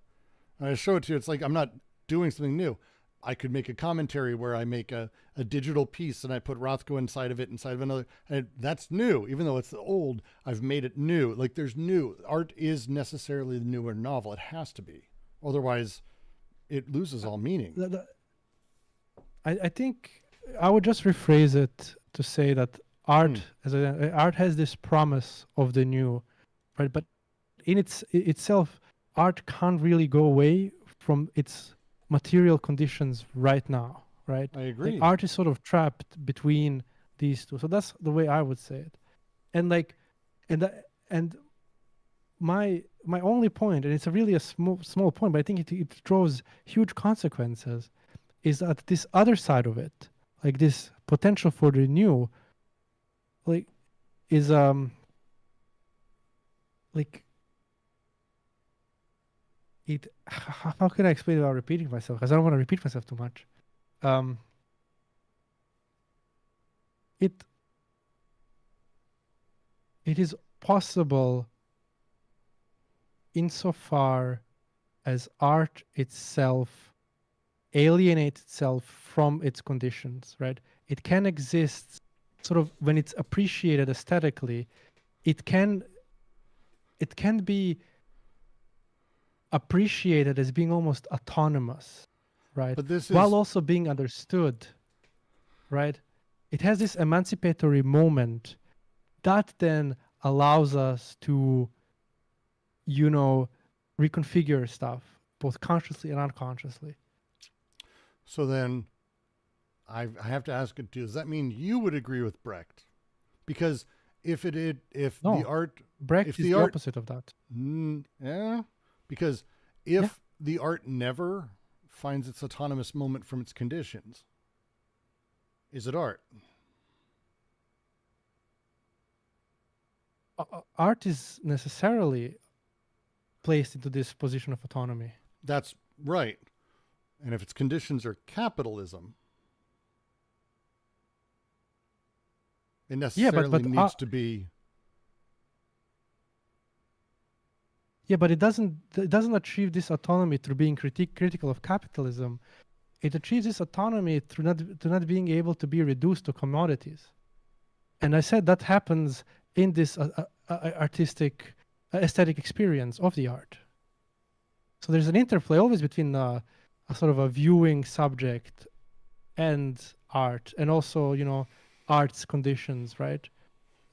And I show it to you. It's like, I'm not doing something new. I could make a commentary where I make a digital piece and I put Rothko inside of another. And that's new. Even though it's old, I've made it new. Like, there's new. Art is necessarily the newer novel. It has to be. Otherwise, it loses all meaning. I think I would just rephrase it to say that art, art has this promise of the new, right? But in itself, art can't really go away from its material conditions right now, right? I agree. Like, art is sort of trapped between these two. So that's the way I would say it. And my only point, and it's a small point, but I think it draws huge consequences, is that this other side of it, like this potential for the new, like, is like, it, how can I explain it without repeating myself? Because I don't want to repeat myself too much. It is possible insofar as art itself alienates itself from its conditions, right? It can exist sort of when it's appreciated aesthetically. It can be appreciated as being almost autonomous, right? But this while is, also being understood, right? It has this emancipatory moment that then allows us to reconfigure stuff both consciously and unconsciously. So then I have to ask it, does that mean you would agree with Brecht? Because if No, the art, Brecht if is the the art, opposite of that. yeah, because if the art never finds its autonomous moment from its conditions, is it art? Art is necessarily placed into this position of autonomy. That's right. And if its conditions are capitalism, it necessarily needs to be. Yeah, but it doesn't achieve this autonomy through being critical of capitalism. It achieves this autonomy through not being able to be reduced to commodities. And I said that happens in this artistic aesthetic experience of the art. So there's an interplay always between a sort of a viewing subject and art, and also art's conditions, right?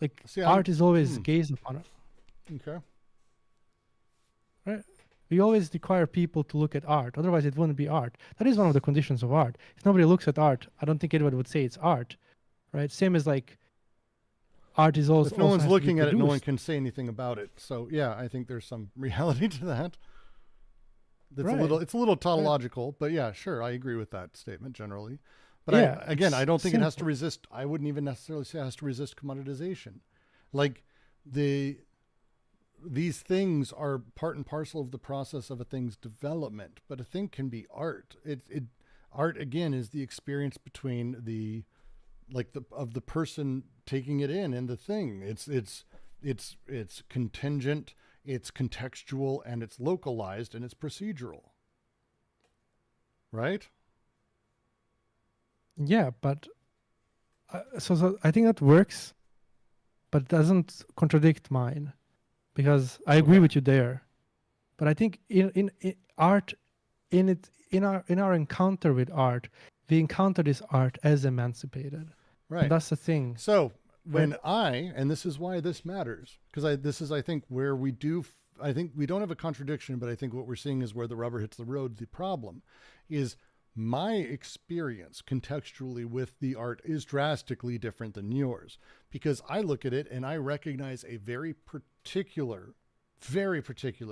Like art is always gazed upon it. Okay. Right. We always require people to look at art, otherwise it wouldn't be art. That is one of the conditions of art. If nobody looks at art, I don't think anybody would say it's art, right? Same as like art is also. If no one's looking at it, no one produced. can say anything about it. So yeah, I think there's some reality to that. That's Right. it's a little tautological, but yeah, sure, I agree with that statement generally. But Yeah, I don't think it has to simple. resist. I wouldn't even necessarily say it has to resist commoditization. Like these things are part and parcel of the process of a thing's development, but a thing can be art. Art again is the experience between the person taking it in and the thing. It's contingent, it's contextual, and it's localized, and it's procedural. Right? Yeah, but so I think that works, but doesn't contradict mine, because I agree with you there. But I think in art, in our encounter with art, we encounter this art as emancipated. Right. And that's the thing. So when and this is why this matters, because this is, I think, where I think we don't have a contradiction, but I think what we're seeing is where the rubber hits the road. The problem is my experience contextually with the art is drastically different than yours, because I look at it and I recognize a very particular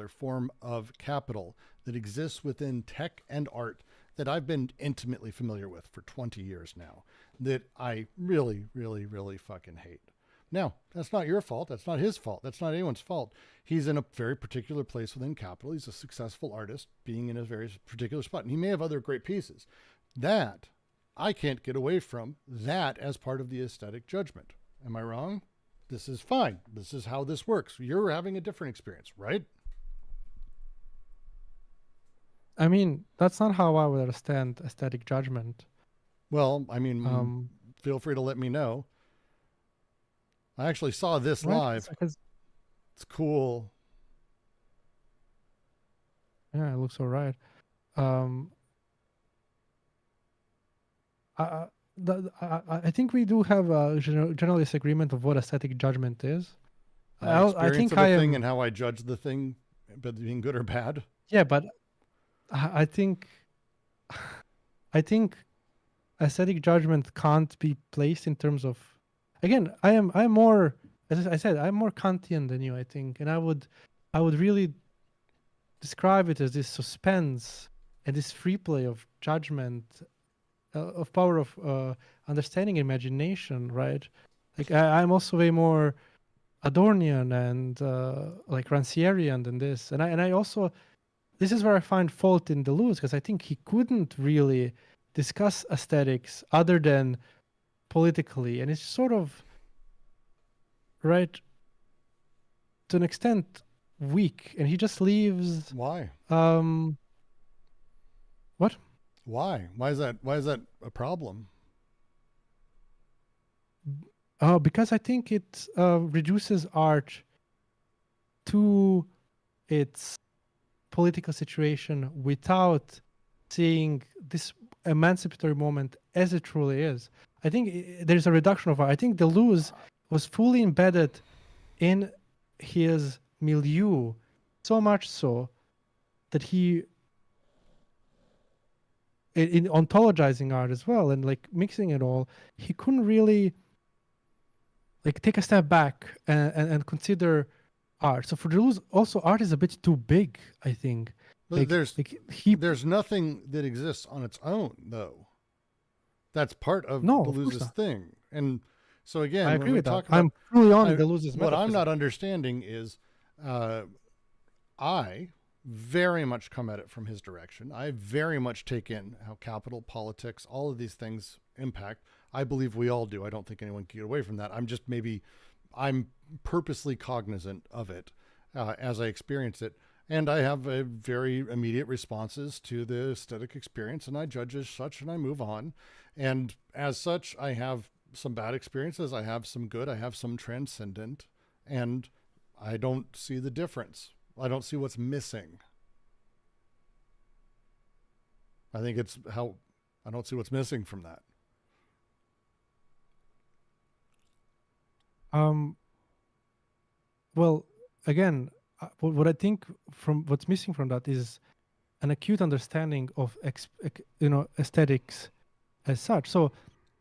form of capital that exists within tech and art that I've been intimately familiar with for 20 years now, that I really, really, really fucking hate. Now, that's not your fault. That's not his fault. That's not anyone's fault. He's in a very particular place within capital. He's a successful artist being in a very particular spot. And he may have other great pieces. That, I can't get away from that as part of the aesthetic judgment. Am I wrong? This is fine. This is how this works. You're having a different experience, right? I mean, that's not how I would understand aesthetic judgment. Well, I mean, feel free to let me know. I actually saw this live. It's cool. Yeah, it looks all right. I think we do have a general disagreement of what aesthetic judgment is. I think I am, and how I judge the thing, but being good or bad. Yeah, but I think aesthetic judgment can't be placed in terms of. Again, I'm more, as I said, I'm more Kantian than you, I think, and I would really describe it as this suspense and this free play of judgment, of power of understanding, imagination, right? Like I'm also way more Adornian and like Rancierian than this, and I also, this is where I find fault in Deleuze, because I think he couldn't really discuss aesthetics other than politically, and it's sort of, right, to an extent weak, and he just leaves. Why? What? Why is that a problem? Because I think it reduces art to its political situation without seeing this emancipatory moment as it truly is. I think there's a reduction of art. I think Deleuze was fully embedded in his milieu So much so that he, in ontologizing art as well and like mixing it all, he couldn't really like take a step back and consider art. So for Deleuze, also art is a bit too big, I think. But He there's nothing that exists on its own, though. That's part of No, of course Deleuze's not. thing. And so again, I when agree we with talk that. I'm about truly on I- Deleuze's what I'm metaphysics. not understanding is I very much come at it from his direction. I very much take in how capital, politics, all of these things impact. I believe we all do. I don't think anyone can get away from that. I'm purposely cognizant of it as I experience it. And I have a very immediate responses to the aesthetic experience, and I judge as such, and I move on. And as such, I have some bad experiences. I have some good. I have some transcendent. And I don't see the difference. I don't see what's missing. I think it's how I don't see what's missing from that. Well, again, what I think from what's missing from that is an acute understanding of aesthetics as such. So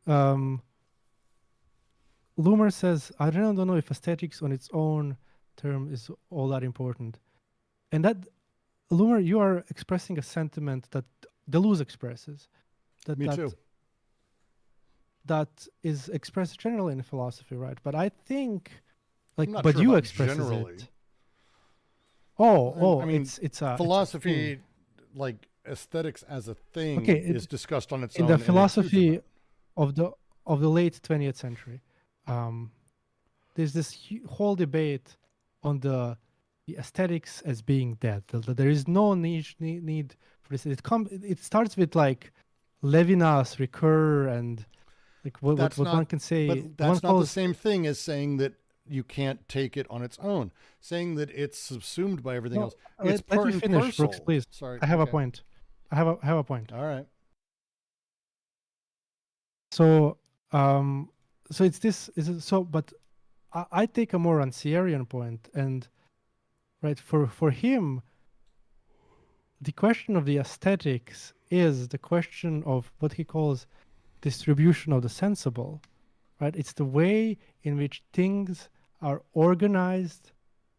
Loomer says, I really don't know if aesthetics on its own term is all that important. And that, Loomer, you are expressing a sentiment that Deleuze expresses. Me too. That is expressed generally in philosophy, right? But I think, like, I'm not but sure you about express generally. it. Oh, I mean, it's a philosophy, it's a thing. like aesthetics as a thing, Okay, is discussed on its in own. the and includes philosophy it. of the late 20th century. There's this whole debate on the aesthetics as being dead. There is no need for this. It starts with like Levinas, Ricoeur, and like what one can say. But that's not the same thing as saying that you can't take it on its own. Saying that it's subsumed by everything else. It's let part me and finish, parcel. Brooks, please. Sorry, I have a okay. point. I have a point. All right. So so it's this but I take a more Rancierian point, and right for him the question of the aesthetics is the question of what he calls distribution of the sensible, right? It's the way in which things are organized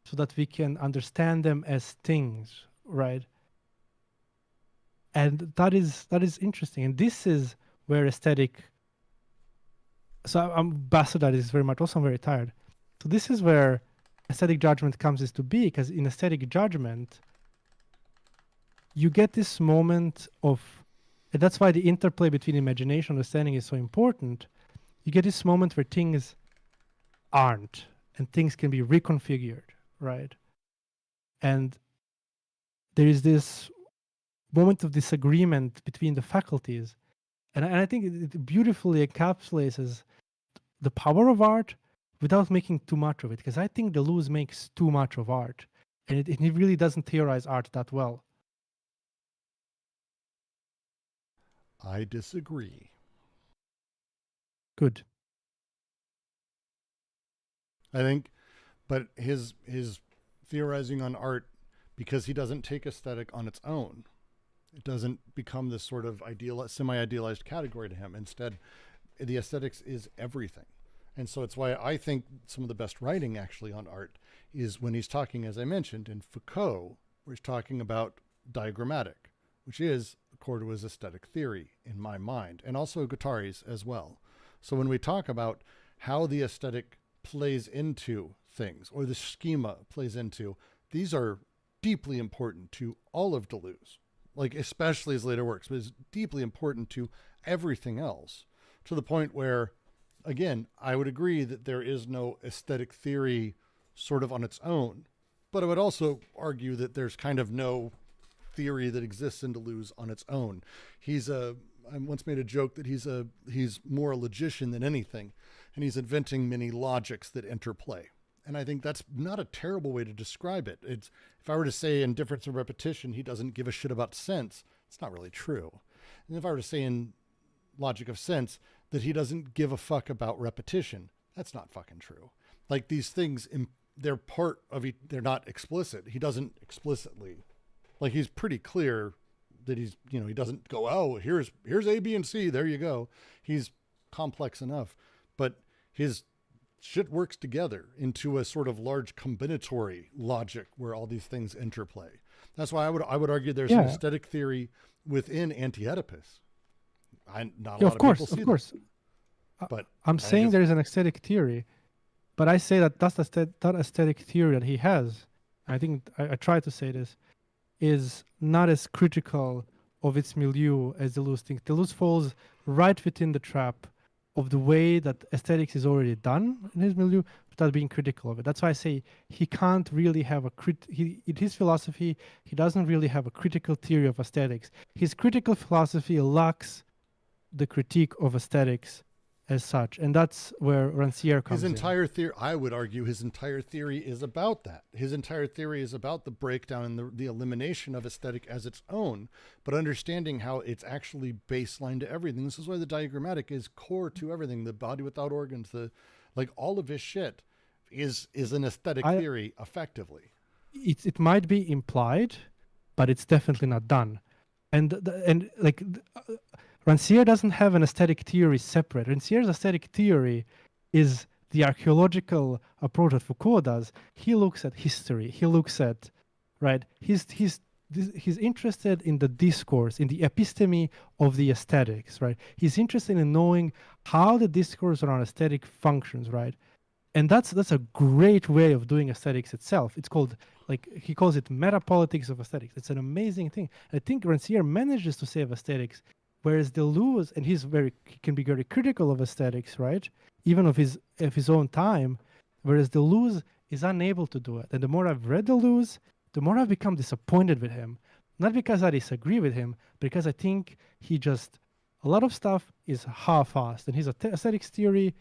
so that we can understand them as things, right? And that is interesting, and this is where aesthetic. So I'm bastard at this very much. Also, I'm very tired. So this is where aesthetic judgment comes into be, because in aesthetic judgment, you get this moment of, and that's why the interplay between imagination and understanding is so important. You get this moment where things aren't, and things can be reconfigured, right? And there is this moment of disagreement between the faculties. And I think it beautifully encapsulates the power of art without making too much of it, because I think Deleuze makes too much of art, and he really doesn't theorize art that well. I disagree. Good. I think, but his theorizing on art, because he doesn't take aesthetic on its own, it doesn't become this sort of semi-idealized category to him. Instead, the aesthetics is everything. And so it's why I think some of the best writing actually on art is when he's talking, as I mentioned, in Foucault, where he's talking about diagrammatic, which is core to his aesthetic theory in my mind, and also Guattari's as well. So when we talk about how the aesthetic plays into things, or the schema plays into, these are deeply important to all of Deleuze, like especially his later works, but it's deeply important to everything else, to the point where, again, I would agree that there is no aesthetic theory sort of on its own, but I would also argue that there's kind of no theory that exists in Deleuze on its own. I once made a joke that he's more a logician than anything, and he's inventing many logics that interplay. And I think that's not a terrible way to describe it. It's, if I were to say in difference and repetition, he doesn't give a shit about sense, it's not really true. And if I were to say in logic of sense that he doesn't give a fuck about repetition, that's not fucking true. Like these things, they're part of they're not explicit. He doesn't explicitly, like, he's pretty clear that he's, you know, he doesn't go, oh, here's A, B, and C, there you go. He's complex enough, but his shit works together into a sort of large combinatory logic where all these things interplay. That's why I would argue there's an aesthetic theory within Anti-Oedipus. Not a lot of people see that. But I'm saying there is an aesthetic theory, but I say that that aesthetic theory that he has, I think I try to say this, is not as critical of its milieu as Deleuze thinks. Deleuze falls right within the trap of the way that aesthetics is already done in his milieu without being critical of it. That's why I say he can't really have in his philosophy, he doesn't really have a critical theory of aesthetics. His critical philosophy lacks the critique of aesthetics as such, and that's where Ranciere comes in. His entire theory, I would argue, his entire theory is about that. His entire theory is about the breakdown and the elimination of aesthetic as its own, but understanding how it's actually baseline to everything. This is why the diagrammatic is core to everything. The body without organs, all of his shit is an aesthetic theory, effectively. It might be implied, but it's definitely not done. Ranciere doesn't have an aesthetic theory separate. Ranciere's aesthetic theory is the archaeological approach that Foucault does. He looks at history. He looks at, right? He's interested in the discourse, in the episteme of the aesthetics, right? He's interested in knowing how the discourse around aesthetic functions, right? And that's a great way of doing aesthetics itself. It's called, he calls it metapolitics of aesthetics. It's an amazing thing. I think Ranciere manages to say of aesthetics, whereas Deleuze, and he can be very critical of aesthetics, right? Even of his own time, whereas Deleuze is unable to do it. And the more I've read Deleuze, the more I've become disappointed with him. Not because I disagree with him, because I think a lot of stuff is half-assed. And his aesthetics theory,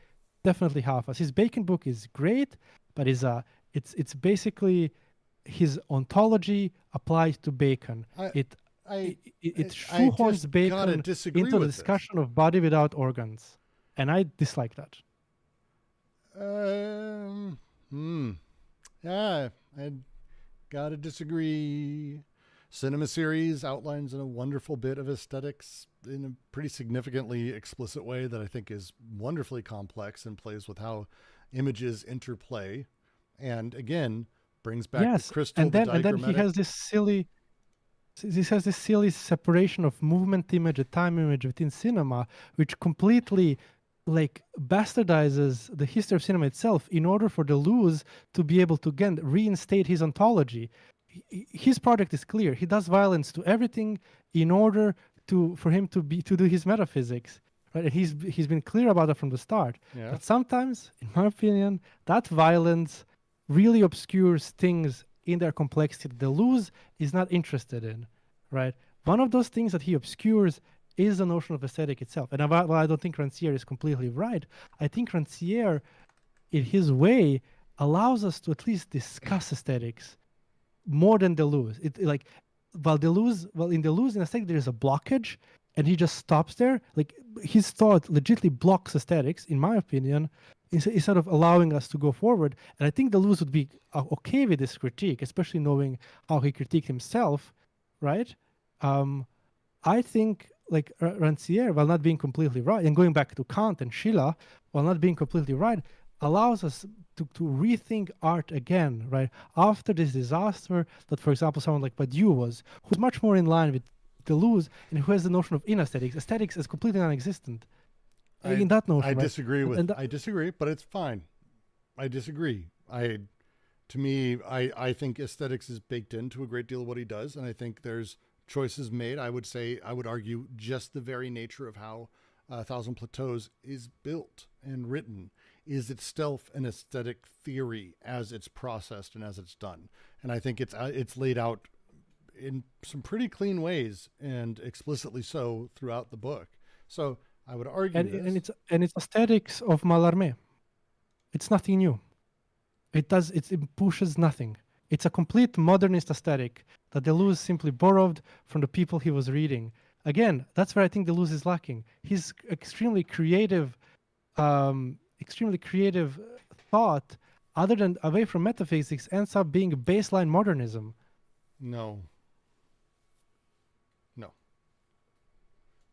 definitely half-assed. His Bacon book is great, but it's basically his ontology applies to Bacon. It shoehorns Bacon into the discussion of body without organs. And I dislike that. Yeah, I gotta disagree. Cinema series outlines in a wonderful bit of aesthetics in a pretty significantly explicit way that I think is wonderfully complex and plays with how images interplay. And again, brings back the crystal, and then he has this silly separation of movement image and time image within cinema, which completely bastardizes the history of cinema itself in order for Deleuze to be able to again reinstate his ontology. His project is clear. He does violence to everything in order for him to do his metaphysics. Right? And he's been clear about that from the start. Yeah. But sometimes, in my opinion, that violence really obscures things in their complexity that Deleuze is not interested in, right? One of those things that he obscures is the notion of aesthetic itself. And while I don't think Ranciere is completely right, I think Ranciere, in his way, allows us to at least discuss aesthetics more than Deleuze. In Deleuze, in aesthetic, there is a blockage, and he just stops there. His thought legitimately blocks aesthetics, in my opinion, instead of allowing us to go forward. And I think Deleuze would be okay with this critique, especially knowing how he critiqued himself, right? I think Ranciere, while not being completely right, and going back to Kant and Schiller, while not being completely right, allows us to rethink art again, right? After this disaster that, for example, someone like Badiou who's much more in line with Deleuze and who has the notion of inaesthetics. Aesthetics is completely non-existent. In that notion, I disagree with. I disagree, but it's fine. I disagree. I think aesthetics is baked into a great deal of what he does, and I think there's choices made. I would argue just the very nature of how Thousand Plateaus is built and written is itself an aesthetic theory as it's processed and as it's done. And I think it's laid out in some pretty clean ways and explicitly so throughout the book. So I would argue it's aesthetics of Mallarmé. It's nothing new. It pushes nothing. It's a complete modernist aesthetic that Deleuze simply borrowed from the people he was reading. Again, that's where I think Deleuze is lacking. His extremely creative thought other than away from metaphysics, ends up being baseline modernism. No. No.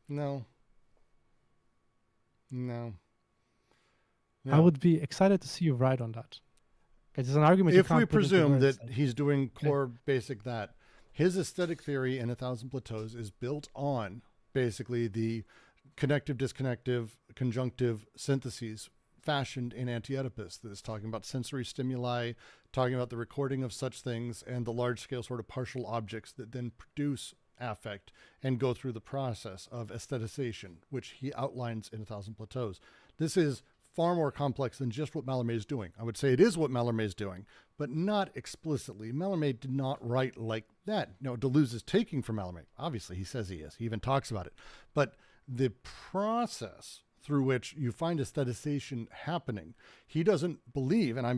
No. No. I would be excited to see you right on that. It's an argument. If we presume that he's doing core basic that, his aesthetic theory in 1,000 Plateaus is built on basically the connective, disconnective, conjunctive syntheses fashioned in Anti-Oedipus that is talking about sensory stimuli, talking about the recording of such things, and the large-scale sort of partial objects that then produce affect and go through the process of aestheticization, which he outlines in 1,000 Plateaus. This is far more complex than just what Mallarmé is doing. I would say it is what Mallarmé is doing, but not explicitly. Mallarmé did not write like that. No, Deleuze is taking from Mallarmé. Obviously, he says he is. He even talks about it. But the process through which you find aestheticization happening, he doesn't believe, and I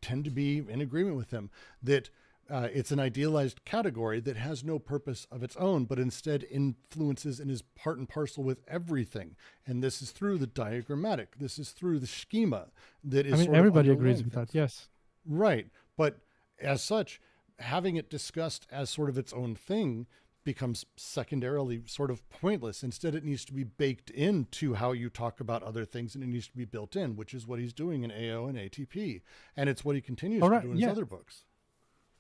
tend to be in agreement with him, that it's an idealized category that has no purpose of its own, but instead influences and is part and parcel with everything. And this is through the diagrammatic. This is through the schema that is. Everybody agrees with that. Yes. Right. But as such, having it discussed as sort of its own thing becomes secondarily sort of pointless. Instead, it needs to be baked into how you talk about other things, and it needs to be built in, which is what he's doing in AO and ATP. And it's what he continues to do in his other books.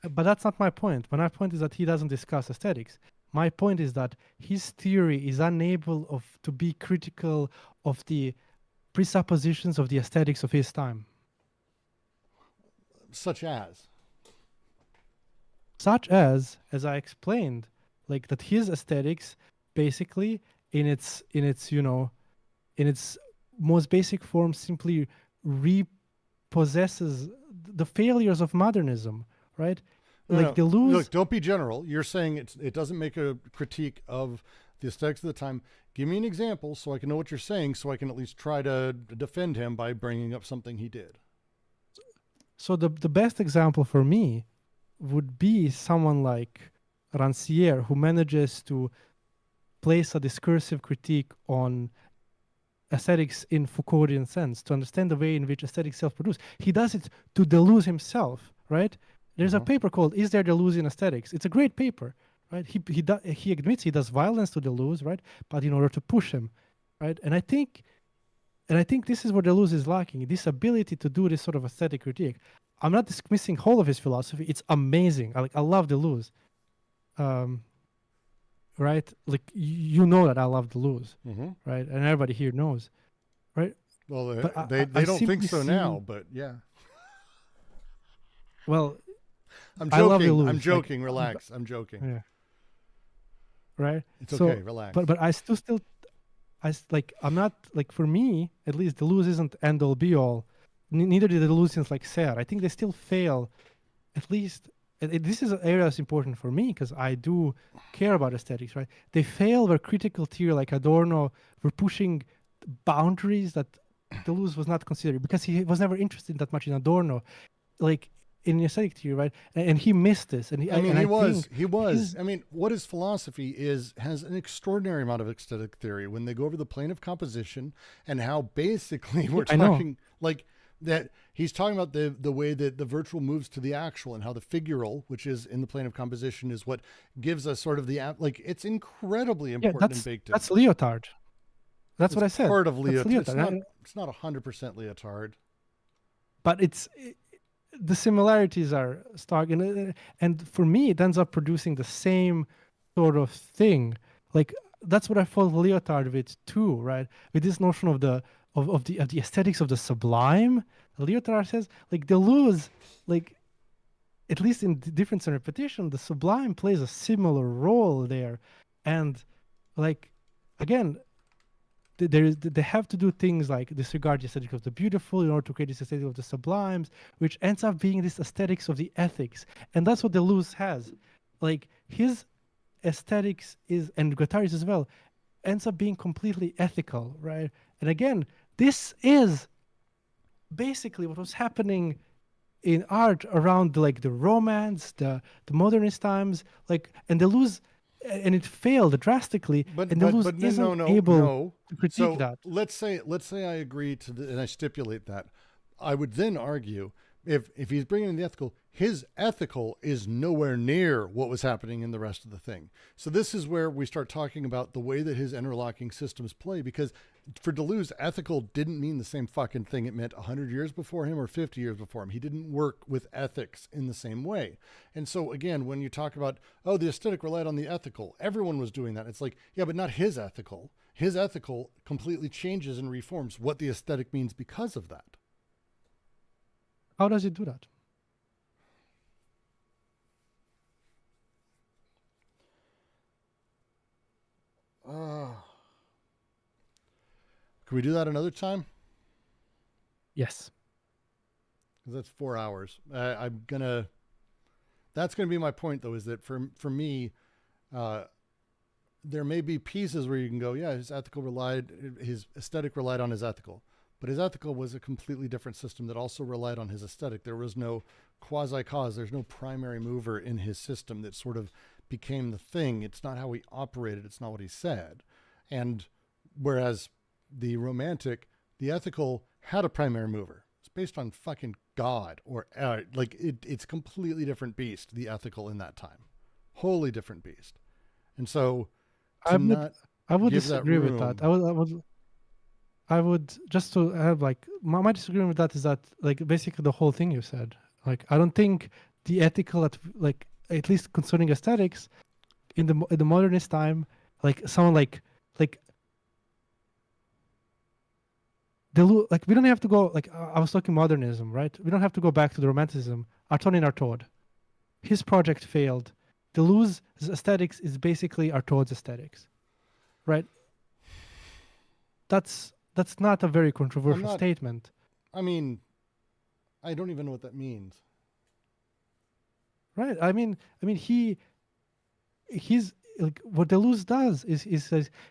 But that's not my point. My point is that he doesn't discuss aesthetics. My point is that his theory is unable to be critical of the presuppositions of the aesthetics of his time. Such as I explained, like that his aesthetics basically in its most basic form simply repossesses the failures of modernism. Right? Deleuze. Look, don't be general. You're saying it doesn't make a critique of the aesthetics of the time. Give me an example so I can know what you're saying, so I can at least try to defend him by bringing up something he did. So the best example for me would be someone like Ranciere, who manages to place a discursive critique on aesthetics in Foucauldian sense, to understand the way in which aesthetics self-produce. He does it to Deleuze himself, right? There's a paper called "Is There Deleuzian Aesthetics?" It's a great paper, right? He admits he does violence to Deleuze, right? But in order to push him, right? And I think this is where Deleuze is lacking, this ability to do this sort of aesthetic critique. I'm not dismissing whole of his philosophy. It's amazing. I love Deleuze, right? Like you know that I love Deleuze, right? And everybody here knows, right? Well, they don't think so now, but yeah. Well. I'm joking. I'm joking. Like, relax. I'm joking. Yeah. Right. It's okay. Relax. But I'm not like, for me at least, Deleuze isn't end all be all. Neither do the Deleuzians like Serre. I think they still fail. At least this is an area that's important for me because I do care about aesthetics. Right. They fail where critical theory like Adorno were pushing boundaries that Deleuze was not considering because he was never interested that much in Adorno. Like. In aesthetic theory, right? And he missed this. And he was. I mean, what his philosophy has an extraordinary amount of aesthetic theory when they go over the plane of composition and how basically we're talking like that. He's talking about the way that the virtual moves to the actual and how the figural, which is in the plane of composition, is what gives us sort of like it's incredibly important and baked in. That's Lyotard. That's what I said. Part of Lyotard. It's not 100% Lyotard. But the similarities are stark, and for me, it ends up producing the same sort of thing. Like that's what I fault Lyotard with too, right? With this notion of the aesthetics of the sublime. Lyotard says, like Deleuze, like at least in Difference and Repetition, the sublime plays a similar role there, and like again. They have to do things like disregard the aesthetic of the beautiful in order to create this aesthetic of the sublimes, which ends up being this aesthetics of the ethics. And that's what Deleuze has. Like his aesthetics and Guattari's as well, ends up being completely ethical, right? And again, this is basically what was happening in art around the Romance, the modernist times, and Deleuze. And it failed drastically, and Deleuze isn't able to critique that. Let's say I agree to and I stipulate that. I would then argue if he's bringing in the ethical, his ethical is nowhere near what was happening in the rest of the thing. So this is where we start talking about the way that his interlocking systems play, because for Deleuze, ethical didn't mean the same fucking thing it meant 100 years before him or 50 years before him. He didn't work with ethics in the same way. And so again, when you talk about, oh, the aesthetic relied on the ethical, everyone was doing that. It's like, yeah, but not his ethical. His ethical completely changes and reforms what the aesthetic means because of that. How does it do that? Can we do that another time? Yes. Because that's 4 hours. That's going to be my point, though, is that for me, there may be pieces where you can go, yeah, his aesthetic relied on his ethical. But his ethical was a completely different system that also relied on his aesthetic. There was no quasi-cause. There's no primary mover in his system that sort of became the thing. It's not how he operated. It's not what he said. And whereas the romantic, the ethical had a primary mover. It's based on fucking God, or it's a completely different beast, the ethical in that time. Wholly different beast. And so I would disagree with that. I would just to have like my disagreement with that is that like basically the whole thing you said. Like I don't think the ethical at least concerning aesthetics in the modernist time, like someone like Deleuze, like we don't have to go like I was talking modernism, right? We don't have to go back to the romanticism. Artaud and Artaud, his project failed. Deleuze's aesthetics is basically Artaud's aesthetics, right? That's not a very controversial statement. I mean, I don't even know what that means. Right. I mean, he's like what Deleuze does is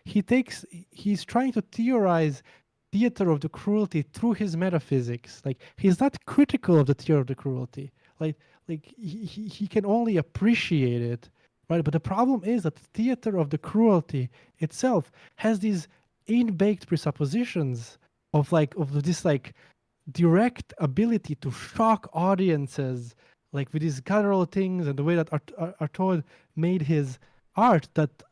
he's trying to theorize theater of the cruelty through his metaphysics. Like he's not critical of the theater of the cruelty. Like he can only appreciate it, right? But the problem is that the theater of the cruelty itself has these in-baked presuppositions of this like direct ability to shock audiences, like with these guttural things and the way that Artaud made his art, that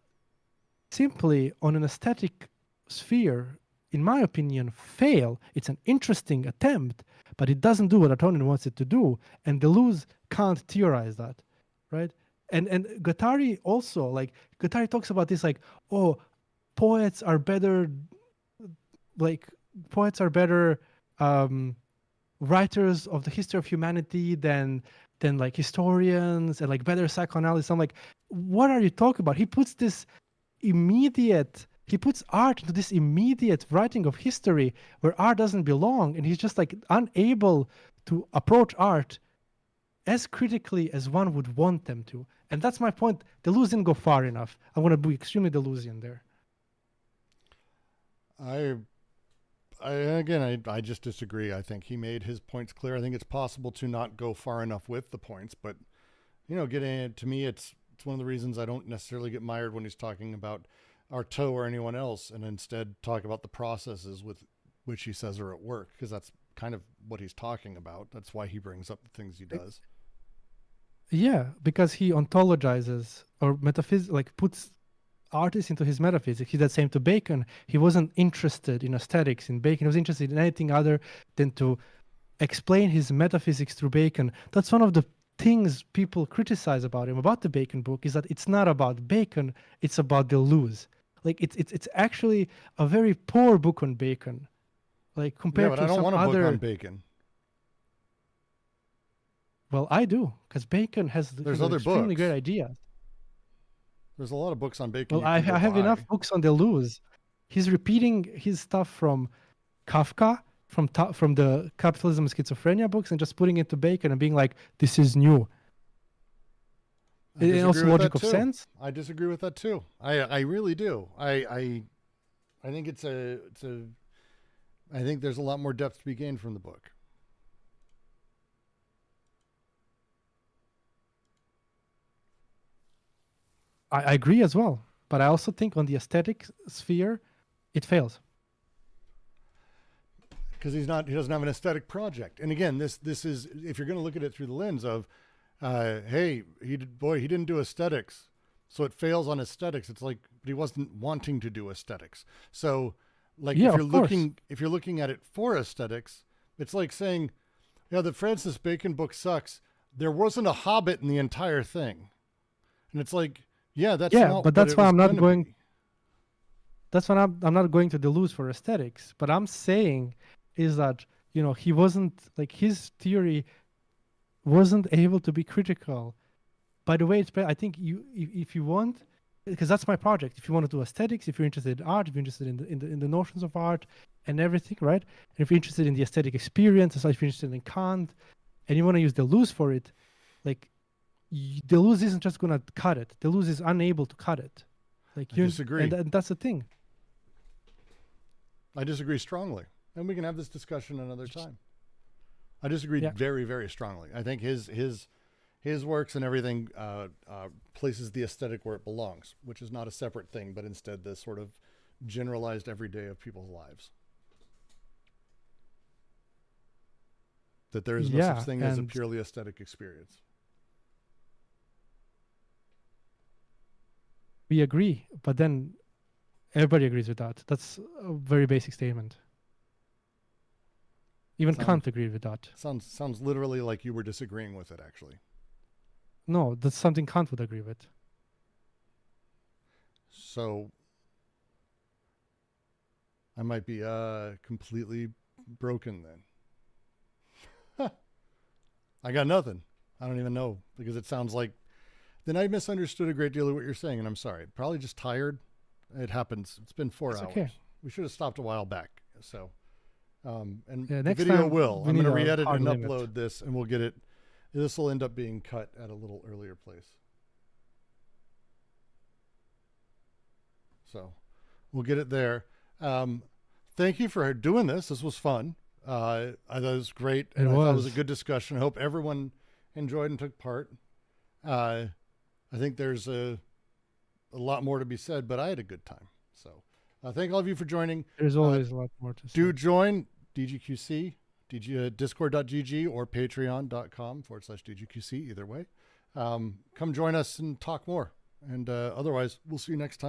simply on an aesthetic sphere, in my opinion, fail. It's an interesting attempt, but it doesn't do what Artaud wants it to do, and Deleuze can't theorize that, right? And Guattari also, like Guattari talks about this, like, oh, poets are better writers of the history of humanity than like historians, and like better psychoanalysts. I'm like, what are you talking about? He puts art into this immediate writing of history where art doesn't belong, and he's just like unable to approach art as critically as one would want them to. And that's my point. Deleuze didn't go far enough. I'm going to be extremely Deleuzian there. I just disagree. I think he made his points clear. I think it's possible to not go far enough with the points, but to me, it's one of the reasons I don't necessarily get mired when he's talking about Artaud or anyone else, and instead talk about the processes with which he says are at work, because that's kind of what he's talking about. That's why he brings up the things he does. Yeah, because he ontologizes or puts artists into his metaphysics. He did the same to Bacon. He wasn't interested in aesthetics in Bacon. He was interested in anything other than to explain his metaphysics through Bacon. That's one of the things people criticize about him, about the Bacon book, is that it's not about Bacon, it's about Deleuze. Like it's actually a very poor book on Bacon. Like compared to some other. I don't want a book on Bacon. Well, I do, because Bacon has extremely great ideas. There's a lot of books on Bacon. Well, I have enough books on Deleuze. He's repeating his stuff from Kafka, from the Capitalism and Schizophrenia books, and just putting it to Bacon and being like, this is new. And also logic of sense. I disagree with that too. I really do. I think I think there's a lot more depth to be gained from the book. I agree as well, but I also think on the aesthetic sphere, it fails. because he doesn't have an aesthetic project. And again, this is, if you're going to look at it through the lens of, hey, he didn't do aesthetics, so it fails on aesthetics. It's like, but he wasn't wanting to do aesthetics. So, like, Yeah, if you're looking at it for aesthetics, it's like saying, yeah, the Francis Bacon book sucks. There wasn't a Hobbit in the entire thing, and it's like, yeah, that's not. But that's why I'm not going. Be. That's why I'm not going to Deleuze for aesthetics. But I'm saying is that, you know, he wasn't, like, his theory wasn't able to be critical. By the way, I think if you want, because that's my project. If you want to do aesthetics, if you're interested in art, if you're interested in the notions of art and everything, right? And if you're interested in the aesthetic experience, if you're interested in Kant, and you want to use Deleuze for it, like, Deleuze isn't just going to cut it. Deleuze is unable to cut it. Like, I disagree. And that's the thing. I disagree strongly, and we can have this discussion another time. I disagree very, very strongly. I think his works and everything places the aesthetic where it belongs, which is not a separate thing, but instead the sort of generalized everyday of people's lives. That there is no such thing as a purely aesthetic experience. We agree, but then everybody agrees with that. That's a very basic statement. Even Kant agreed with that. Sounds literally like you were disagreeing with it, actually. No, that's something Kant would agree with. So I might be completely broken then. I got nothing. I don't even know, because it sounds like then I misunderstood a great deal of what you're saying, and I'm sorry. Probably just tired. It happens. It's been 4 hours. Okay. We should have stopped a while back. So, and the video will. I'm going to re-edit and upload this, and we'll get it. This will end up being cut at a little earlier place. So we'll get it there. Thank you for doing this. This was fun. I thought it was great. And I thought it was a good discussion. I hope everyone enjoyed and took part. I think there's a lot more to be said, but I had a good time. So thank all of you for joining. There's always a lot more to say. Do join DGQC, discord.gg or patreon.com/DGQC, either way. Come join us and talk more. And otherwise, we'll see you next time.